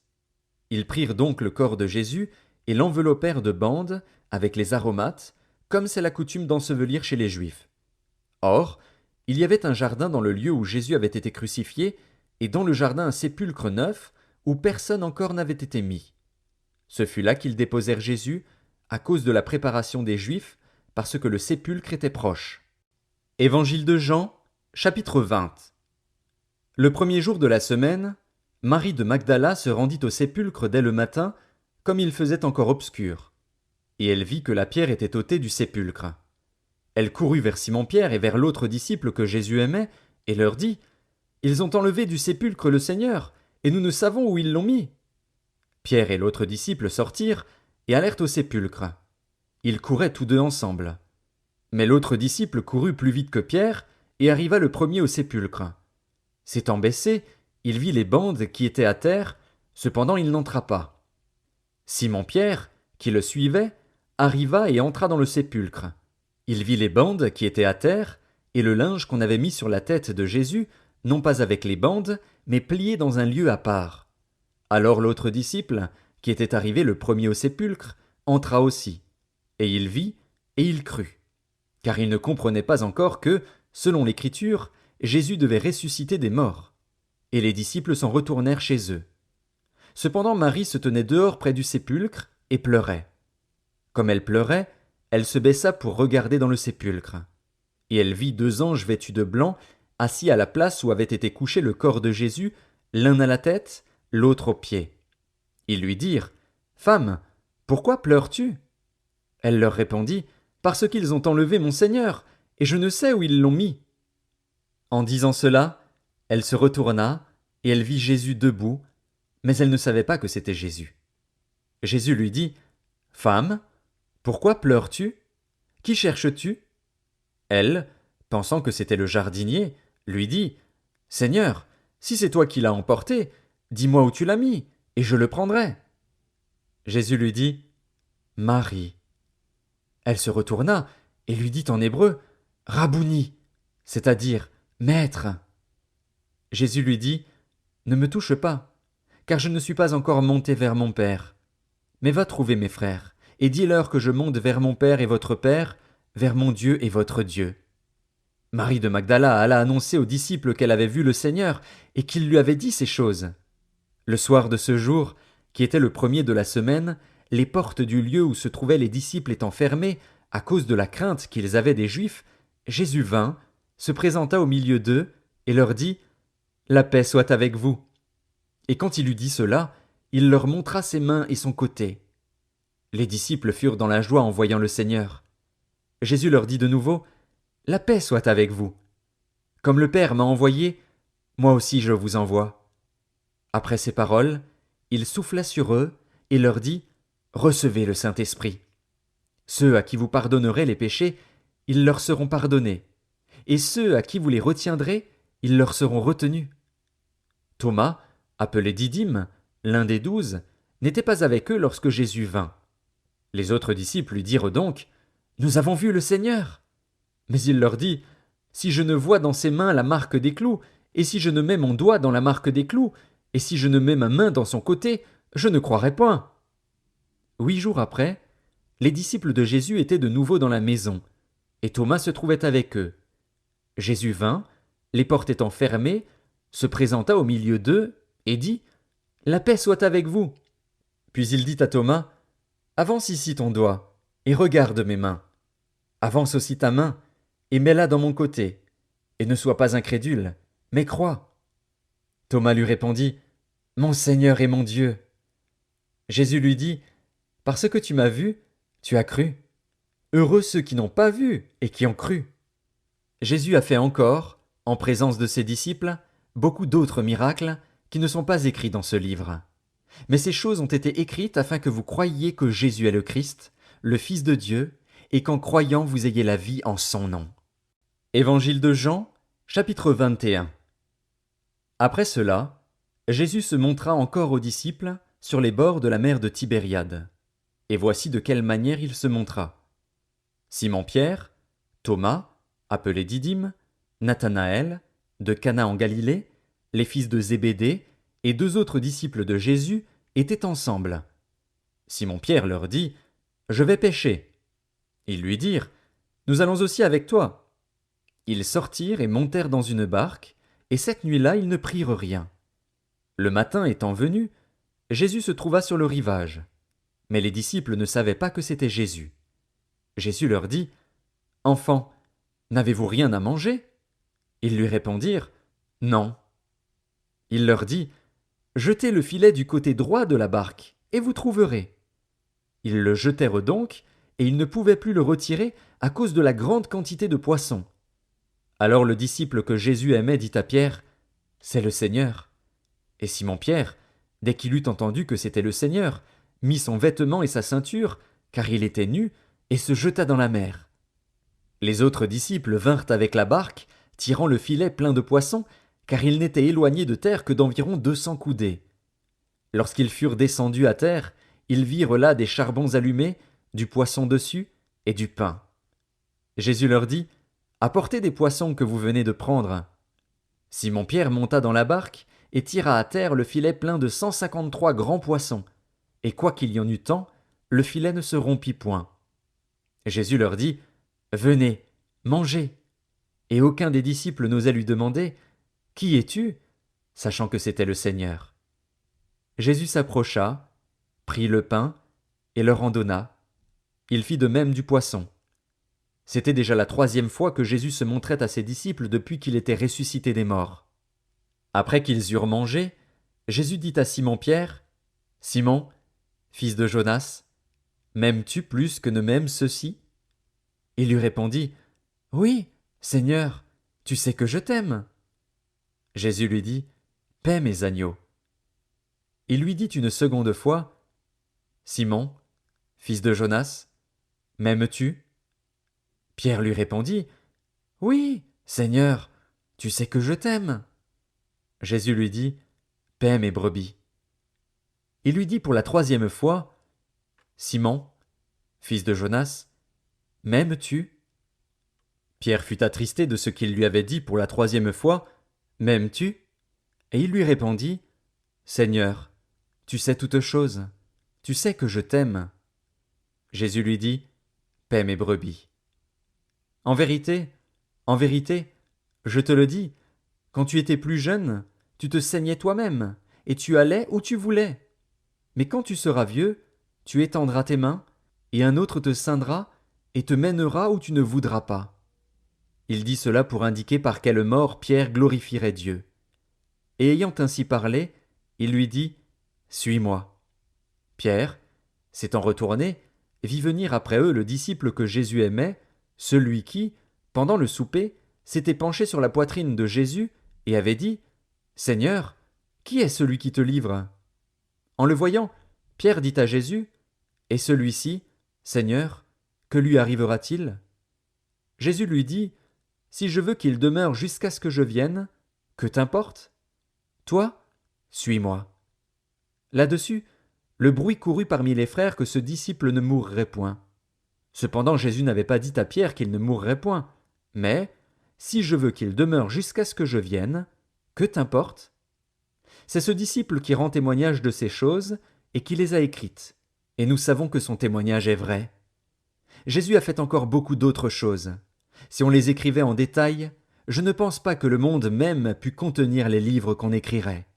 Ils prirent donc le corps de Jésus et l'enveloppèrent de bandes avec les aromates, comme c'est la coutume d'ensevelir chez les Juifs. Or, il y avait un jardin dans le lieu où Jésus avait été crucifié, et dans le jardin un sépulcre neuf, où personne encore n'avait été mis. Ce fut là qu'ils déposèrent Jésus, à cause de la préparation des Juifs, parce que le sépulcre était proche. Évangile de Jean, chapitre 20. Le premier jour de la semaine, Marie de Magdala se rendit au sépulcre dès le matin, comme il faisait encore obscur. Et elle vit que la pierre était ôtée du sépulcre. Elle courut vers Simon-Pierre et vers l'autre disciple que Jésus aimait, et leur dit « Ils ont enlevé du sépulcre le Seigneur, et nous ne savons où ils l'ont mis. » Pierre et l'autre disciple sortirent et allèrent au sépulcre. Ils couraient tous deux ensemble. Mais l'autre disciple courut plus vite que Pierre et arriva le premier au sépulcre. S'étant baissé, il vit les bandes qui étaient à terre, cependant il n'entra pas. Simon-Pierre, qui le suivait, arriva et entra dans le sépulcre. Il vit les bandes qui étaient à terre, et le linge qu'on avait mis sur la tête de Jésus, non pas avec les bandes, mais plié dans un lieu à part. Alors l'autre disciple, qui était arrivé le premier au sépulcre, entra aussi. Et il vit, et il crut. Car il ne comprenait pas encore que, selon l'Écriture, Jésus devait ressusciter des morts. Et les disciples s'en retournèrent chez eux. Cependant Marie se tenait dehors près du sépulcre, et pleurait. Comme elle pleurait, elle se baissa pour regarder dans le sépulcre. Et elle vit 2 anges vêtus de blanc, assis à la place où avait été couché le corps de Jésus, l'un à la tête, l'autre aux pieds. Ils lui dirent « Femme, pourquoi pleures-tu » Elle leur répondit « Parce qu'ils ont enlevé mon Seigneur, et je ne sais où ils l'ont mis. » En disant cela, elle se retourna, et elle vit Jésus debout, mais elle ne savait pas que c'était Jésus. Jésus lui dit « Femme, pourquoi pleures-tu? Qui cherches-tu » Elle, pensant que c'était le jardinier, lui dit « Seigneur, si c'est toi qui l'as emporté, dis-moi où tu l'as mis, et je le prendrai. » Jésus lui dit « Marie. » Elle se retourna et lui dit en hébreu « Rabouni », c'est-à-dire « Maître. » Jésus lui dit « Ne me touche pas, car je ne suis pas encore monté vers mon Père. Mais va trouver mes frères, et dis-leur que je monte vers mon Père et votre Père, vers mon Dieu et votre Dieu. » Marie de Magdala alla annoncer aux disciples qu'elle avait vu le Seigneur et qu'il lui avait dit ces choses. Le soir de ce jour, qui était le premier de la semaine, les portes du lieu où se trouvaient les disciples étant fermées à cause de la crainte qu'ils avaient des Juifs, Jésus vint, se présenta au milieu d'eux et leur dit « La paix soit avec vous. » Et quand il eut dit cela, il leur montra ses mains et son côté. Les disciples furent dans la joie en voyant le Seigneur. Jésus leur dit de nouveau « La paix soit avec vous. Comme le Père m'a envoyé, moi aussi je vous envoie. » Après ces paroles, il souffla sur eux et leur dit « Recevez le Saint-Esprit. Ceux à qui vous pardonnerez les péchés, ils leur seront pardonnés, et ceux à qui vous les retiendrez, ils leur seront retenus. » Thomas, appelé Didyme, l'un des 12, n'était pas avec eux lorsque Jésus vint. Les autres disciples lui dirent donc « Nous avons vu le Seigneur. » Mais il leur dit « Si je ne vois dans ses mains la marque des clous, et si je ne mets mon doigt dans la marque des clous, et si je ne mets ma main dans son côté, je ne croirai point. » 8 jours après, les disciples de Jésus étaient de nouveau dans la maison, et Thomas se trouvait avec eux. Jésus vint, les portes étant fermées, se présenta au milieu d'eux, et dit « La paix soit avec vous. » Puis il dit à Thomas « Avance ici ton doigt, et regarde mes mains. Avance aussi ta main, et mets-la dans mon côté, et ne sois pas incrédule, mais crois. Thomas lui répondit, Mon Seigneur et mon Dieu. Jésus lui dit, Parce que tu m'as vu, tu as cru. Heureux ceux qui n'ont pas vu et qui ont cru. Jésus a fait encore, en présence de ses disciples, beaucoup d'autres miracles qui ne sont pas écrits dans ce livre. Mais ces choses ont été écrites afin que vous croyiez que Jésus est le Christ, le Fils de Dieu, et qu'en croyant vous ayez la vie en son nom. Évangile de Jean, chapitre 21. Après cela, Jésus se montra encore aux disciples sur les bords de la mer de Tibériade. Et voici de quelle manière il se montra. Simon-Pierre, Thomas, appelé Didyme, Nathanaël, de Cana en Galilée, les fils de Zébédée, et 2 autres disciples de Jésus étaient ensemble. Simon-Pierre leur dit, Je vais pêcher. Ils lui dirent, Nous allons aussi avec toi. Ils sortirent et montèrent dans une barque, et cette nuit-là ils ne prirent rien. Le matin étant venu, Jésus se trouva sur le rivage. Mais les disciples ne savaient pas que c'était Jésus. Jésus leur dit, Enfants, n'avez-vous rien à manger? Ils lui répondirent, Non. Il leur dit, Jetez le filet du côté droit de la barque, et vous trouverez. Ils le jetèrent donc, et ils ne pouvaient plus le retirer à cause de la grande quantité de poissons. Alors le disciple que Jésus aimait dit à Pierre, C'est le Seigneur. Et Simon-Pierre, dès qu'il eut entendu que c'était le Seigneur, mit son vêtement et sa ceinture, car il était nu, et se jeta dans la mer. Les autres disciples vinrent avec la barque, tirant le filet plein de poissons, car ils n'étaient éloignés de terre que d'environ 200 coudées. Lorsqu'ils furent descendus à terre, ils virent là des charbons allumés, du poisson dessus et du pain. Jésus leur dit, Apportez des poissons que vous venez de prendre. Simon-Pierre monta dans la barque et tira à terre le filet plein de 153 grands poissons, et quoiqu'il y en eût tant, le filet ne se rompit point. Jésus leur dit, Venez, mangez. Et aucun des disciples n'osait lui demander, Qui es-tu? Sachant que c'était le Seigneur. Jésus s'approcha, prit le pain, et leur en donna. Il fit de même du poisson. C'était déjà la 3e fois que Jésus se montrait à ses disciples depuis qu'il était ressuscité des morts. Après qu'ils eurent mangé, Jésus dit à Simon-Pierre, Simon, fils de Jonas, m'aimes-tu plus que ne m'aiment ceux-ci? Il lui répondit, Oui, Seigneur, tu sais que je t'aime. Jésus lui dit, Paie mes agneaux. Il lui dit une seconde fois, Simon, fils de Jonas, m'aimes-tu? Pierre lui répondit, Oui, Seigneur, tu sais que je t'aime. Jésus lui dit, Paie mes brebis. Il lui dit pour la 3e fois, Simon, fils de Jonas, m'aimes-tu? Pierre fut attristé de ce qu'il lui avait dit pour la 3e fois, M'aimes-tu? Et il lui répondit, Seigneur, tu sais toutes choses, tu sais que je t'aime. Jésus lui dit, Paie mes brebis. En vérité, je te le dis, quand tu étais plus jeune, tu te saignais toi-même, et tu allais où tu voulais. Mais quand tu seras vieux, tu étendras tes mains, et un autre te ceindra, et te mènera où tu ne voudras pas. Il dit cela pour indiquer par quelle mort Pierre glorifierait Dieu. Et ayant ainsi parlé, il lui dit, Suis-moi. Pierre, s'étant retourné, vit venir après eux le disciple que Jésus aimait, celui qui, pendant le souper, s'était penché sur la poitrine de Jésus et avait dit, Seigneur, qui est celui qui te livre? En le voyant, Pierre dit à Jésus, Et celui-ci, Seigneur, que lui arrivera-t-il? Jésus lui dit, Si je veux qu'il demeure jusqu'à ce que je vienne, que t'importe? Toi, suis-moi. Là-dessus, le bruit courut parmi les frères que ce disciple ne mourrait point. Cependant Jésus n'avait pas dit à Pierre qu'il ne mourrait point, mais « Si je veux qu'il demeure jusqu'à ce que je vienne, que t'importe ?» C'est ce disciple qui rend témoignage de ces choses et qui les a écrites, et nous savons que son témoignage est vrai. Jésus a fait encore beaucoup d'autres choses. Si on les écrivait en détail, je ne pense pas que le monde même pût contenir les livres qu'on écrirait.